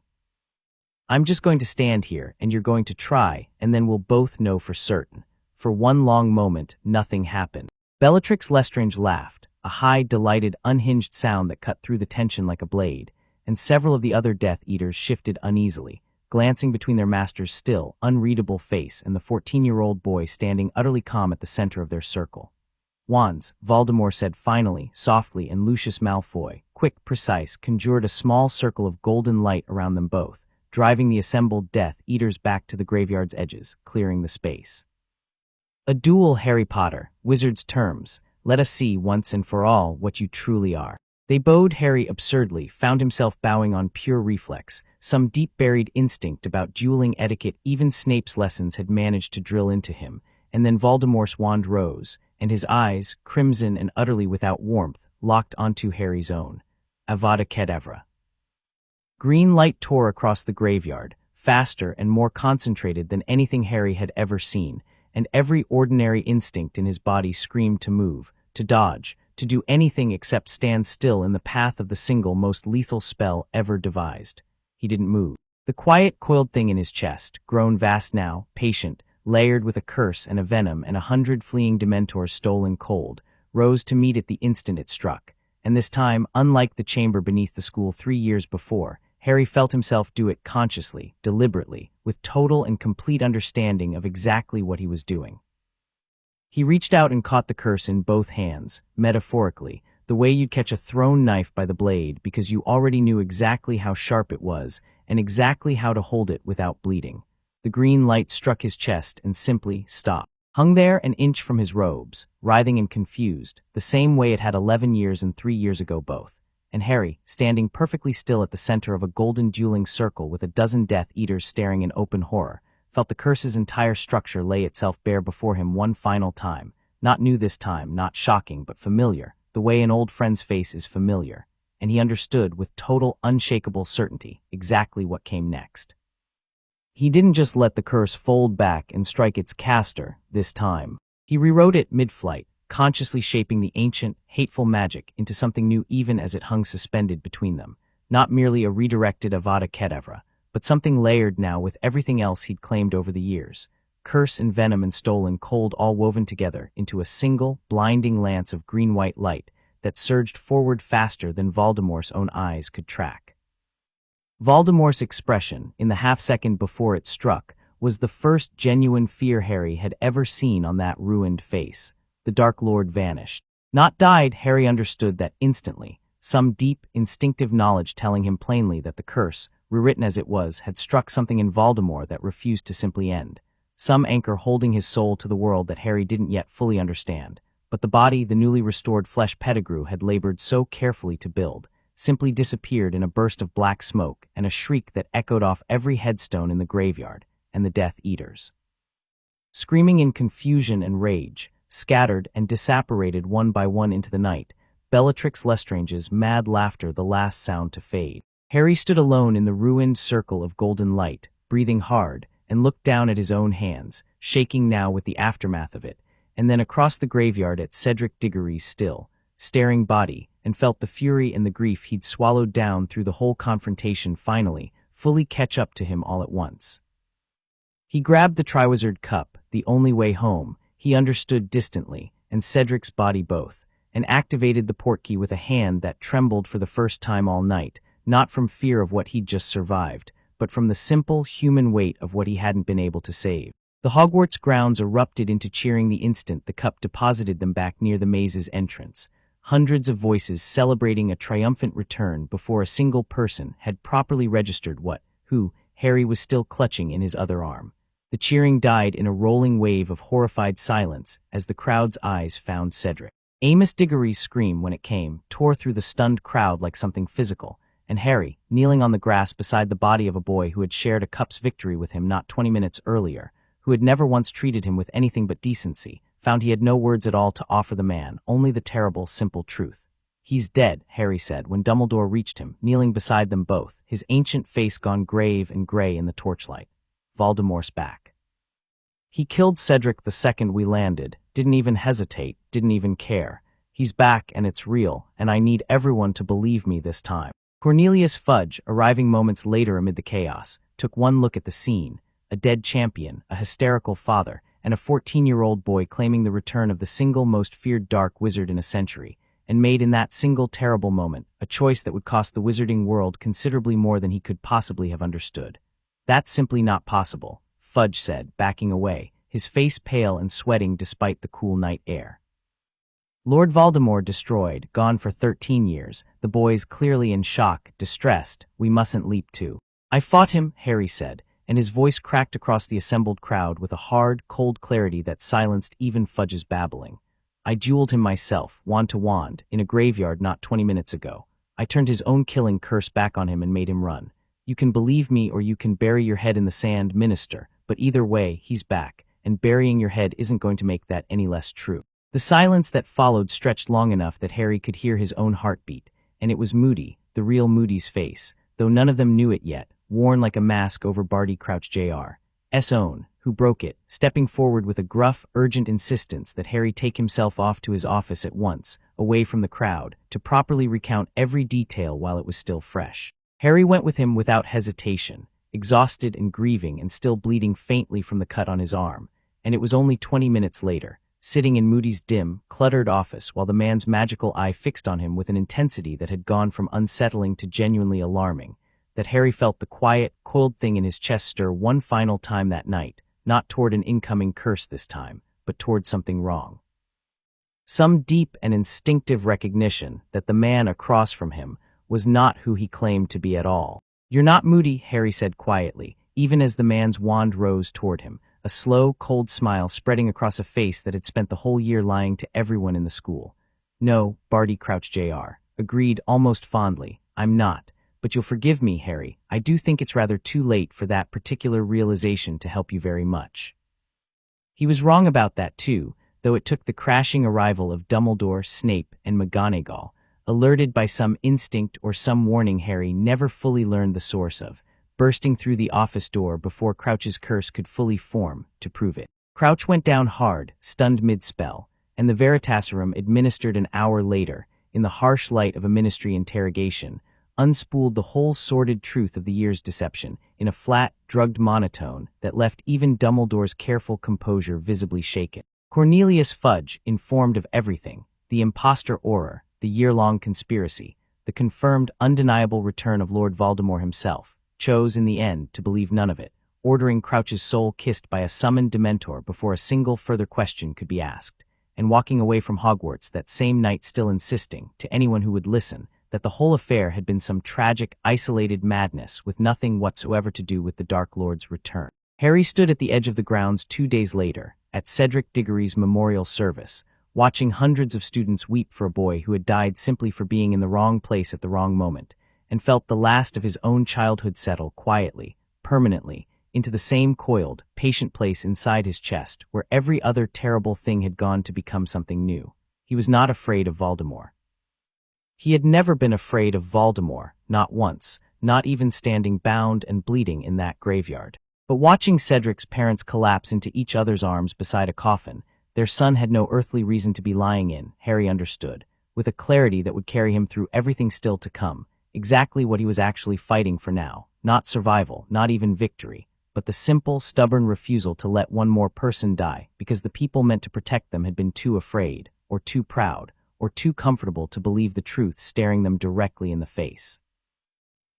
I'm just going to stand here, and you're going to try, and then we'll both know for certain. For one long moment, nothing happened. Bellatrix Lestrange laughed, a high, delighted, unhinged sound that cut through the tension like a blade, and several of the other Death Eaters shifted uneasily, glancing between their master's still, unreadable face and the 14-year-old boy standing utterly calm at the center of their circle. Wands, Voldemort said finally, softly, and Lucius Malfoy, quick, precise, conjured a small circle of golden light around them both, driving the assembled Death Eaters back to the graveyard's edges, clearing the space. A duel, Harry Potter, wizard's terms. Let us see once and for all what you truly are. They bowed. Harry absurdly found himself bowing on pure reflex, some deep-buried instinct about dueling etiquette even Snape's lessons had managed to drill into him, and then Voldemort's wand rose, and his eyes, crimson and utterly without warmth, locked onto Harry's own. Avada Kedavra. Green light tore across the graveyard, faster and more concentrated than anything Harry had ever seen, and every ordinary instinct in his body screamed to move, to dodge, to do anything except stand still in the path of the single most lethal spell ever devised. He didn't move. The quiet, coiled thing in his chest, grown vast now, patient, layered with a curse and a venom and 100 fleeing Dementors stolen cold, rose to meet it the instant it struck. And this time, unlike the chamber beneath the school 3 years before, Harry felt himself do it consciously, deliberately, with total and complete understanding of exactly what he was doing. He reached out and caught the curse in both hands, metaphorically, the way you'd catch a thrown knife by the blade because you already knew exactly how sharp it was and exactly how to hold it without bleeding. The green light struck his chest and simply stopped. hung there an inch from his robes, writhing and confused, the same way it had 11 years and 3 years ago both. And Harry, standing perfectly still at the center of a golden dueling circle with a dozen Death Eaters staring in open horror, felt the curse's entire structure lay itself bare before him one final time. Not new this time, not shocking, but familiar, the way an old friend's face is familiar. And he understood with total, unshakable certainty exactly what came next. He didn't just let the curse fold back and strike its caster this time. He rewrote it mid-flight, consciously shaping the ancient, hateful magic into something new even as it hung suspended between them. Not merely a redirected Avada Kedavra, but something layered now with everything else he'd claimed over the years. Curse and venom and stolen cold all woven together into a single, blinding lance of green-white light that surged forward faster than Voldemort's own eyes could track. Voldemort's expression, in the half-second before it struck, was the first genuine fear Harry had ever seen on that ruined face. The Dark Lord vanished. Not died, Harry understood that instantly, some deep, instinctive knowledge telling him plainly that the curse, rewritten as it was, had struck something in Voldemort that refused to simply end. Some anchor holding his soul to the world that Harry didn't yet fully understand. But the body the newly restored flesh Pettigrew had labored so carefully to build, simply disappeared in a burst of black smoke and a shriek that echoed off every headstone in the graveyard, and the Death Eaters, screaming in confusion and rage, scattered and disapparated one by one into the night, Bellatrix Lestrange's mad laughter the last sound to fade. Harry stood alone in the ruined circle of golden light, breathing hard, and looked down at his own hands, shaking now with the aftermath of it, and then across the graveyard at Cedric Diggory's still, staring body, and felt the fury and the grief he'd swallowed down through the whole confrontation finally, fully catch up to him all at once. He grabbed the Triwizard Cup, the only way home, he understood distantly, and Cedric's body both, and activated the portkey with a hand that trembled for the first time all night, not from fear of what he'd just survived, but from the simple, human weight of what he hadn't been able to save. The Hogwarts grounds erupted into cheering the instant the cup deposited them back near the maze's entrance. Hundreds of voices celebrating a triumphant return before a single person had properly registered who Harry was still clutching in his other arm. The cheering died in a rolling wave of horrified silence as the crowd's eyes found Cedric. Amos Diggory's scream, when it came, tore through the stunned crowd like something physical, and Harry, kneeling on the grass beside the body of a boy who had shared a cup's victory with him not 20 minutes earlier, who had never once treated him with anything but decency, found he had no words at all to offer the man, only the terrible, simple truth. "He's dead," Harry said when Dumbledore reached him, kneeling beside them both, his ancient face gone grave and gray in the torchlight. "Voldemort's back. He killed Cedric the second we landed, didn't even hesitate, didn't even care. He's back and it's real, and I need everyone to believe me this time." Cornelius Fudge, arriving moments later amid the chaos, took one look at the scene, a dead champion, a hysterical father, and a 14-year-old boy claiming the return of the single most feared dark wizard in a century, and made in that single terrible moment a choice that would cost the wizarding world considerably more than he could possibly have understood. "That's simply not possible," Fudge said, backing away, his face pale and sweating despite the cool night air. Lord Voldemort destroyed, gone for 13 years, the boys clearly in shock, distressed. "We mustn't leap too." "I fought him," Harry said, and his voice cracked across the assembled crowd with a hard, cold clarity that silenced even Fudge's babbling. "I dueled him myself, wand to wand, in a graveyard not 20 minutes ago. I turned his own killing curse back on him and made him run. You can believe me or you can bury your head in the sand, Minister, but either way, he's back, and burying your head isn't going to make that any less true." The silence that followed stretched long enough that Harry could hear his own heartbeat, and it was Moody, the real Moody's face, though none of them knew it yet, worn like a mask over Barty Crouch Jr.'s own, who broke it, stepping forward with a gruff, urgent insistence that Harry take himself off to his office at once, away from the crowd, to properly recount every detail while it was still fresh. Harry went with him without hesitation, exhausted and grieving and still bleeding faintly from the cut on his arm, and it was only 20 minutes later, sitting in Moody's dim, cluttered office while the man's magical eye fixed on him with an intensity that had gone from unsettling to genuinely alarming, that Harry felt the quiet, cold thing in his chest stir one final time that night, not toward an incoming curse this time, but toward something wrong. Some deep and instinctive recognition that the man across from him was not who he claimed to be at all. "You're not Moody," Harry said quietly, even as the man's wand rose toward him, a slow, cold smile spreading across a face that had spent the whole year lying to everyone in the school. "No, Barty Crouch Jr. agreed almost fondly. "I'm not. But you'll forgive me, Harry. I do think it's rather too late for that particular realization to help you very much." He was wrong about that too, though it took the crashing arrival of Dumbledore, Snape, and McGonagall, alerted by some instinct or some warning Harry never fully learned the source of, bursting through the office door before Crouch's curse could fully form, to prove it. Crouch went down hard, stunned mid-spell, and the Veritaserum administered an hour later, in the harsh light of a ministry interrogation, unspooled the whole sordid truth of the year's deception in a flat, drugged monotone that left even Dumbledore's careful composure visibly shaken. Cornelius Fudge, informed of everything, the imposter aura, the year-long conspiracy, the confirmed, undeniable return of Lord Voldemort himself, chose in the end to believe none of it, ordering Crouch's soul kissed by a summoned Dementor before a single further question could be asked, and walking away from Hogwarts that same night still insisting, to anyone who would listen, that the whole affair had been some tragic, isolated madness with nothing whatsoever to do with the Dark Lord's return. Harry stood at the edge of the grounds 2 days later, at Cedric Diggory's memorial service, watching hundreds of students weep for a boy who had died simply for being in the wrong place at the wrong moment, and felt the last of his own childhood settle quietly, permanently, into the same coiled, patient place inside his chest where every other terrible thing had gone to become something new. He was not afraid of Voldemort. He had never been afraid of Voldemort, not once, not even standing bound and bleeding in that graveyard. But watching Cedric's parents collapse into each other's arms beside a coffin, their son had no earthly reason to be lying in, Harry understood, with a clarity that would carry him through everything still to come, exactly what he was actually fighting for now, not survival, not even victory, but the simple, stubborn refusal to let one more person die because the people meant to protect them had been too afraid, or too proud, or too comfortable to believe the truth staring them directly in the face.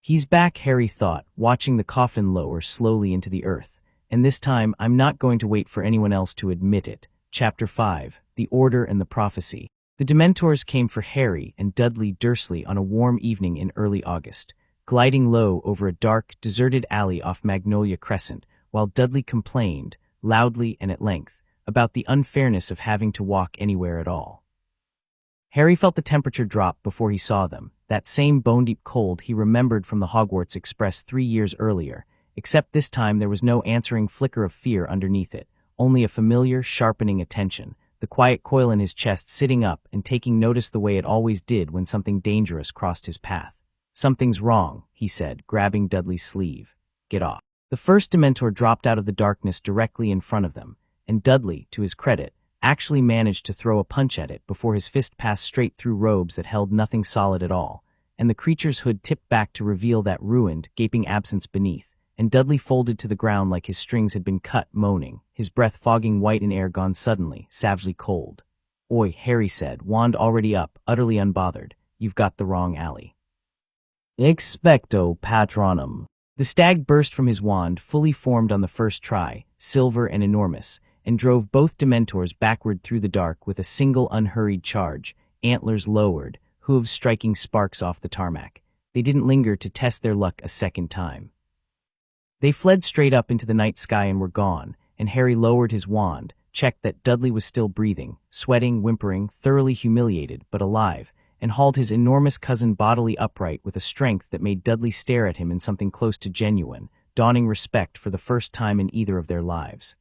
"He's back," Harry thought, watching the coffin lower slowly into the earth, "and this time I'm not going to wait for anyone else to admit it." Chapter 5, The Order and the Prophecy. The Dementors came for Harry and Dudley Dursley on a warm evening in early August, gliding low over a dark, deserted alley off Magnolia Crescent, while Dudley complained, loudly and at length, about the unfairness of having to walk anywhere at all. Harry felt the temperature drop before he saw them, that same bone-deep cold he remembered from the Hogwarts Express 3 years earlier, except this time there was no answering flicker of fear underneath it, only a familiar, sharpening attention, the quiet coil in his chest sitting up and taking notice the way it always did when something dangerous crossed his path. "Something's wrong," he said, grabbing Dudley's sleeve. "Get off." The first Dementor dropped out of the darkness directly in front of them, and Dudley, to his credit, actually managed to throw a punch at it before his fist passed straight through robes that held nothing solid at all, and the creature's hood tipped back to reveal that ruined, gaping absence beneath, and Dudley folded to the ground like his strings had been cut, moaning, his breath fogging white in air gone suddenly, savagely cold. "Oi," Harry said, wand already up, utterly unbothered. "You've got the wrong alley." "Expecto Patronum." The stag burst from his wand, fully formed on the first try, silver and enormous, and drove both Dementors backward through the dark with a single unhurried charge, antlers lowered, hooves striking sparks off the tarmac. They didn't linger to test their luck a second time. They fled straight up into the night sky and were gone, and Harry lowered his wand, checked that Dudley was still breathing, sweating, whimpering, thoroughly humiliated, but alive, and hauled his enormous cousin bodily upright with a strength that made Dudley stare at him in something close to genuine, dawning respect for the first time in either of their lives.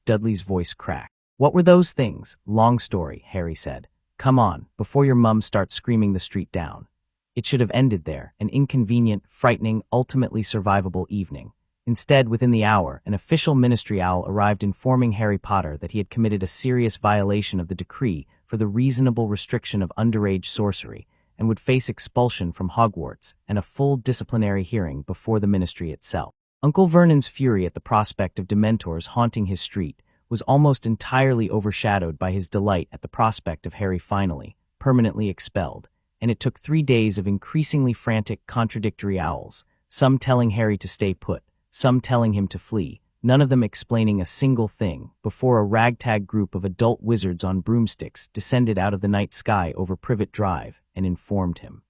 Dudley's voice cracked. "What were those things?" "Long story," Harry said. "Come on, before your mum starts screaming the street down." It should have ended there, an inconvenient, frightening, ultimately survivable evening. Instead, within the hour, an official ministry owl arrived informing Harry Potter that he had committed a serious violation of the decree for the reasonable restriction of underage sorcery, and would face expulsion from Hogwarts and a full disciplinary hearing before the ministry itself. Uncle Vernon's fury at the prospect of Dementors haunting his street was almost entirely overshadowed by his delight at the prospect of Harry finally, permanently expelled, and it took 3 days of increasingly frantic, contradictory owls, some telling Harry to stay put, some telling him to flee, none of them explaining a single thing, before a ragtag group of adult wizards on broomsticks descended out of the night sky over Privet Drive and informed him.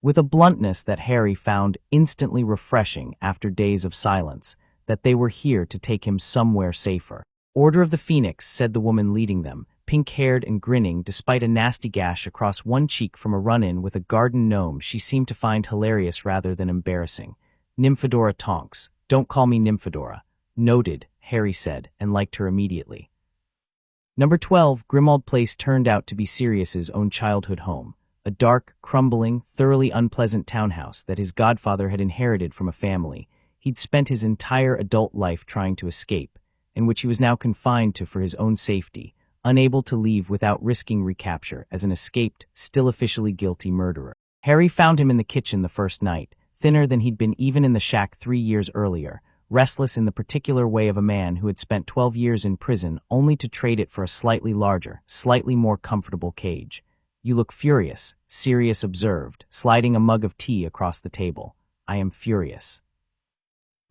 With a bluntness that Harry found instantly refreshing after days of silence, that they were here to take him somewhere safer. "Order of the Phoenix," said the woman leading them, pink-haired and grinning despite a nasty gash across one cheek from a run-in with a garden gnome she seemed to find hilarious rather than embarrassing. "Nymphadora Tonks. Don't call me Nymphadora." "Noted," Harry said, and liked her immediately. Number 12, Grimmauld Place turned out to be Sirius's own childhood home, a dark, crumbling, thoroughly unpleasant townhouse that his godfather had inherited from a family he'd spent his entire adult life trying to escape, and which he was now confined to for his own safety, unable to leave without risking recapture as an escaped, still officially guilty murderer. Harry found him in the kitchen the first night, thinner than he'd been even in the shack 3 years earlier, restless in the particular way of a man who had spent 12 years in prison only to trade it for a slightly larger, slightly more comfortable cage. "You look furious," Sirius observed, sliding a mug of tea across the table. "I am furious.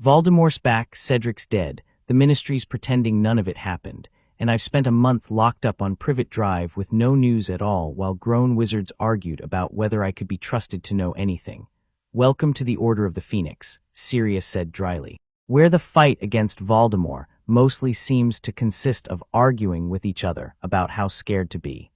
Voldemort's back, Cedric's dead, the Ministry's pretending none of it happened, and I've spent a month locked up on Privet Drive with no news at all while grown wizards argued about whether I could be trusted to know anything. Welcome to the Order of the Phoenix," Sirius said dryly, where the fight against Voldemort mostly seems to consist of arguing with each other about how scared to be.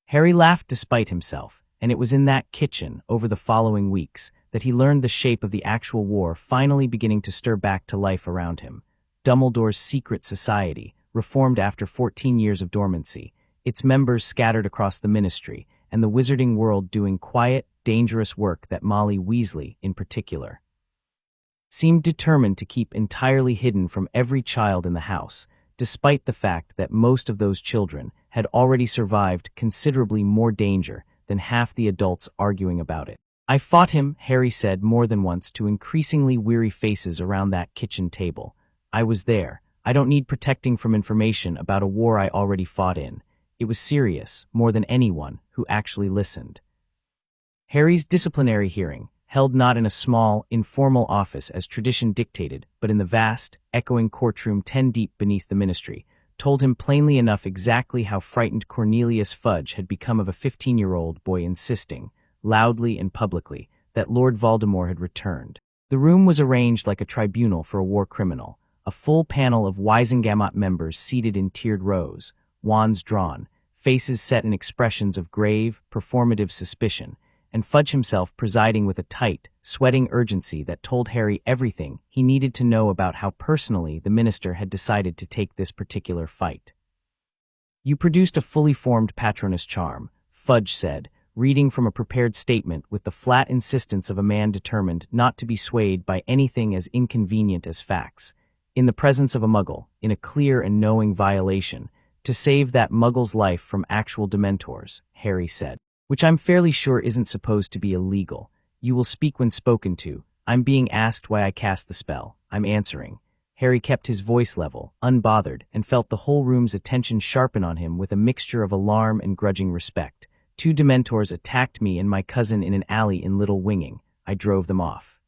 Harry laughed despite himself, and it was in that kitchen, over the following weeks, that he learned the shape of the actual war finally beginning to stir back to life around him. Dumbledore's secret society, reformed after 14 years of dormancy, its members scattered across the Ministry, and the wizarding world doing quiet, dangerous work that Molly Weasley, in particular, seemed determined to keep entirely hidden from every child in the house, despite the fact that most of those children had already survived considerably more danger than half the adults arguing about it. "I fought him," Harry said more than once to increasingly weary faces around that kitchen table. "I was there. I don't need protecting from information about a war I already fought in." It was Sirius, more than anyone, who actually listened. Harry's disciplinary hearing, held not in a small, informal office as tradition dictated, but in the vast, echoing courtroom 10 deep beneath the Ministry, told him plainly enough exactly how frightened Cornelius Fudge had become of a 15-year-old boy insisting, loudly and publicly, that Lord Voldemort had returned. The room was arranged like a tribunal for a war criminal, a full panel of Wisengamot members seated in tiered rows, wands drawn, faces set in expressions of grave, performative suspicion, and Fudge himself presiding with a tight, sweating urgency that told Harry everything he needed to know about how personally the minister had decided to take this particular fight. "You produced a fully formed Patronus charm," Fudge said, reading from a prepared statement with the flat insistence of a man determined not to be swayed by anything as inconvenient as facts, "in the presence of a Muggle, in a clear and knowing violation, to save that Muggle's life from actual Dementors," Harry said. "Which I'm fairly sure isn't supposed to be illegal. You will speak when spoken to. I'm being asked why I cast the spell. I'm answering." Harry kept his voice level, unbothered, and felt the whole room's attention sharpen on him with a mixture of alarm and grudging respect. "2 Dementors attacked me and my cousin in an alley in Little Winging. I drove them off.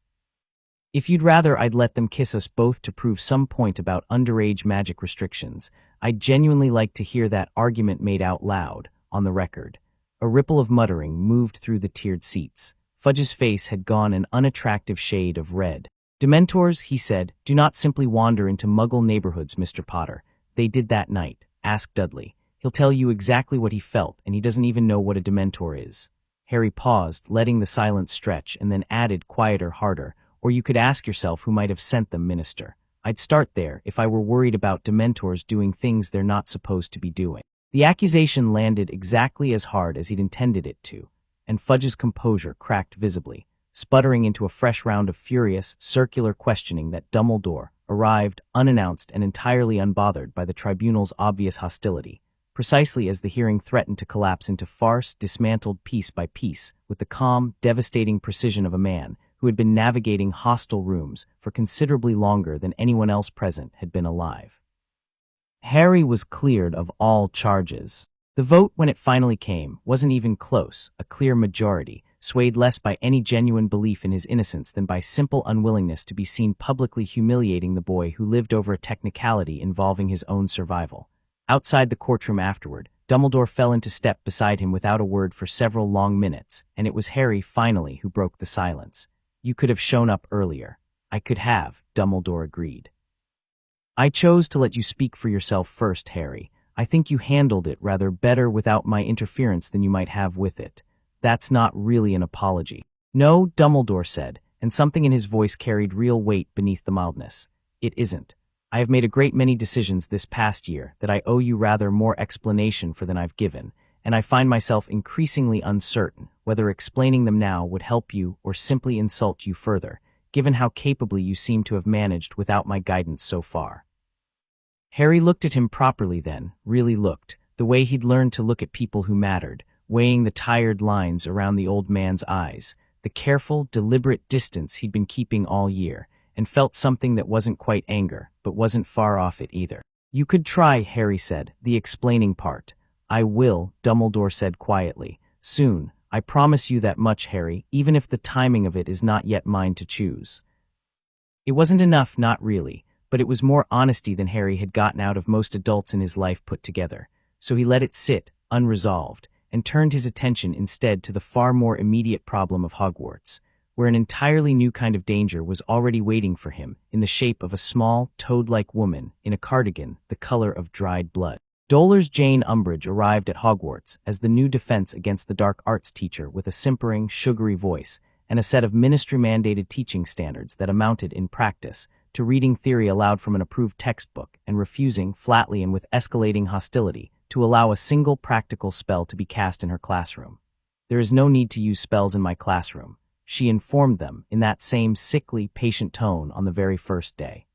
If you'd rather I'd let them kiss us both to prove some point about underage magic restrictions, I'd genuinely like to hear that argument made out loud, on the record." A ripple of muttering moved through the tiered seats. Fudge's face had gone an unattractive shade of red. "Dementors," he said, "do not simply wander into Muggle neighborhoods, Mr. Potter. They did that night. Ask Dudley. He'll tell you exactly what he felt, and he doesn't even know what a Dementor is." Harry paused, letting the silence stretch, and then added, quieter, harder, "Or you could ask yourself who might have sent them, Minister. I'd start there if I were worried about Dementors doing things they're not supposed to be doing." The accusation landed exactly as hard as he'd intended it to, and Fudge's composure cracked visibly, sputtering into a fresh round of furious, circular questioning that Dumbledore arrived, unannounced and entirely unbothered by the tribunal's obvious hostility, precisely as the hearing threatened to collapse into farce, dismantled piece by piece, with the calm, devastating precision of a man who had been navigating hostile rooms for considerably longer than anyone else present had been alive. Harry was cleared of all charges. The vote, when it finally came, wasn't even close, a clear majority, swayed less by any genuine belief in his innocence than by simple unwillingness to be seen publicly humiliating the boy who lived over a technicality involving his own survival. Outside the courtroom afterward, Dumbledore fell into step beside him without a word for several long minutes, and it was Harry, finally, who broke the silence. "You could have shown up earlier." I could have, Dumbledore agreed. I chose to let you speak for yourself first, Harry. I think you handled it rather better without my interference than you might have with it. That's not really an apology. No, Dumbledore said, and something in his voice carried real weight beneath the mildness. It isn't. I have made a great many decisions this past year that I owe you rather more explanation for than I've given, and I find myself increasingly uncertain whether explaining them now would help you or simply insult you further, given how capably you seem to have managed without my guidance so far. Harry looked at him properly then, really looked, the way he'd learned to look at people who mattered, weighing the tired lines around the old man's eyes, the careful, deliberate distance he'd been keeping all year, and felt something that wasn't quite anger, but wasn't far off it either. You could try, Harry said, the explaining part. I will, Dumbledore said quietly. Soon, I promise you that much, Harry, even if the timing of it is not yet mine to choose. It wasn't enough, not really, but it was more honesty than Harry had gotten out of most adults in his life put together. So he let it sit, unresolved, and turned his attention instead to the far more immediate problem of Hogwarts, where an entirely new kind of danger was already waiting for him in the shape of a small, toad-like woman in a cardigan the color of dried blood. Dolar's Jane Umbridge arrived at Hogwarts as the new defense against the dark arts teacher with a simpering, sugary voice and a set of ministry-mandated teaching standards that amounted, in practice, to reading theory aloud from an approved textbook and refusing, flatly and with escalating hostility, to allow a single practical spell to be cast in her classroom. There is no need to use spells in my classroom, she informed them in that same sickly, patient tone on the very first day.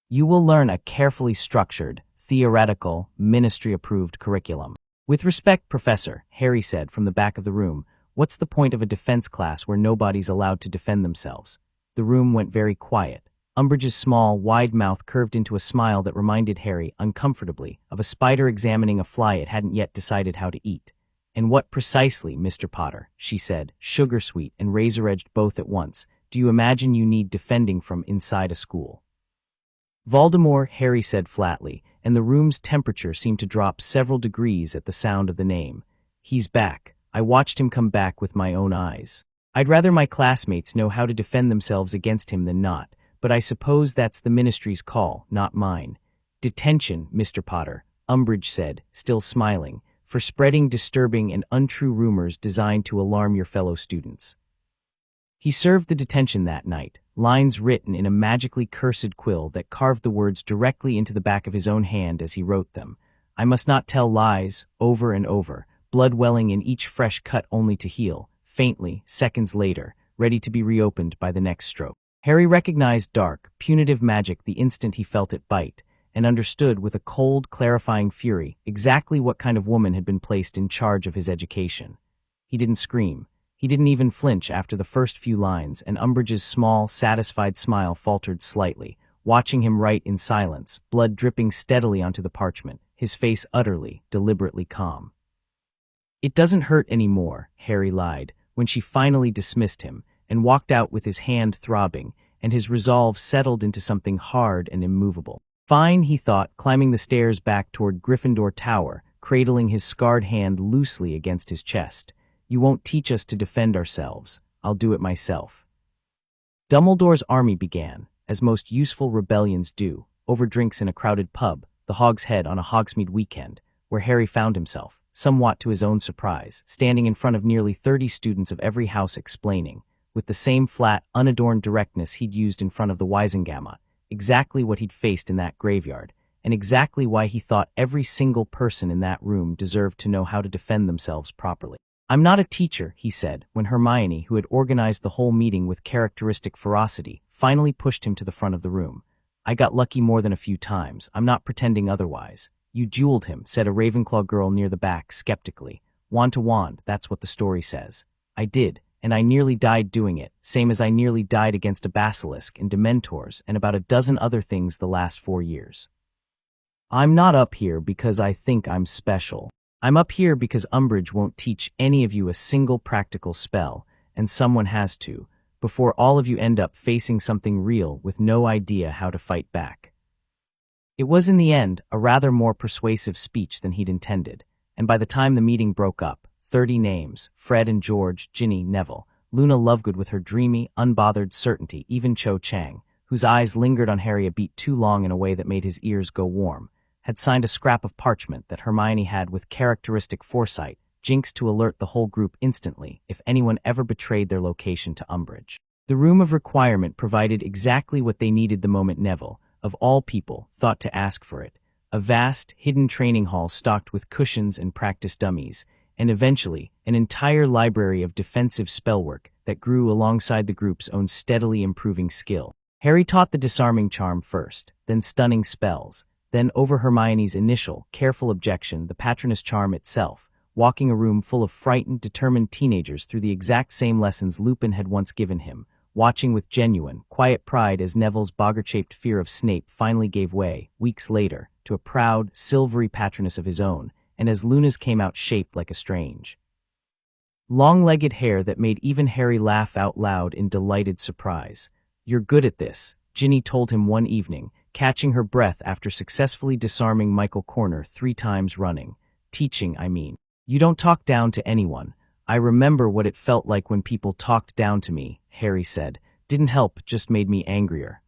You will learn a carefully structured, theoretical, ministry-approved curriculum. With respect, Professor, Harry said from the back of the room, what's the point of a defense class where nobody's allowed to defend themselves? The room went very quiet. Umbridge's small, wide mouth curved into a smile that reminded Harry, uncomfortably, of a spider examining a fly it hadn't yet decided how to eat. And what precisely, Mr. Potter, she said, sugar-sweet and razor-edged both at once, do you imagine you need defending from inside a school? Voldemort, Harry said flatly, and the room's temperature seemed to drop several degrees at the sound of the name. He's back. I watched him come back with my own eyes. I'd rather my classmates know how to defend themselves against him than not, but I suppose that's the ministry's call, not mine. Detention, Mr. Potter, Umbridge said, still smiling, for spreading disturbing and untrue rumors designed to alarm your fellow students. He served the detention that night, lines written in a magically cursed quill that carved the words directly into the back of his own hand as he wrote them. I must not tell lies, over and over, blood welling in each fresh cut only to heal, faintly, seconds later, ready to be reopened by the next stroke. Harry recognized dark, punitive magic the instant he felt it bite, and understood with a cold, clarifying fury exactly what kind of woman had been placed in charge of his education. He didn't scream. He didn't even flinch after the first few lines, and Umbridge's small, satisfied smile faltered slightly, watching him write in silence, blood dripping steadily onto the parchment, his face utterly, deliberately calm. It doesn't hurt anymore, Harry lied, when she finally dismissed him, and walked out with his hand throbbing, and his resolve settled into something hard and immovable. Fine, he thought, climbing the stairs back toward Gryffindor Tower, cradling his scarred hand loosely against his chest. You won't teach us to defend ourselves. I'll do it myself. Dumbledore's army began, as most useful rebellions do, over drinks in a crowded pub, the Hog's Head on a Hogsmeade weekend, where Harry found himself, somewhat to his own surprise, standing in front of nearly 30 students of every house explaining, with the same flat, unadorned directness he'd used in front of the Wisengamot, exactly what he'd faced in that graveyard, and exactly why he thought every single person in that room deserved to know how to defend themselves properly. I'm not a teacher, he said, when Hermione, who had organized the whole meeting with characteristic ferocity, finally pushed him to the front of the room. I got lucky more than a few times. I'm not pretending otherwise. You jeweled him, said a Ravenclaw girl near the back, skeptically. Wand to wand, that's what the story says. I did, and I nearly died doing it, same as I nearly died against a basilisk and dementors and about a dozen other things the last 4 years. I'm not up here because I think I'm special. I'm up here because Umbridge won't teach any of you a single practical spell, and someone has to, before all of you end up facing something real with no idea how to fight back. It was in the end a rather more persuasive speech than he'd intended, and by the time the meeting broke up, 30 names, Fred and George, Ginny, Neville, Luna Lovegood with her dreamy, unbothered certainty, even Cho Chang, whose eyes lingered on Harry a beat too long in a way that made his ears go warm, had signed a scrap of parchment that Hermione had with characteristic foresight, jinx to alert the whole group instantly if anyone ever betrayed their location to Umbridge. The room of requirement provided exactly what they needed the moment Neville, of all people, thought to ask for it. A vast, hidden training hall stocked with cushions and practice dummies, and eventually, an entire library of defensive spellwork that grew alongside the group's own steadily improving skill. Harry taught the disarming charm first, then stunning spells, then over Hermione's initial, careful objection, the patronus charm itself, walking a room full of frightened, determined teenagers through the exact same lessons Lupin had once given him, watching with genuine, quiet pride as Neville's boggart-shaped fear of Snape finally gave way, weeks later, to a proud, silvery patronus of his own, and as Luna's came out shaped like a strange, long-legged hair that made even Harry laugh out loud in delighted surprise. "You're good at this," Ginny told him one evening, catching her breath after successfully disarming Michael Corner 3 times running. "Teaching, I mean. You don't talk down to anyone. I remember what it felt like when people talked down to me," Harry said. "Didn't help, just made me angrier."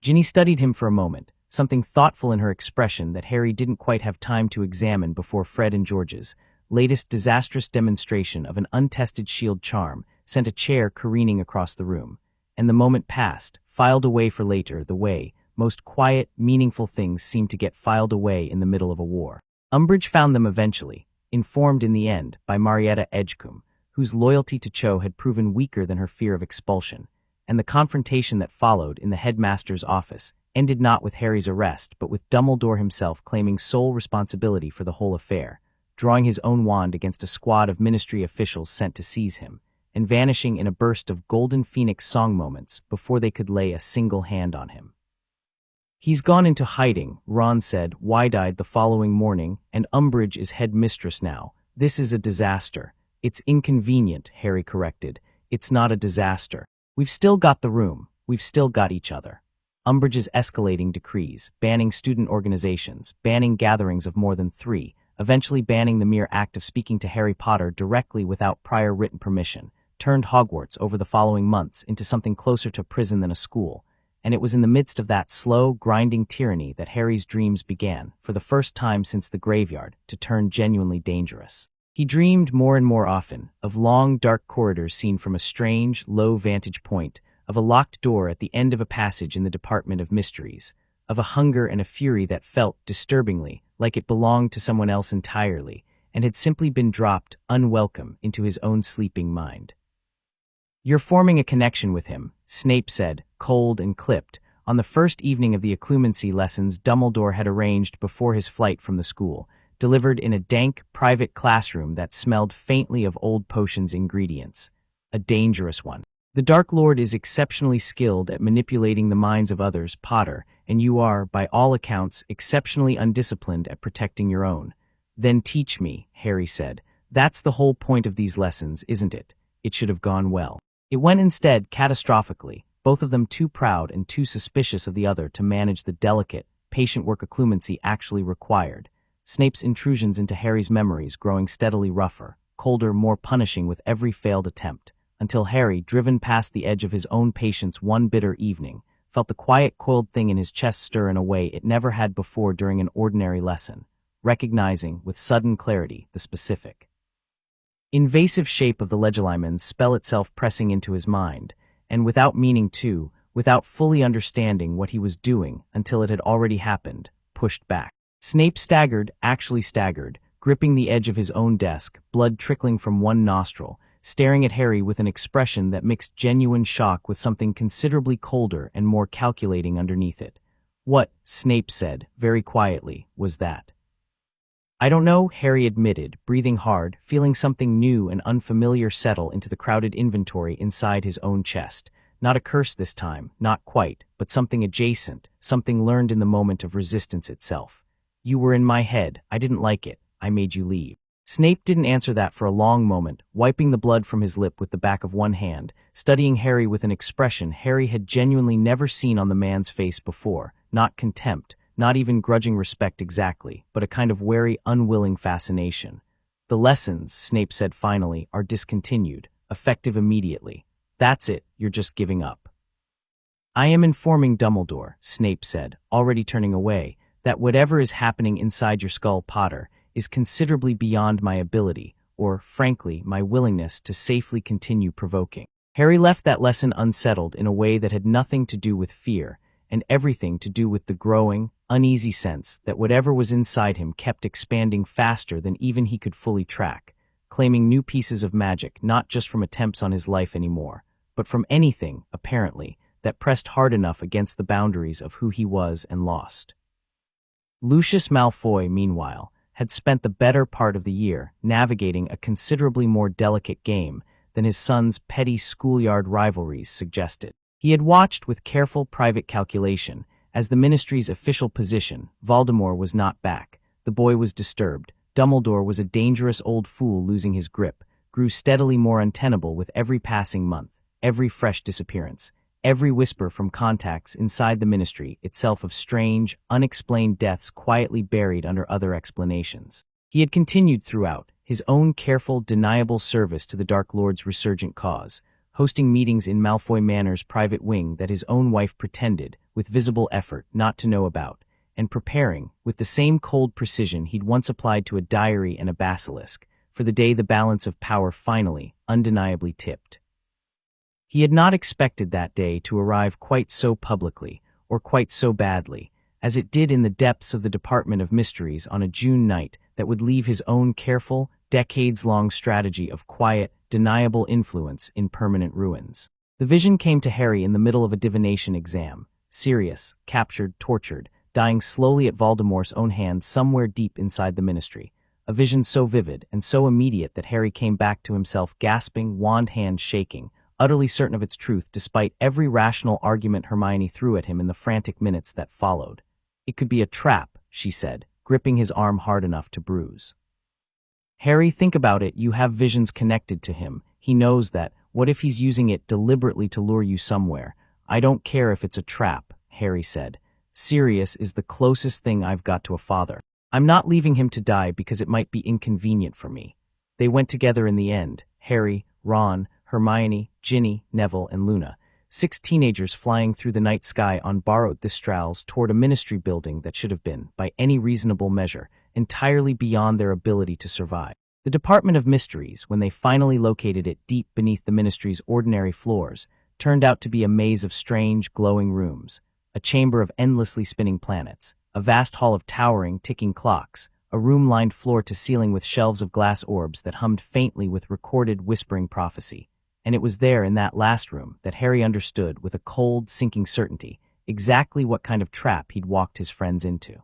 Ginny studied him for a moment, something thoughtful in her expression that Harry didn't quite have time to examine before Fred and George's latest disastrous demonstration of an untested shield charm sent a chair careening across the room. And the moment passed, filed away for later, the way most quiet, meaningful things seem to get filed away in the middle of a war. Umbridge found them eventually, informed in the end by Marietta Edgecombe, whose loyalty to Cho had proven weaker than her fear of expulsion, and the confrontation that followed in the headmaster's office ended not with Harry's arrest but with Dumbledore himself claiming sole responsibility for the whole affair, drawing his own wand against a squad of ministry officials sent to seize him, and vanishing in a burst of Golden Phoenix song moments before they could lay a single hand on him. "He's gone into hiding," Ron said, wide-eyed the following morning, "and Umbridge is headmistress now. This is a disaster." "It's inconvenient," Harry corrected. "It's not a disaster. We've still got the room. We've still got each other." Umbridge's escalating decrees, banning student organizations, banning gatherings of more than 3, eventually banning the mere act of speaking to Harry Potter directly without prior written permission, turned Hogwarts over the following months into something closer to prison than a school. And it was in the midst of that slow, grinding tyranny that Harry's dreams began, for the first time since the graveyard, to turn genuinely dangerous. He dreamed more and more often of long, dark corridors seen from a strange, low vantage point, of a locked door at the end of a passage in the Department of Mysteries, of a hunger and a fury that felt, disturbingly, like it belonged to someone else entirely, and had simply been dropped, unwelcome, into his own sleeping mind. "You're forming a connection with him," Snape said, cold and clipped, on the first evening of the occlumency lessons Dumbledore had arranged before his flight from the school, delivered in a dank, private classroom that smelled faintly of old potions ingredients. "A dangerous one. The Dark Lord is exceptionally skilled at manipulating the minds of others, Potter, and you are, by all accounts, exceptionally undisciplined at protecting your own." "Then teach me," Harry said. "That's the whole point of these lessons, isn't it?" It should have gone well. It went instead catastrophically, both of them too proud and too suspicious of the other to manage the delicate, patient work occlumency actually required. Snape's intrusions into Harry's memories growing steadily rougher, colder, more punishing with every failed attempt, until Harry, driven past the edge of his own patience one bitter evening, felt the quiet, coiled thing in his chest stir in a way it never had before during an ordinary lesson, recognizing, with sudden clarity, the specific, invasive shape of the Legilimen's spell itself pressing into his mind, and without meaning to, without fully understanding what he was doing until it had already happened, pushed back. Snape staggered, actually staggered, gripping the edge of his own desk, blood trickling from one nostril, staring at Harry with an expression that mixed genuine shock with something considerably colder and more calculating underneath it. "What," Snape said, very quietly, "was that?" "I don't know," Harry admitted, breathing hard, feeling something new and unfamiliar settle into the crowded inventory inside his own chest. Not a curse this time, not quite, but something adjacent, something learned in the moment of resistance itself. "You were in my head. I didn't like it. I made you leave." Snape didn't answer that for a long moment, wiping the blood from his lip with the back of one hand, studying Harry with an expression Harry had genuinely never seen on the man's face before, not contempt, not even grudging respect exactly, but a kind of wary, unwilling fascination. "The lessons," Snape said finally, "are discontinued. effective immediately. That's it, you're just giving up. I am informing Dumbledore, Snape said, already turning away, that whatever is happening inside your skull, Potter, is considerably beyond my ability, or, frankly, my willingness to safely continue provoking. Harry left that lesson unsettled in a way that had nothing to do with fear, and everything to do with the growing, uneasy sense that whatever was inside him kept expanding faster than even he could fully track, claiming new pieces of magic not just from attempts on his life anymore, but from anything, apparently, that pressed hard enough against the boundaries of who he was and lost. Lucius Malfoy, meanwhile, had spent the better part of the year navigating a considerably more delicate game than his son's petty schoolyard rivalries suggested. He had watched with careful private calculation as the Ministry's official position, Voldemort was not back, the boy was disturbed, Dumbledore was a dangerous old fool losing his grip, grew steadily more untenable with every passing month, every fresh disappearance, every whisper from contacts inside the Ministry itself of strange, unexplained deaths quietly buried under other explanations. He had continued throughout, his own careful, deniable service to the Dark Lord's resurgent cause, hosting meetings in Malfoy Manor's private wing that his own wife pretended, with visible effort, not to know about, and preparing, with the same cold precision he'd once applied to a diary and a basilisk, for the day the balance of power finally, undeniably tipped. He had not expected that day to arrive quite so publicly, or quite so badly, as it did in the depths of the Department of Mysteries on a June night that would leave his own careful, decades-long strategy of quiet, deniable influence in permanent ruins. The vision came to Harry in the middle of a divination exam, Sirius, captured, tortured, dying slowly at Voldemort's own hand somewhere deep inside the Ministry, a vision so vivid and so immediate that Harry came back to himself gasping, wand hand shaking, utterly certain of its truth despite every rational argument Hermione threw at him in the frantic minutes that followed. "It could be a trap," she said, gripping his arm hard enough to bruise. "Harry, think about it, you have visions connected to him. He knows that. What if he's using it deliberately to lure you somewhere? I don't care if it's a trap," Harry said. "Sirius is the closest thing I've got to a father. I'm not leaving him to die because it might be inconvenient for me." They went together in the end, Harry, Ron, Hermione, Ginny, Neville, and Luna, 6 teenagers flying through the night sky on borrowed Thestrals toward a Ministry building that should have been, by any reasonable measure, entirely beyond their ability to survive. The Department of Mysteries, when they finally located it deep beneath the Ministry's ordinary floors, turned out to be a maze of strange, glowing rooms, a chamber of endlessly spinning planets, a vast hall of towering, ticking clocks, a room lined floor to ceiling with shelves of glass orbs that hummed faintly with recorded, whispering prophecy. And it was there in that last room that Harry understood with a cold, sinking certainty exactly what kind of trap he'd walked his friends into.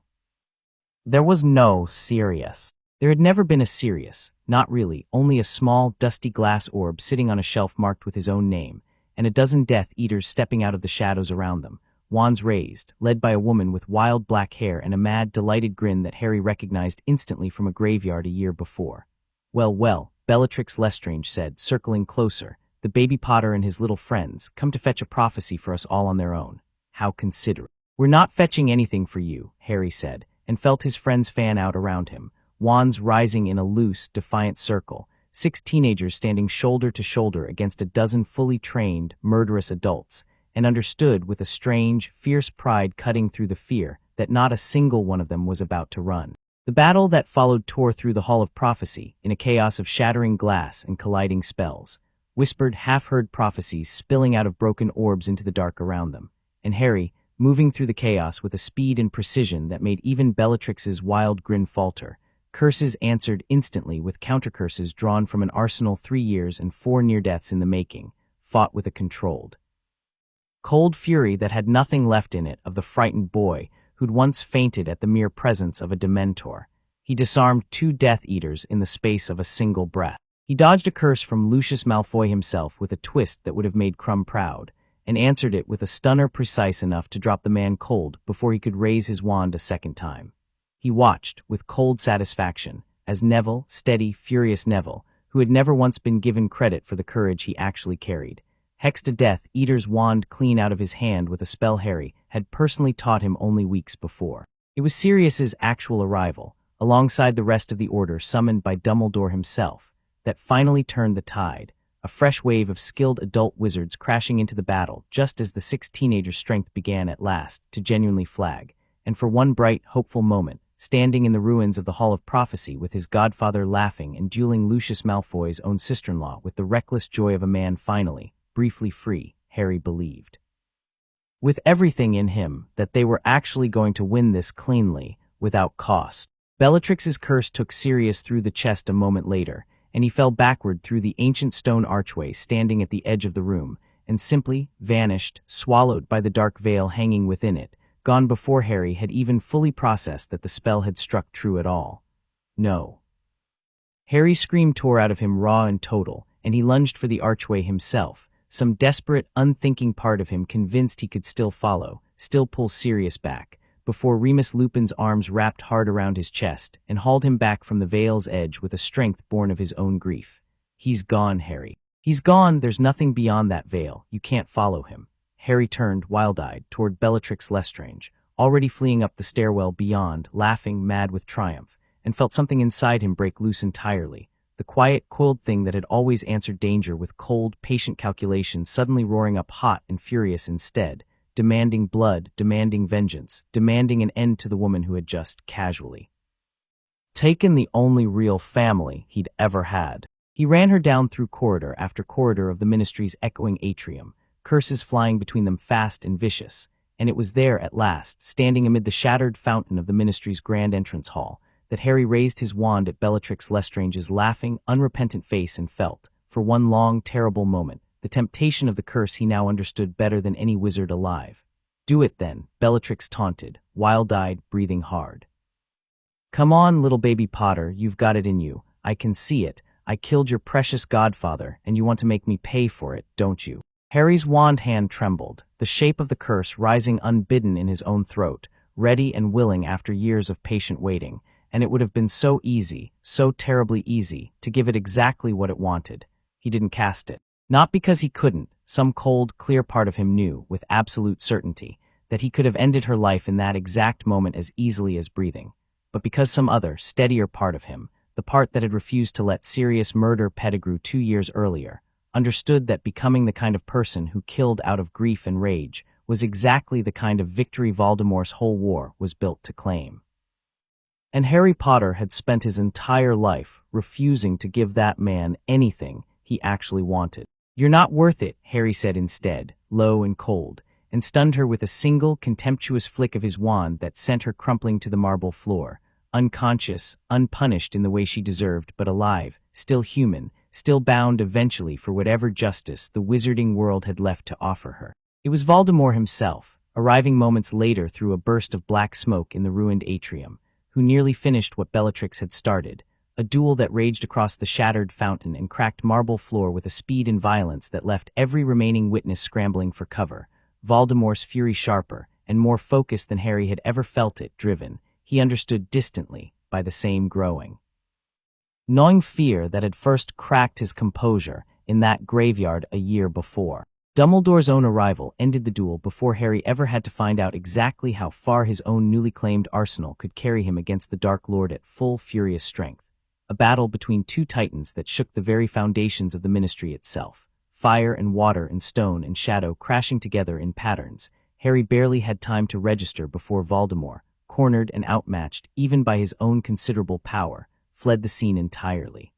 There was no Sirius. There had never been a Sirius, not really, only a small, dusty glass orb sitting on a shelf marked with his own name, and a dozen Death Eaters stepping out of the shadows around them, wands raised, led by a woman with wild black hair and a mad, delighted grin that Harry recognized instantly from a graveyard a year before. "Well, well," Bellatrix Lestrange said, circling closer, "the baby Potter and his little friends come to fetch a prophecy for us all on their own. How considerate." "We're not fetching anything for you," Harry said, and felt his friends fan out around him, wands rising in a loose, defiant circle, 6 teenagers standing shoulder to shoulder against a dozen fully trained, murderous adults, and understood with a strange, fierce pride cutting through the fear that not a single one of them was about to run. The battle that followed tore through the Hall of Prophecy in a chaos of shattering glass and colliding spells, whispered, half-heard prophecies spilling out of broken orbs into the dark around them, and Harry, moving through the chaos with a speed and precision that made even Bellatrix's wild grin falter, curses answered instantly with counter-curses drawn from an arsenal 3 years and 4 near-deaths in the making, fought with a controlled, cold fury that had nothing left in it of the frightened boy who'd once fainted at the mere presence of a Dementor. He disarmed 2 Death Eaters in the space of a single breath. He dodged a curse from Lucius Malfoy himself with a twist that would have made Crumb proud, and answered it with a stunner precise enough to drop the man cold before he could raise his wand a second time. He watched, with cold satisfaction, as Neville, steady, furious Neville, who had never once been given credit for the courage he actually carried, hexed a Death Eater's wand clean out of his hand with a spell Harry had personally taught him only weeks before. It was Sirius's actual arrival, alongside the rest of the Order summoned by Dumbledore himself, that finally turned the tide, a a fresh wave of skilled adult wizards crashing into the battle just as the six teenagers' strength began at last to genuinely flag, and for one bright, hopeful moment, standing in the ruins of the Hall of Prophecy with his godfather laughing and dueling Lucius Malfoy's own sister-in-law with the reckless joy of a man finally, briefly free, Harry believed. With everything in him, that they were actually going to win this cleanly, without cost. Bellatrix's curse took Sirius through the chest a moment later, and he fell backward through the ancient stone archway standing at the edge of the room, and simply vanished, swallowed by the dark veil hanging within it, gone before Harry had even fully processed that the spell had struck true at all. No. Harry's scream tore out of him raw and total, and he lunged for the archway himself, some desperate, unthinking part of him convinced he could still follow, still pull Sirius back, before Remus Lupin's arms wrapped hard around his chest and hauled him back from the veil's edge with a strength born of his own grief. He's gone, Harry. He's gone, there's nothing beyond that veil, you can't follow him. Harry turned, wild-eyed, toward Bellatrix Lestrange, already fleeing up the stairwell beyond, laughing, mad with triumph, and felt something inside him break loose entirely. The quiet, coiled thing that had always answered danger with cold, patient calculation suddenly roaring up hot and furious instead, demanding blood, demanding vengeance, demanding an end to the woman who had just casually taken the only real family he'd ever had. He ran her down through corridor after corridor of the Ministry's echoing atrium, curses flying between them fast and vicious, and it was there at last, standing amid the shattered fountain of the Ministry's grand entrance hall, that Harry raised his wand at Bellatrix Lestrange's laughing, unrepentant face and felt, for one long, terrible moment, the temptation of the curse he now understood better than any wizard alive. "Do it then," Bellatrix taunted, wild-eyed, breathing hard. "Come on, little baby Potter, you've got it in you. I can see it. I killed your precious godfather, and you want to make me pay for it, don't you?" Harry's wand hand trembled, the shape of the curse rising unbidden in his own throat, ready and willing after years of patient waiting, and it would have been so easy, so terribly easy, to give it exactly what it wanted. He didn't cast it. Not because he couldn't, some cold, clear part of him knew, with absolute certainty, that he could have ended her life in that exact moment as easily as breathing, but because some other, steadier part of him, the part that had refused to let Sirius murder Pettigrew 2 years earlier, understood that becoming the kind of person who killed out of grief and rage was exactly the kind of victory Voldemort's whole war was built to claim. And Harry Potter had spent his entire life refusing to give that man anything he actually wanted. "You're not worth it," Harry said instead, low and cold, and stunned her with a single, contemptuous flick of his wand that sent her crumpling to the marble floor, unconscious, unpunished in the way she deserved, but alive, still human, still bound eventually for whatever justice the wizarding world had left to offer her. It was Voldemort himself, arriving moments later through a burst of black smoke in the ruined atrium, who nearly finished what Bellatrix had started, a duel that raged across the shattered fountain and cracked marble floor with a speed and violence that left every remaining witness scrambling for cover. Voldemort's fury sharper and more focused than Harry had ever felt it, driven, he understood distantly, by the same growing, gnawing fear that had first cracked his composure in that graveyard a year before. Dumbledore's own arrival ended the duel before Harry ever had to find out exactly how far his own newly claimed arsenal could carry him against the Dark Lord at full furious strength. A battle between two titans that shook the very foundations of the Ministry itself. Fire and water and stone and shadow crashing together in patterns. Harry barely had time to register before Voldemort, cornered and outmatched even by his own considerable power, fled the scene entirely.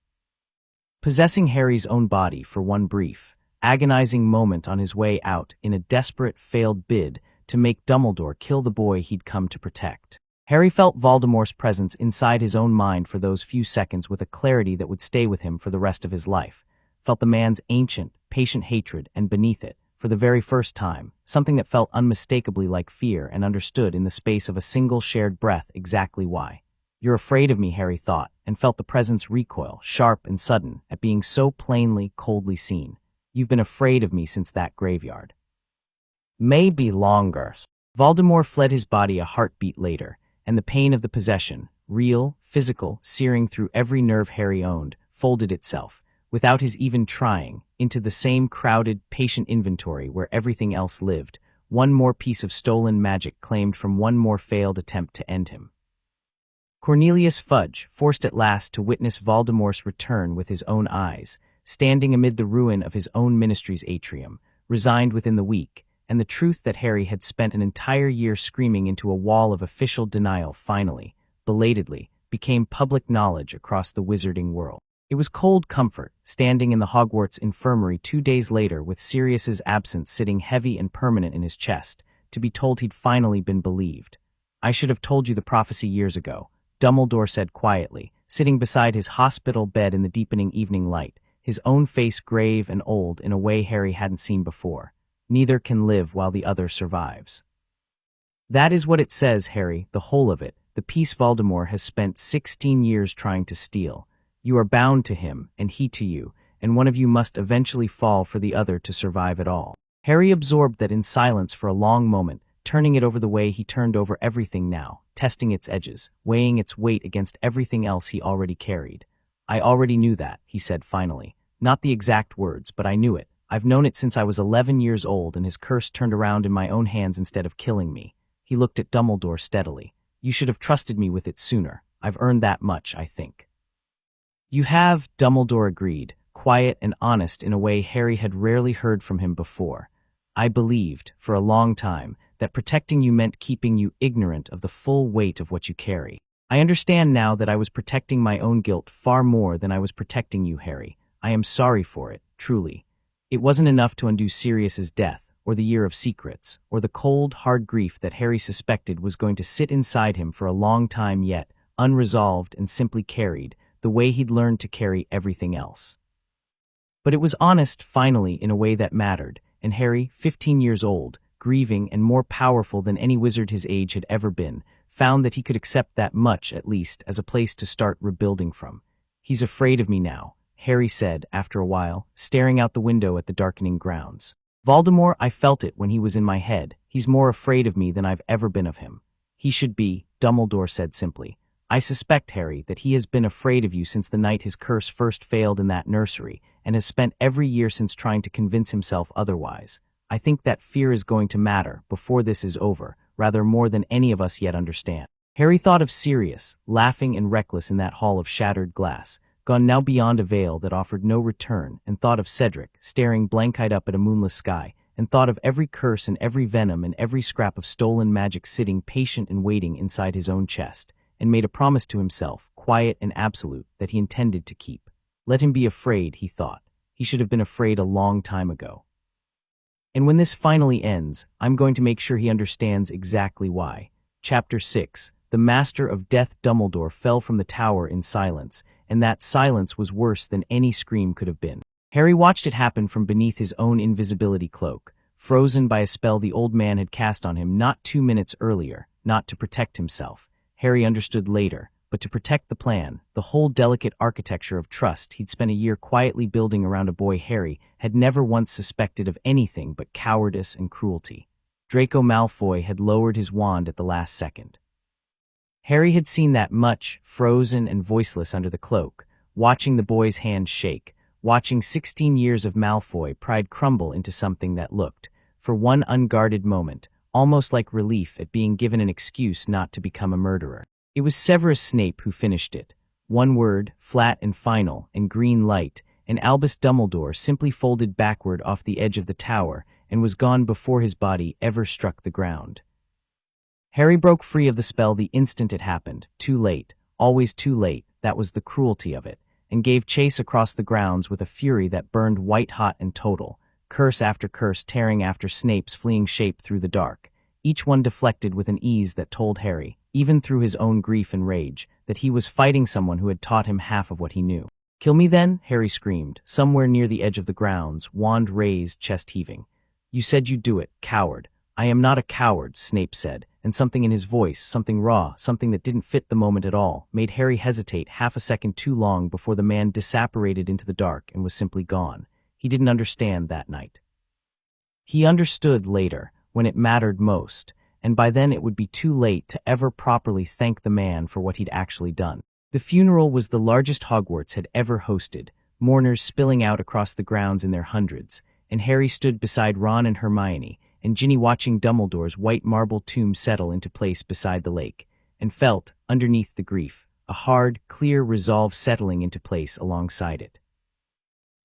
Possessing Harry's own body for one brief, agonizing moment on his way out in a desperate, failed bid to make Dumbledore kill the boy he'd come to protect. Harry felt Voldemort's presence inside his own mind for those few seconds with a clarity that would stay with him for the rest of his life. Felt the man's ancient, patient hatred, and beneath it, for the very first time, something that felt unmistakably like fear and understood in the space of a single shared breath exactly why. "You're afraid of me," Harry thought, and felt the presence recoil, sharp and sudden, at being so plainly, coldly seen. "You've been afraid of me since that graveyard." "Maybe longer." Voldemort fled his body a heartbeat later, and the pain of the possession, real, physical, searing through every nerve Harry owned, folded itself, without his even trying, into the same crowded, patient inventory where everything else lived, one more piece of stolen magic claimed from one more failed attempt to end him. Cornelius Fudge, forced at last to witness Voldemort's return with his own eyes, standing amid the ruin of his own ministry's atrium, resigned within the week, and the truth that Harry had spent an entire year screaming into a wall of official denial finally, belatedly, became public knowledge across the wizarding world. It was cold comfort, standing in the Hogwarts infirmary 2 days later with Sirius's absence sitting heavy and permanent in his chest, to be told he'd finally been believed. "I should have told you the prophecy years ago," Dumbledore said quietly, sitting beside his hospital bed in the deepening evening light, his own face grave and old in a way Harry hadn't seen before. "Neither can live while the other survives." "That is what it says, Harry, the whole of it, the piece Voldemort has spent 16 years trying to steal. You are bound to him, and he to you, and one of you must eventually fall for the other to survive it all." Harry absorbed that in silence for a long moment, turning it over the way he turned over everything now, testing its edges, weighing its weight against everything else he already carried. "I already knew that," he said finally. "Not the exact words, but I knew it. I've known it since I was 11 years old and his curse turned around in my own hands instead of killing me." He looked at Dumbledore steadily. "You should have trusted me with it sooner. I've earned that much, I think." "You have," Dumbledore agreed, quiet and honest in a way Harry had rarely heard from him before. "I believed, for a long time, that protecting you meant keeping you ignorant of the full weight of what you carry. I understand now that I was protecting my own guilt far more than I was protecting you, Harry. I am sorry for it, truly. It wasn't enough to undo Sirius's death, or the Year of Secrets, or the cold, hard grief that Harry suspected was going to sit inside him for a long time yet, unresolved and simply carried, the way he'd learned to carry everything else. But it was honest, finally, in a way that mattered, and Harry, 15 years old, grieving and more powerful than any wizard his age had ever been, found that he could accept that much, at least, as a place to start rebuilding from. "He's afraid of me now," Harry said, after a while, staring out the window at the darkening grounds. "Voldemort, I felt it when he was in my head. He's more afraid of me than I've ever been of him." "He should be," Dumbledore said simply. "I suspect, Harry, that he has been afraid of you since the night his curse first failed in that nursery, and has spent every year since trying to convince himself otherwise. I think that fear is going to matter, before this is over, rather more than any of us yet understand." Harry thought of Sirius, laughing and reckless in that hall of shattered glass, gone now beyond a veil that offered no return, and thought of Cedric, staring blank-eyed up at a moonless sky, and thought of every curse and every venom and every scrap of stolen magic sitting patient and waiting inside his own chest, and made a promise to himself, quiet and absolute, that he intended to keep. Let him be afraid, he thought. He should have been afraid a long time ago. And when this finally ends, I'm going to make sure he understands exactly why. Chapter 6. The Master of Death. Dumbledore fell from the tower in silence, and that silence was worse than any scream could have been. Harry watched it happen from beneath his own invisibility cloak, frozen by a spell the old man had cast on him not 2 minutes earlier, not to protect himself. Harry understood later, but to protect the plan, the whole delicate architecture of trust he'd spent a year quietly building around a boy Harry had never once suspected of anything but cowardice and cruelty. Draco Malfoy had lowered his wand at the last second. Harry had seen that much, frozen and voiceless under the cloak, watching the boy's hand shake, watching 16 years of Malfoy pride crumble into something that looked, for one unguarded moment, almost like relief at being given an excuse not to become a murderer. It was Severus Snape who finished it. One word, flat and final, and green light, and Albus Dumbledore simply folded backward off the edge of the tower and was gone before his body ever struck the ground. Harry broke free of the spell the instant it happened, too late, always too late, that was the cruelty of it, and gave chase across the grounds with a fury that burned white-hot and total, curse after curse tearing after Snape's fleeing shape through the dark, each one deflected with an ease that told Harry, even through his own grief and rage, that he was fighting someone who had taught him half of what he knew. "Kill me then?" Harry screamed, somewhere near the edge of the grounds, wand raised, chest heaving. "You said you'd do it, coward." "I am not a coward," Snape said, and something in his voice, something raw, something that didn't fit the moment at all, made Harry hesitate half a second too long before the man disapparated into the dark and was simply gone. He didn't understand that night. He understood later, when it mattered most, and by then it would be too late to ever properly thank the man for what he'd actually done. The funeral was the largest Hogwarts had ever hosted, mourners spilling out across the grounds in their hundreds, and Harry stood beside Ron and Hermione, and Ginny watching Dumbledore's white marble tomb settle into place beside the lake, and felt, underneath the grief, a hard, clear resolve settling into place alongside it.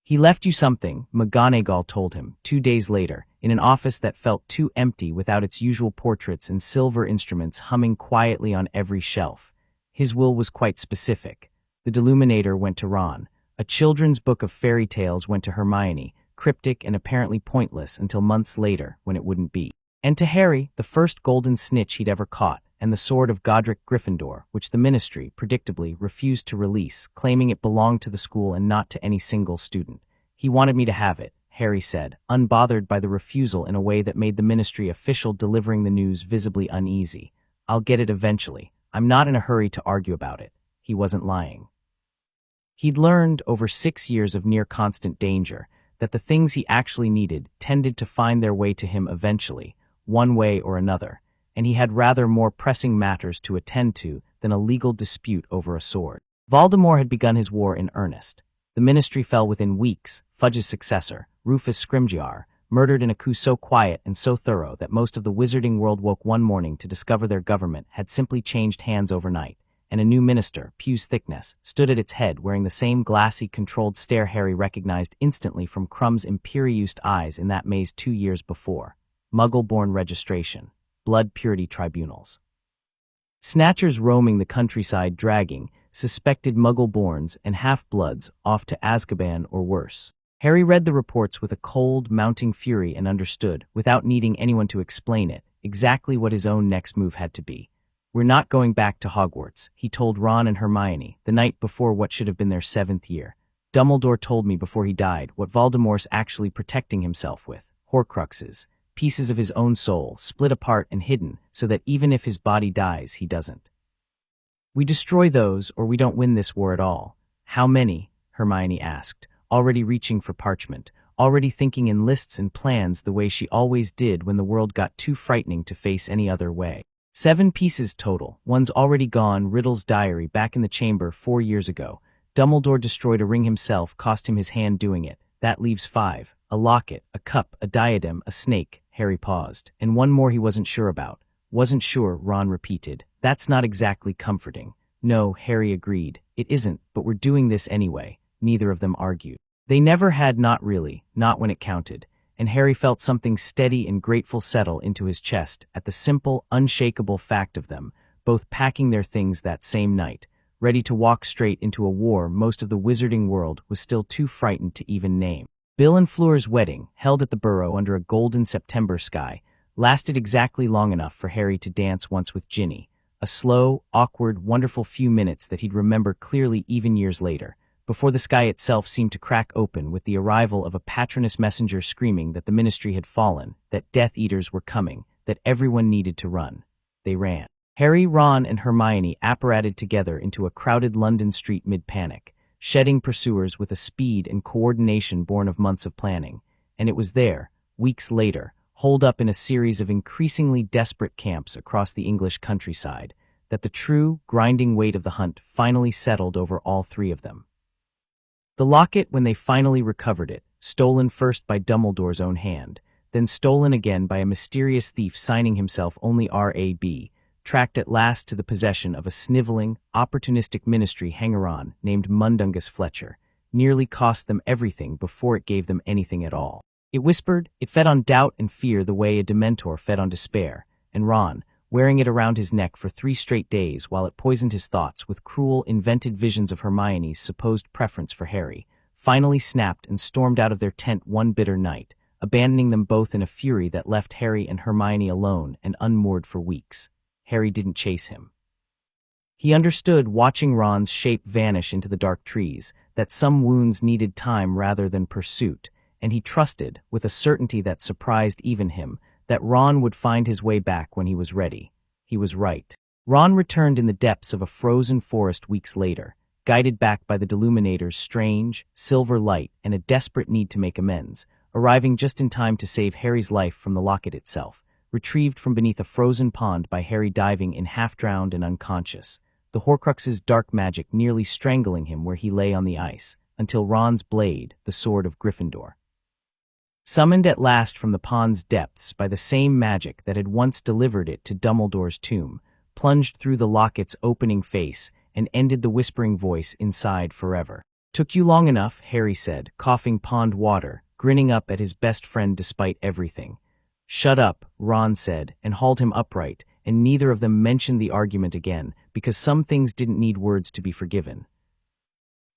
"He left you something," McGonagall told him, 2 days later, in an office that felt too empty without its usual portraits and silver instruments humming quietly on every shelf. His will was quite specific. The Deluminator went to Ron. A children's book of fairy tales went to Hermione, cryptic and apparently pointless until months later, when it wouldn't be. And to Harry, the first golden snitch he'd ever caught, and the sword of Godric Gryffindor, which the Ministry, predictably, refused to release, claiming it belonged to the school and not to any single student. "He wanted me to have it," Harry said, unbothered by the refusal in a way that made the Ministry official delivering the news visibly uneasy. "I'll get it eventually. I'm not in a hurry to argue about it." He wasn't lying. He'd learned, over 6 years of near-constant danger, that the things he actually needed tended to find their way to him eventually, one way or another, and he had rather more pressing matters to attend to than a legal dispute over a sword. Voldemort had begun his war in earnest. The Ministry fell within weeks. Fudge's successor, Rufus Scrimgeour, murdered in a coup so quiet and so thorough that most of the wizarding world woke one morning to discover their government had simply changed hands overnight, and a new minister, Pew's Thickness, stood at its head wearing the same glassy, controlled stare Harry recognized instantly from Crumb's imperiused eyes in that maze 2 years before. Muggle-born registration. Blood purity tribunals. Snatchers roaming the countryside dragging suspected Muggle-borns and half-bloods off to Azkaban or worse. Harry read the reports with a cold, mounting fury and understood, without needing anyone to explain it, exactly what his own next move had to be. "We're not going back to Hogwarts," he told Ron and Hermione, the night before what should have been their 7th year. "Dumbledore told me before he died what Voldemort's actually protecting himself with. Horcruxes. Pieces of his own soul, split apart and hidden, so that even if his body dies, he doesn't. We destroy those, or we don't win this war at all." "How many?" Hermione asked, already reaching for parchment, already thinking in lists and plans the way she always did when the world got too frightening to face any other way. 7 pieces total. One's already gone. Riddle's diary, back in the chamber 4 years ago. Dumbledore destroyed a ring himself, cost him his hand doing it. That leaves 5. A locket, a cup, a diadem, a snake. Harry paused. "And one more he wasn't sure about." "Wasn't sure," Ron repeated. "That's not exactly comforting." "No," Harry agreed. "It isn't, but we're doing this anyway." Neither of them argued. They never had, not really, not when it counted, and Harry felt something steady and grateful settle into his chest at the simple, unshakable fact of them, both packing their things that same night, ready to walk straight into a war most of the wizarding world was still too frightened to even name. Bill and Fleur's wedding, held at the Burrow under a golden September sky, lasted exactly long enough for Harry to dance once with Ginny, a slow, awkward, wonderful few minutes that he'd remember clearly even years later, before the sky itself seemed to crack open with the arrival of a Patronus messenger screaming that the Ministry had fallen, that Death Eaters were coming, that everyone needed to run. They ran. Harry, Ron, and Hermione apparated together into a crowded London street mid-panic, shedding pursuers with a speed and coordination born of months of planning, and it was there, weeks later, holed up in a series of increasingly desperate camps across the English countryside, that the true, grinding weight of the hunt finally settled over all 3 of them. The locket, when they finally recovered it, stolen first by Dumbledore's own hand, then stolen again by a mysterious thief signing himself only R.A.B., tracked at last to the possession of a sniveling, opportunistic ministry hanger-on named Mundungus Fletcher, nearly cost them everything before it gave them anything at all. It whispered, it fed on doubt and fear the way a Dementor fed on despair, and Ron, wearing it around his neck for 3 straight days while it poisoned his thoughts with cruel, invented visions of Hermione's supposed preference for Harry, finally snapped and stormed out of their tent one bitter night, abandoning them both in a fury that left Harry and Hermione alone and unmoored for weeks. Harry didn't chase him. He understood, watching Ron's shape vanish into the dark trees, that some wounds needed time rather than pursuit, and he trusted, with a certainty that surprised even him, that Ron would find his way back when he was ready. He was right. Ron returned in the depths of a frozen forest weeks later, guided back by the Deluminator's strange, silver light and a desperate need to make amends, arriving just in time to save Harry's life from the locket itself, retrieved from beneath a frozen pond by Harry diving in half-drowned and unconscious, the Horcrux's dark magic nearly strangling him where he lay on the ice, until Ron's blade, the sword of Gryffindor, summoned at last from the pond's depths by the same magic that had once delivered it to Dumbledore's tomb, plunged through the locket's opening face and ended the whispering voice inside forever. "Took you long enough," Harry said, coughing pond water, grinning up at his best friend despite everything. "Shut up," Ron said, and hauled him upright, and neither of them mentioned the argument again, because some things didn't need words to be forgiven.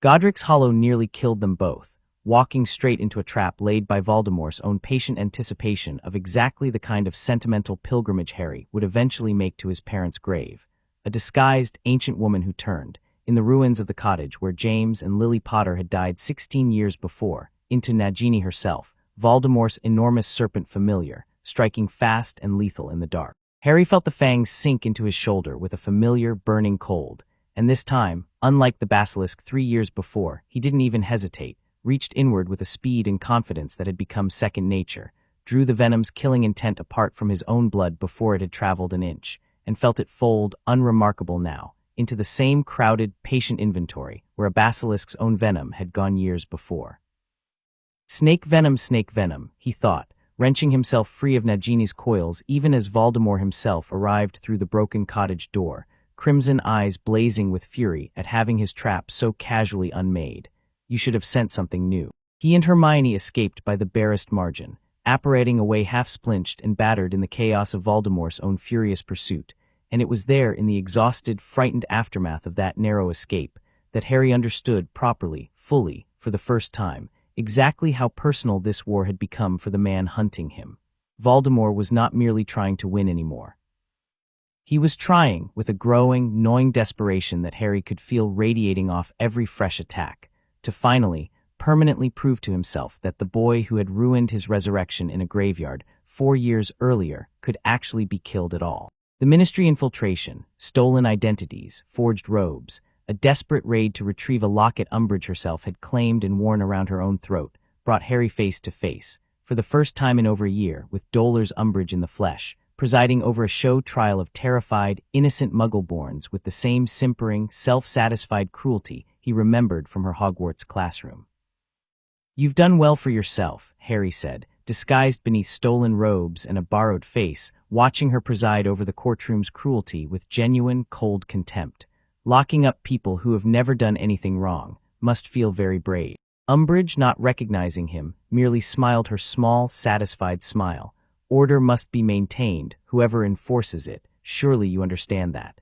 Godric's Hollow nearly killed them both, walking straight into a trap laid by Voldemort's own patient anticipation of exactly the kind of sentimental pilgrimage Harry would eventually make to his parents' grave. A disguised, ancient woman who turned, in the ruins of the cottage where James and Lily Potter had died 16 years before, into Nagini herself, Voldemort's enormous serpent familiar, striking fast and lethal in the dark. Harry felt the fangs sink into his shoulder with a familiar, burning cold, and this time, unlike the basilisk 3 years before, he didn't even hesitate, reached inward with a speed and confidence that had become second nature, drew the venom's killing intent apart from his own blood before it had traveled an inch, and felt it fold, unremarkable now, into the same crowded, patient inventory where a basilisk's own venom had gone years before. Snake venom, he thought, wrenching himself free of Nagini's coils even as Voldemort himself arrived through the broken cottage door, crimson eyes blazing with fury at having his trap so casually unmade. You should have sent something new. He and Hermione escaped by the barest margin, apparating away half-splinched and battered in the chaos of Voldemort's own furious pursuit, and it was there in the exhausted, frightened aftermath of that narrow escape that Harry understood properly, fully, for the first time, exactly how personal this war had become for the man hunting him. Voldemort was not merely trying to win anymore. He was trying, with a growing, gnawing desperation that Harry could feel radiating off every fresh attack, to finally, permanently prove to himself that the boy who had ruined his resurrection in a graveyard 4 years earlier could actually be killed at all. The Ministry infiltration, stolen identities, forged robes, a desperate raid to retrieve a locket Umbridge herself had claimed and worn around her own throat, brought Harry face to face, for the first time in over a year, with Dolar's Umbridge in the flesh, presiding over a show trial of terrified, innocent Muggleborns with the same simpering, self-satisfied cruelty he remembered from her Hogwarts classroom. "You've done well for yourself," Harry said, disguised beneath stolen robes and a borrowed face, watching her preside over the courtroom's cruelty with genuine, cold contempt. "Locking up people who have never done anything wrong must feel very brave." Umbridge, not recognizing him, merely smiled her small, satisfied smile. "Order must be maintained, whoever enforces it. Surely you understand that."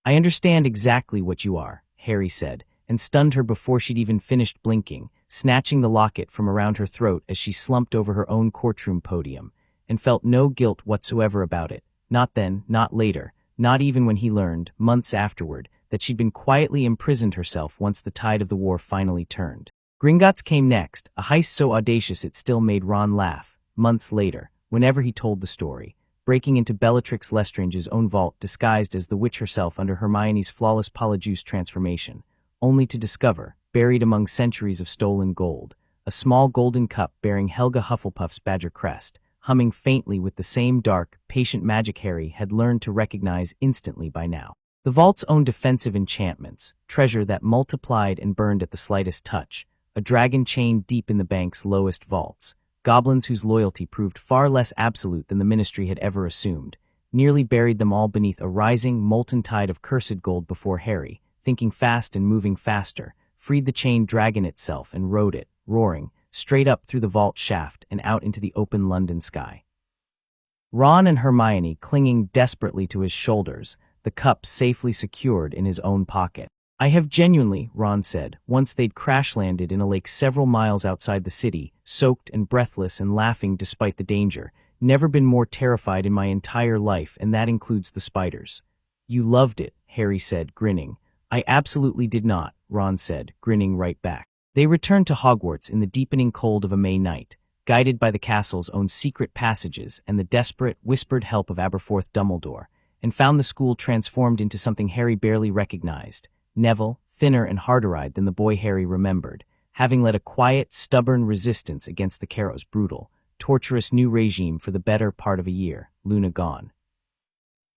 "I understand exactly what you are," Harry said, and stunned her before she'd even finished blinking, snatching the locket from around her throat as she slumped over her own courtroom podium, and felt no guilt whatsoever about it. Not then, not later, not even when he learned, months afterward, that she'd been quietly imprisoned herself once the tide of the war finally turned. Gringotts came next, a heist so audacious it still made Ron laugh, months later, whenever he told the story, breaking into Bellatrix Lestrange's own vault disguised as the witch herself under Hermione's flawless Polyjuice transformation, only to discover, buried among centuries of stolen gold, a small golden cup bearing Helga Hufflepuff's badger crest, humming faintly with the same dark, patient magic Harry had learned to recognize instantly by now. The vault's own defensive enchantments, treasure that multiplied and burned at the slightest touch, a dragon chained deep in the bank's lowest vaults, goblins whose loyalty proved far less absolute than the Ministry had ever assumed, nearly buried them all beneath a rising, molten tide of cursed gold before Harry, thinking fast and moving faster, freed the chained dragon itself and rode it, roaring, straight up through the vault shaft and out into the open London sky. Ron and Hermione clinging desperately to his shoulders, the cup safely secured in his own pocket. "I have genuinely," Ron said, once they'd crash-landed in a lake several miles outside the city, soaked and breathless and laughing despite the danger, "never been more terrified in my entire life, and that includes the spiders." "You loved it," Harry said, grinning. "I absolutely did not," Ron said, grinning right back. They returned to Hogwarts in the deepening cold of a May night, guided by the castle's own secret passages and the desperate, whispered help of Aberforth Dumbledore, and found the school transformed into something Harry barely recognized. Neville, thinner and harder-eyed than the boy Harry remembered, having led a quiet, stubborn resistance against the Carrow's brutal, torturous new regime for the better part of a year, Luna gone.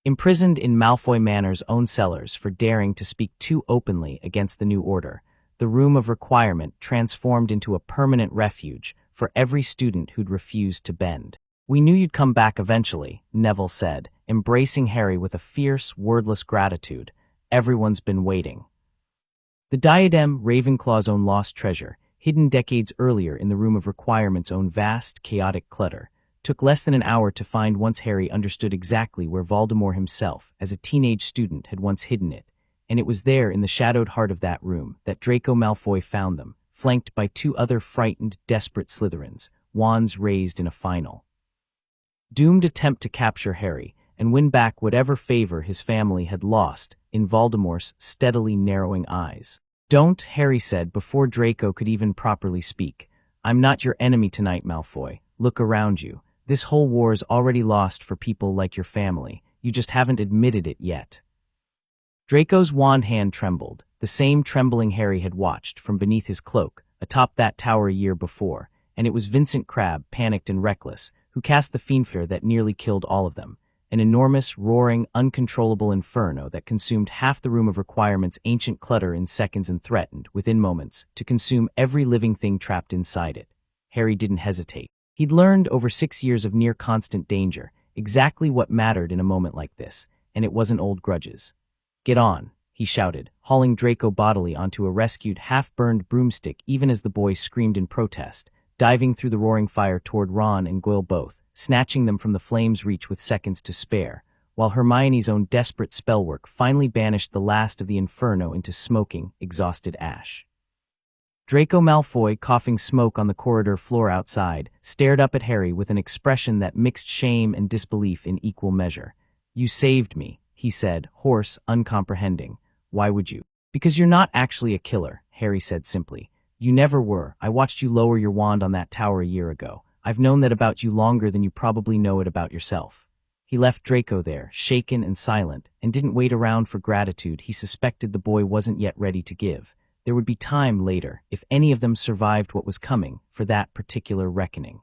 Imprisoned in Malfoy Manor's own cellars for daring to speak too openly against the new order, the Room of Requirement transformed into a permanent refuge for every student who'd refused to bend. "We knew you'd come back eventually," Neville said, embracing Harry with a fierce, wordless gratitude. "Everyone's been waiting." The diadem, Ravenclaw's own lost treasure, hidden decades earlier in the Room of Requirement's own vast, chaotic clutter, took less than an hour to find once Harry understood exactly where Voldemort himself, as a teenage student, had once hidden it, and it was there in the shadowed heart of that room that Draco Malfoy found them, flanked by two other frightened, desperate Slytherins, wands raised in a final, doomed attempt to capture Harry and win back whatever favor his family had lost in Voldemort's steadily narrowing eyes. "Don't," Harry said before Draco could even properly speak. "I'm not your enemy tonight, Malfoy. Look around you. This whole war's already lost for people like your family. You just haven't admitted it yet." Draco's wand hand trembled, the same trembling Harry had watched from beneath his cloak, atop that tower a year before, and it was Vincent Crabbe, panicked and reckless, who cast the fiendflare that nearly killed all of them, an enormous, roaring, uncontrollable inferno that consumed half the Room of Requirement's ancient clutter in seconds and threatened, within moments, to consume every living thing trapped inside it. Harry didn't hesitate. He'd learned over 6 years of near-constant danger exactly what mattered in a moment like this, and it wasn't old grudges. "Get on," he shouted, hauling Draco bodily onto a rescued, half-burned broomstick even as the boy screamed in protest, diving through the roaring fire toward Ron and Goyle both, snatching them from the flames' reach with seconds to spare, while Hermione's own desperate spellwork finally banished the last of the inferno into smoking, exhausted ash. Draco Malfoy, coughing smoke on the corridor floor outside, stared up at Harry with an expression that mixed shame and disbelief in equal measure. "You saved me," he said, hoarse, uncomprehending. "Why would you?" "Because you're not actually a killer," Harry said simply. "You never were. I watched you lower your wand on that tower a year ago. I've known that about you longer than you probably know it about yourself." He left Draco there, shaken and silent, and didn't wait around for gratitude he suspected the boy wasn't yet ready to give. There would be time later, if any of them survived what was coming, for that particular reckoning.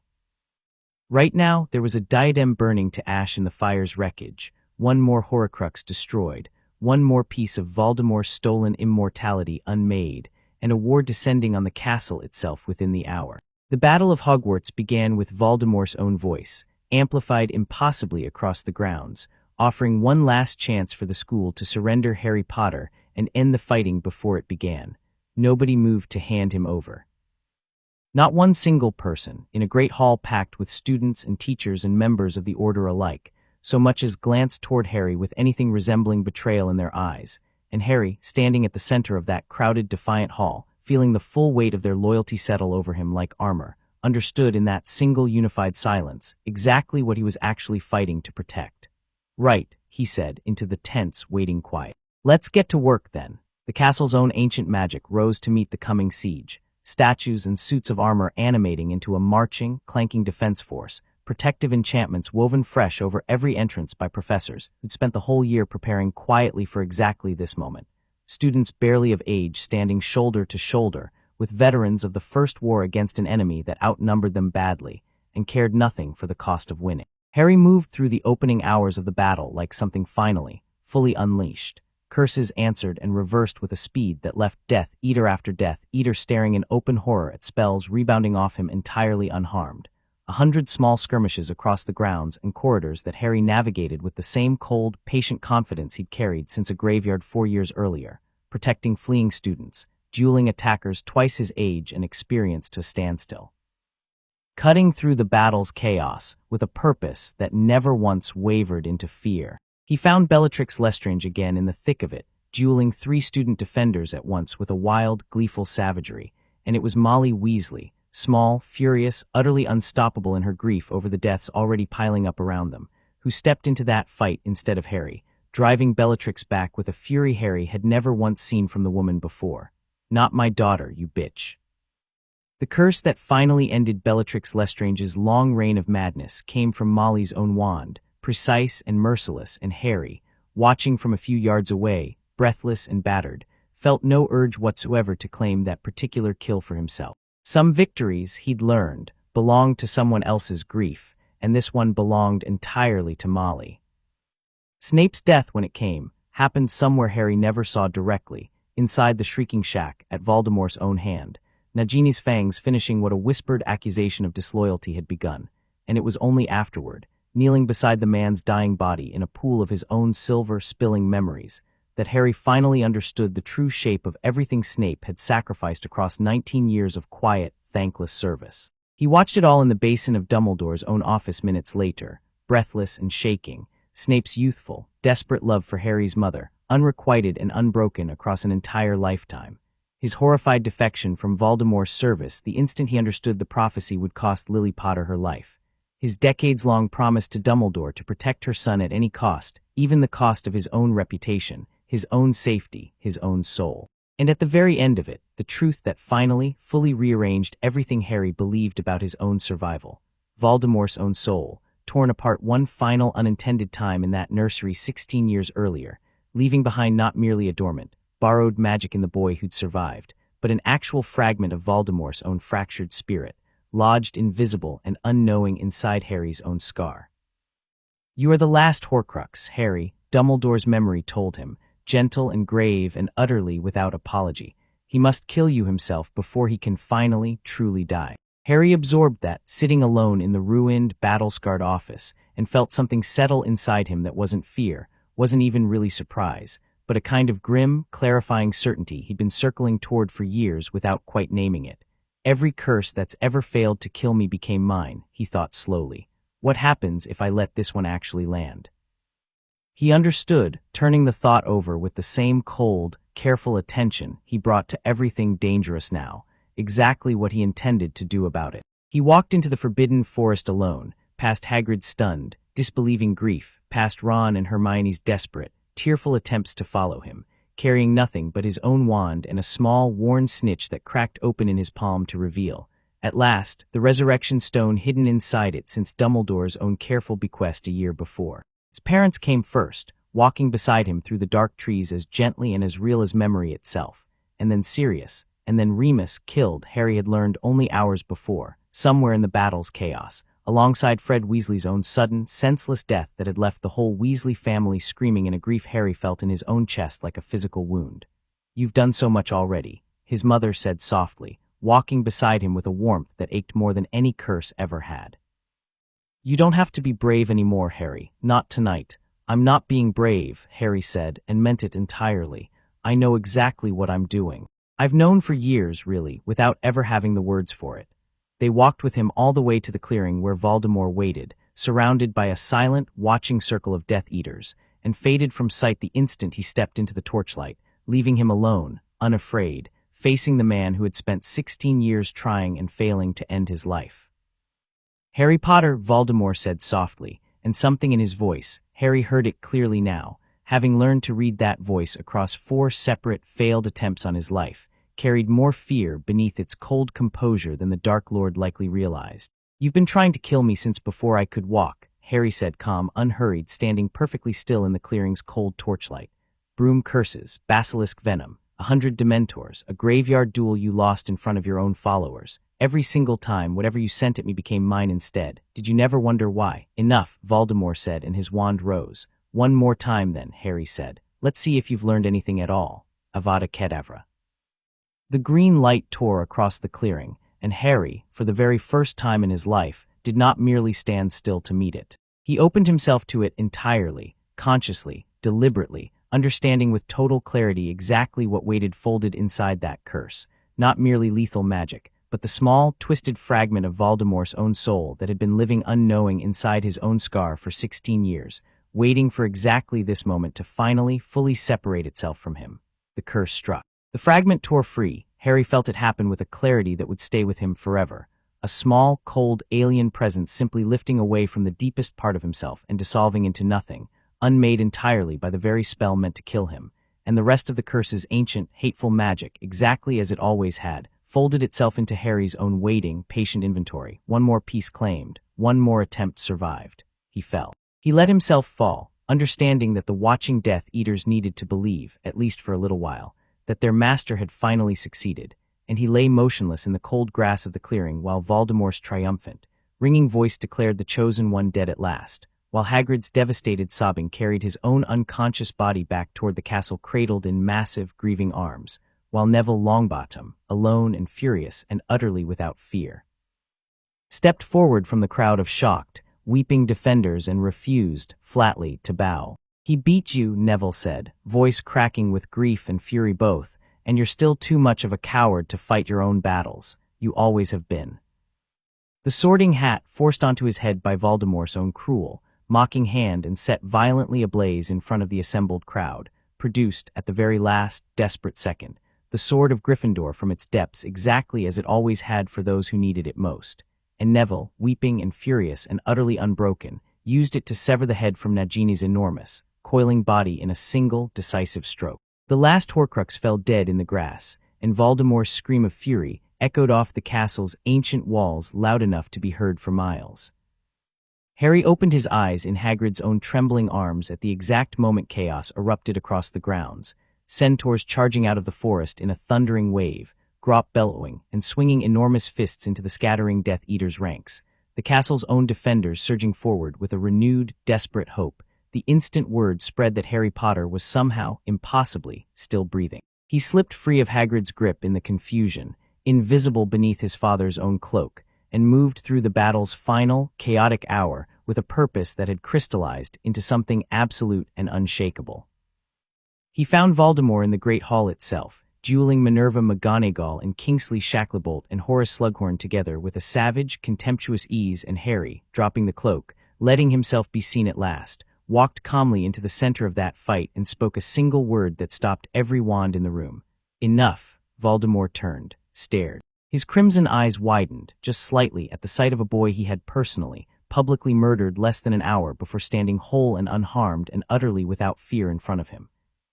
Right now, there was a diadem burning to ash in the fire's wreckage, one more Horcrux destroyed, one more piece of Voldemort's stolen immortality unmade, and a war descending on the castle itself within the hour. The Battle of Hogwarts began with Voldemort's own voice, amplified impossibly across the grounds, offering one last chance for the school to surrender Harry Potter and end the fighting before it began. Nobody moved to hand him over. Not one single person, in a great hall packed with students and teachers and members of the Order alike, so much as glanced toward Harry with anything resembling betrayal in their eyes, and Harry, standing at the center of that crowded, defiant hall, feeling the full weight of their loyalty settle over him like armor, understood in that single unified silence exactly what he was actually fighting to protect. "Right," he said into the tense, waiting quiet. "Let's get to work then." The castle's own ancient magic rose to meet the coming siege, statues and suits of armor animating into a marching, clanking defense force, protective enchantments woven fresh over every entrance by professors who'd spent the whole year preparing quietly for exactly this moment. Students barely of age standing shoulder to shoulder with veterans of the first war against an enemy that outnumbered them badly and cared nothing for the cost of winning. Harry moved through the opening hours of the battle like something finally, fully unleashed. Curses answered and reversed with a speed that left Death Eater after Death Eater staring in open horror at spells rebounding off him entirely unharmed. 100 small skirmishes across the grounds and corridors that Harry navigated with the same cold, patient confidence he'd carried since a graveyard 4 years earlier, protecting fleeing students, dueling attackers twice his age and experience to a standstill. Cutting through the battle's chaos with a purpose that never once wavered into fear. He found Bellatrix Lestrange again in the thick of it, dueling 3 student defenders at once with a wild, gleeful savagery, and it was Molly Weasley, small, furious, utterly unstoppable in her grief over the deaths already piling up around them, who stepped into that fight instead of Harry, driving Bellatrix back with a fury Harry had never once seen from the woman before. "Not my daughter, you bitch." The curse that finally ended Bellatrix Lestrange's long reign of madness came from Molly's own wand, precise and merciless, and Harry, watching from a few yards away, breathless and battered, felt no urge whatsoever to claim that particular kill for himself. Some victories, he'd learned, belonged to someone else's grief, and this one belonged entirely to Molly. Snape's death, when it came, happened somewhere Harry never saw directly, inside the shrieking shack, at Voldemort's own hand, Nagini's fangs finishing what a whispered accusation of disloyalty had begun, and it was only afterward, kneeling beside the man's dying body in a pool of his own silver-spilling memories, that Harry finally understood the true shape of everything Snape had sacrificed across 19 years of quiet, thankless service. He watched it all in the basin of Dumbledore's own office minutes later, breathless and shaking, Snape's youthful, desperate love for Harry's mother, unrequited and unbroken across an entire lifetime. His horrified defection from Voldemort's service the instant he understood the prophecy would cost Lily Potter her life. His decades-long promise to Dumbledore to protect her son at any cost, even the cost of his own reputation, his own safety, his own soul. And at the very end of it, the truth that finally, fully rearranged everything Harry believed about his own survival. Voldemort's own soul, torn apart one final unintended time in that nursery 16 years earlier, leaving behind not merely a dormant, borrowed magic in the boy who'd survived, but an actual fragment of Voldemort's own fractured spirit, lodged invisible and unknowing inside Harry's own scar. "You are the last Horcrux, Harry," Dumbledore's memory told him, gentle and grave and utterly without apology. He must kill you himself before he can finally, truly die. Harry absorbed that, sitting alone in the ruined, battle-scarred office, and felt something settle inside him that wasn't fear, wasn't even really surprise, but a kind of grim, clarifying certainty he'd been circling toward for years without quite naming it. Every curse that's ever failed to kill me became mine, he thought slowly. What happens if I let this one actually land? He understood, turning the thought over with the same cold, careful attention he brought to everything dangerous now, exactly what he intended to do about it. He walked into the forbidden forest alone, past Hagrid's stunned, disbelieving grief, past Ron and Hermione's desperate, tearful attempts to follow him, carrying nothing but his own wand and a small, worn snitch that cracked open in his palm to reveal, at last, the resurrection stone hidden inside it since Dumbledore's own careful bequest a year before. His parents came first, walking beside him through the dark trees as gently and as real as memory itself, and then Sirius, and then Remus, killed, Harry had learned only hours before, somewhere in the battle's chaos, alongside Fred Weasley's own sudden, senseless death that had left the whole Weasley family screaming in a grief Harry felt in his own chest like a physical wound. "You've done so much already," his mother said softly, walking beside him with a warmth that ached more than any curse ever had. "You don't have to be brave anymore, Harry, not tonight." "I'm not being brave," Harry said, and meant it entirely. "I know exactly what I'm doing. I've known for years, really, without ever having the words for it." They walked with him all the way to the clearing where Voldemort waited, surrounded by a silent, watching circle of Death Eaters, and faded from sight the instant he stepped into the torchlight, leaving him alone, unafraid, facing the man who had spent 16 years trying and failing to end his life. "Harry Potter," Voldemort said softly, and something in his voice, Harry heard it clearly now, having learned to read that voice across 4 separate, failed attempts on his life, carried more fear beneath its cold composure than the Dark Lord likely realized. "You've been trying to kill me since before I could walk," Harry said, calm, unhurried, standing perfectly still in the clearing's cold torchlight. "Broom curses, basilisk venom, 100 dementors, a graveyard duel you lost in front of your own followers. Every single time, whatever you sent at me became mine instead. Did you never wonder why?" "Enough," Voldemort said, and his wand rose. "One more time then," Harry said. "Let's see if you've learned anything at all. Avada Kedavra." The green light tore across the clearing, and Harry, for the very first time in his life, did not merely stand still to meet it. He opened himself to it entirely, consciously, deliberately, understanding with total clarity exactly what waited folded inside that curse, not merely lethal magic, but the small, twisted fragment of Voldemort's own soul that had been living unknowing inside his own scar for 16 years, waiting for exactly this moment to finally, fully separate itself from him. The curse struck. The fragment tore free. Harry felt it happen with a clarity that would stay with him forever. A small, cold, alien presence simply lifting away from the deepest part of himself and dissolving into nothing, unmade entirely by the very spell meant to kill him. And the rest of the curse's ancient, hateful magic, exactly as it always had, folded itself into Harry's own waiting, patient inventory. One more piece claimed, one more attempt survived. He fell. He let himself fall, understanding that the watching Death Eaters needed to believe, at least for a little while, that their master had finally succeeded, and he lay motionless in the cold grass of the clearing while Voldemort's triumphant, ringing voice declared the Chosen One dead at last, while Hagrid's devastated sobbing carried his own unconscious body back toward the castle cradled in massive, grieving arms, while Neville Longbottom, alone and furious and utterly without fear, stepped forward from the crowd of shocked, weeping defenders and refused, flatly, to bow. He beat you, Neville said, voice cracking with grief and fury both, and you're still too much of a coward to fight your own battles. You always have been. The sorting hat, forced onto his head by Voldemort's own cruel, mocking hand and set violently ablaze in front of the assembled crowd, produced, at the very last, desperate second, the sword of Gryffindor from its depths exactly as it always had for those who needed it most. And Neville, weeping and furious and utterly unbroken, used it to sever the head from Nagini's enormous, coiling body in a single, decisive stroke. The last Horcrux fell dead in the grass, and Voldemort's scream of fury echoed off the castle's ancient walls loud enough to be heard for miles. Harry opened his eyes in Hagrid's own trembling arms at the exact moment chaos erupted across the grounds, centaurs charging out of the forest in a thundering wave, Grop bellowing and swinging enormous fists into the scattering Death Eaters' ranks, the castle's own defenders surging forward with a renewed, desperate hope. The instant word spread that Harry Potter was somehow, impossibly, still breathing. He slipped free of Hagrid's grip in the confusion, invisible beneath his father's own cloak, and moved through the battle's final, chaotic hour with a purpose that had crystallized into something absolute and unshakable. He found Voldemort in the Great Hall itself, dueling Minerva McGonagall and Kingsley Shacklebolt and Horace Slughorn together with a savage, contemptuous ease, and Harry, dropping the cloak, letting himself be seen at last, walked calmly into the center of that fight and spoke a single word that stopped every wand in the room. Enough. Voldemort turned, stared. His crimson eyes widened, just slightly, at the sight of a boy he had personally, publicly murdered less than an hour before standing whole and unharmed and utterly without fear in front of him.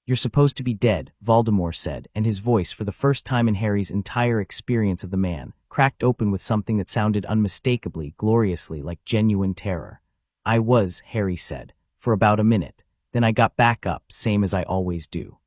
"You're supposed to be dead," Voldemort said, and his voice, for the first time in Harry's entire experience of the man, cracked open with something that sounded unmistakably, gloriously like genuine terror. "I was," Harry said, "for about a minute. Then I got back up, same as I always do."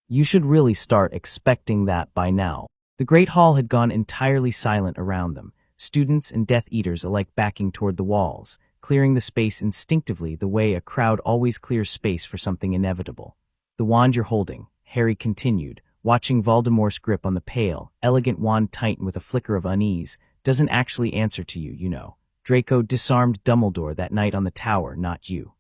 You should really start expecting that by now. The Great Hall had gone entirely silent around them, students and Death Eaters alike backing toward the walls, clearing the space instinctively the way a crowd always clears space for something inevitable. "The wand you're holding," Harry continued, watching Voldemort's grip on the pale, elegant wand tighten with a flicker of unease, "doesn't actually answer to you, you know. Draco disarmed Dumbledore that night on the tower, not you.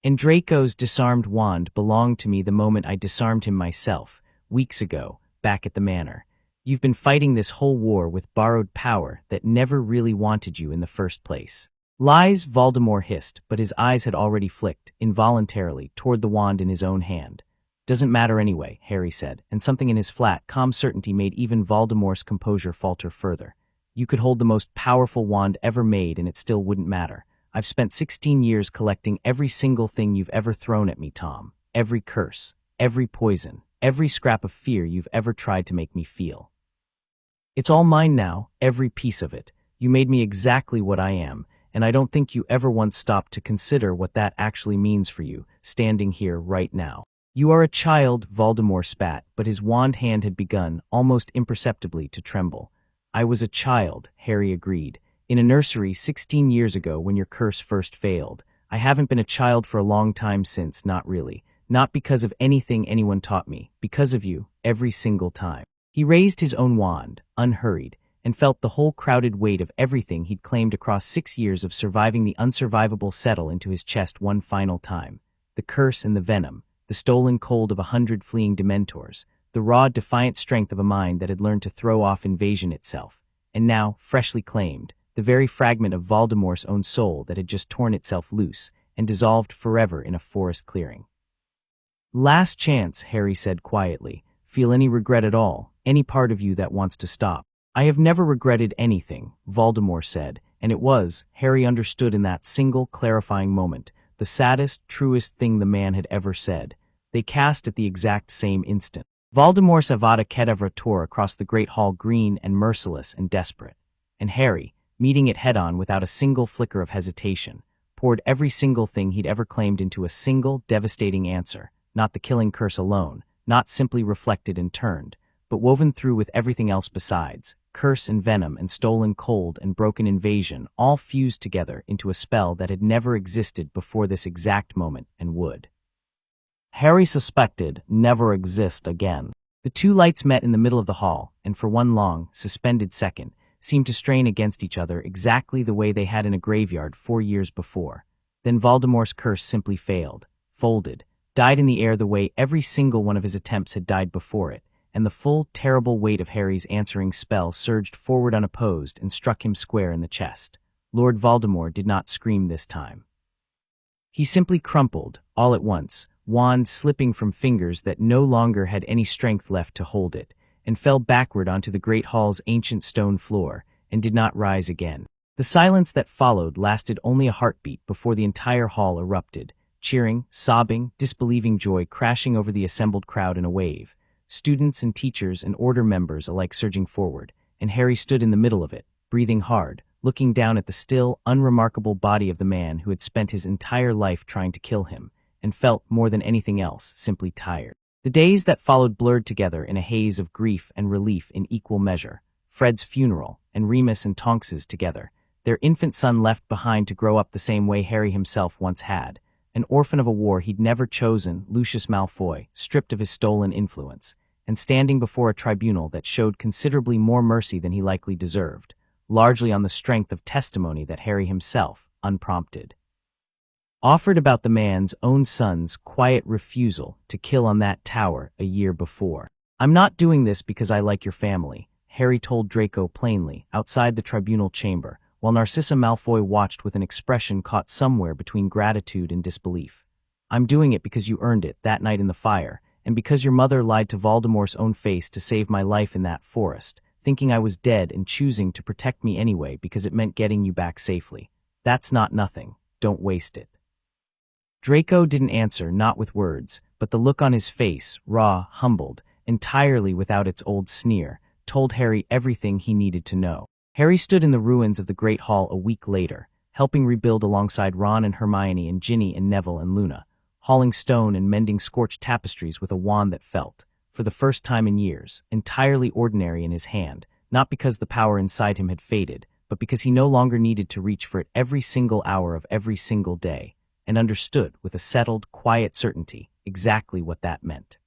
And Draco's disarmed wand belonged to me the moment I disarmed him myself, weeks ago, back at the manor. You've been fighting this whole war with borrowed power that never really wanted you in the first place." "Lies," Voldemort hissed, but his eyes had already flicked, involuntarily, toward the wand in his own hand. "Doesn't matter anyway," Harry said, and something in his flat, calm certainty made even Voldemort's composure falter further. "You could hold the most powerful wand ever made and it still wouldn't matter. I've spent 16 years collecting every single thing you've ever thrown at me, Tom. Every curse, every poison, every scrap of fear you've ever tried to make me feel. It's all mine now, every piece of it. You made me exactly what I am, and I don't think you ever once stopped to consider what that actually means for you, standing here right now. You are a child," Voldemort spat, but his wand hand had begun, almost imperceptibly, to tremble. "I was a child," Harry agreed, "in a nursery 16 years ago when your curse first failed. I haven't been a child for a long time since, not really. Not because of anything anyone taught me, because of you, every single time." He raised his own wand, unhurried, and felt the whole crowded weight of everything he'd claimed across 6 years of surviving the unsurvivable settle into his chest one final time. The curse and the venom, the stolen cold of 100 fleeing Dementors, the raw, defiant strength of a mind that had learned to throw off invasion itself, and now, freshly claimed, the very fragment of Voldemort's own soul that had just torn itself loose and dissolved forever in a forest clearing. "Last chance," Harry said quietly. "Feel any regret at all, any part of you that wants to stop?" "I have never regretted anything," Voldemort said, and it was, Harry understood in that single, clarifying moment, the saddest, truest thing the man had ever said. They cast at the exact same instant. Voldemort's Avada Kedavra tore across the Great Hall, green and merciless and desperate. And Harry, meeting it head-on without a single flicker of hesitation, poured every single thing he'd ever claimed into a single, devastating answer, not the killing curse alone, not simply reflected and turned, but woven through with everything else besides, curse and venom and stolen cold and broken invasion, all fused together into a spell that had never existed before this exact moment and would, Harry suspected, never exist again. The two lights met in the middle of the hall, and for one long, suspended second, seemed to strain against each other exactly the way they had in a graveyard 4 years before. Then Voldemort's curse simply failed, folded, died in the air the way every single one of his attempts had died before it, and the full, terrible weight of Harry's answering spell surged forward unopposed and struck him square in the chest. Lord Voldemort did not scream this time. He simply crumpled, all at once, wand slipping from fingers that no longer had any strength left to hold it, and fell backward onto the great hall's ancient stone floor, and did not rise again. The silence that followed lasted only a heartbeat before the entire hall erupted, cheering, sobbing, disbelieving joy crashing over the assembled crowd in a wave, students and teachers and order members alike surging forward, and Harry stood in the middle of it, breathing hard, looking down at the still, unremarkable body of the man who had spent his entire life trying to kill him, and felt, more than anything else, simply tired. The days that followed blurred together in a haze of grief and relief in equal measure. Fred's funeral, and Remus and Tonks's together, their infant son left behind to grow up the same way Harry himself once had, an orphan of a war he'd never chosen, Lucius Malfoy, stripped of his stolen influence, and standing before a tribunal that showed considerably more mercy than he likely deserved, largely on the strength of testimony that Harry himself, unprompted, offered about the man's own son's quiet refusal to kill on that tower a year before. "I'm not doing this because I like your family," Harry told Draco plainly, outside the tribunal chamber, while Narcissa Malfoy watched with an expression caught somewhere between gratitude and disbelief. "I'm doing it because you earned it that night in the fire, and because your mother lied to Voldemort's own face to save my life in that forest, thinking I was dead and choosing to protect me anyway because it meant getting you back safely. That's not nothing. Don't waste it." Draco didn't answer, not with words, but the look on his face, raw, humbled, entirely without its old sneer, told Harry everything he needed to know. Harry stood in the ruins of the Great Hall a week later, helping rebuild alongside Ron and Hermione and Ginny and Neville and Luna, hauling stone and mending scorched tapestries with a wand that felt, for the first time in years, entirely ordinary in his hand, not because the power inside him had faded, but because he no longer needed to reach for it every single hour of every single day, and understood with a settled, quiet certainty exactly what that meant.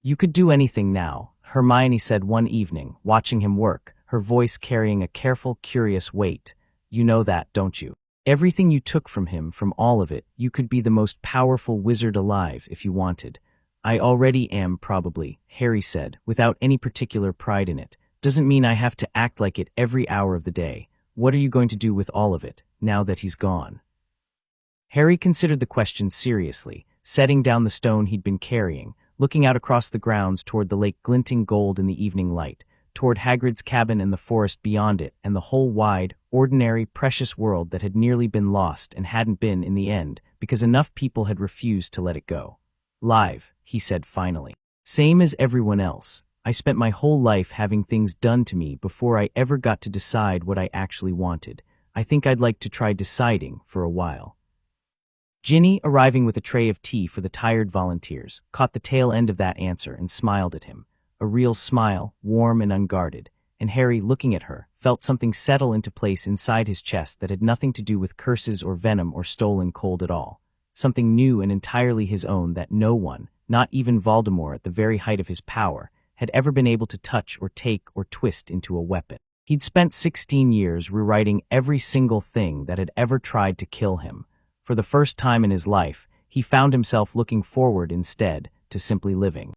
"You could do anything now," Hermione said one evening, watching him work, her voice carrying a careful, curious weight. "You know that, don't you? Everything you took from him, from all of it, you could be the most powerful wizard alive if you wanted." "I already am, probably," Harry said, without any particular pride in it. "Doesn't mean I have to act like it every hour of the day. What are you going to do with all of it, now that he's gone?" Harry considered the question seriously, setting down the stone he'd been carrying, looking out across the grounds toward the lake glinting gold in the evening light, toward Hagrid's cabin and the forest beyond it, and the whole wide, ordinary, precious world that had nearly been lost and hadn't been in the end, because enough people had refused to let it go. "Live," he said finally. "Same as everyone else. I spent my whole life having things done to me before I ever got to decide what I actually wanted. I think I'd like to try deciding for a while." Ginny, arriving with a tray of tea for the tired volunteers, caught the tail end of that answer and smiled at him. A real smile, warm and unguarded, and Harry, looking at her, felt something settle into place inside his chest that had nothing to do with curses or venom or stolen cold at all. Something new and entirely his own that no one, not even Voldemort at the very height of his power, had ever been able to touch or take or twist into a weapon. He'd spent 16 years rewriting every single thing that had ever tried to kill him. For the first time in his life, he found himself looking forward instead to simply living.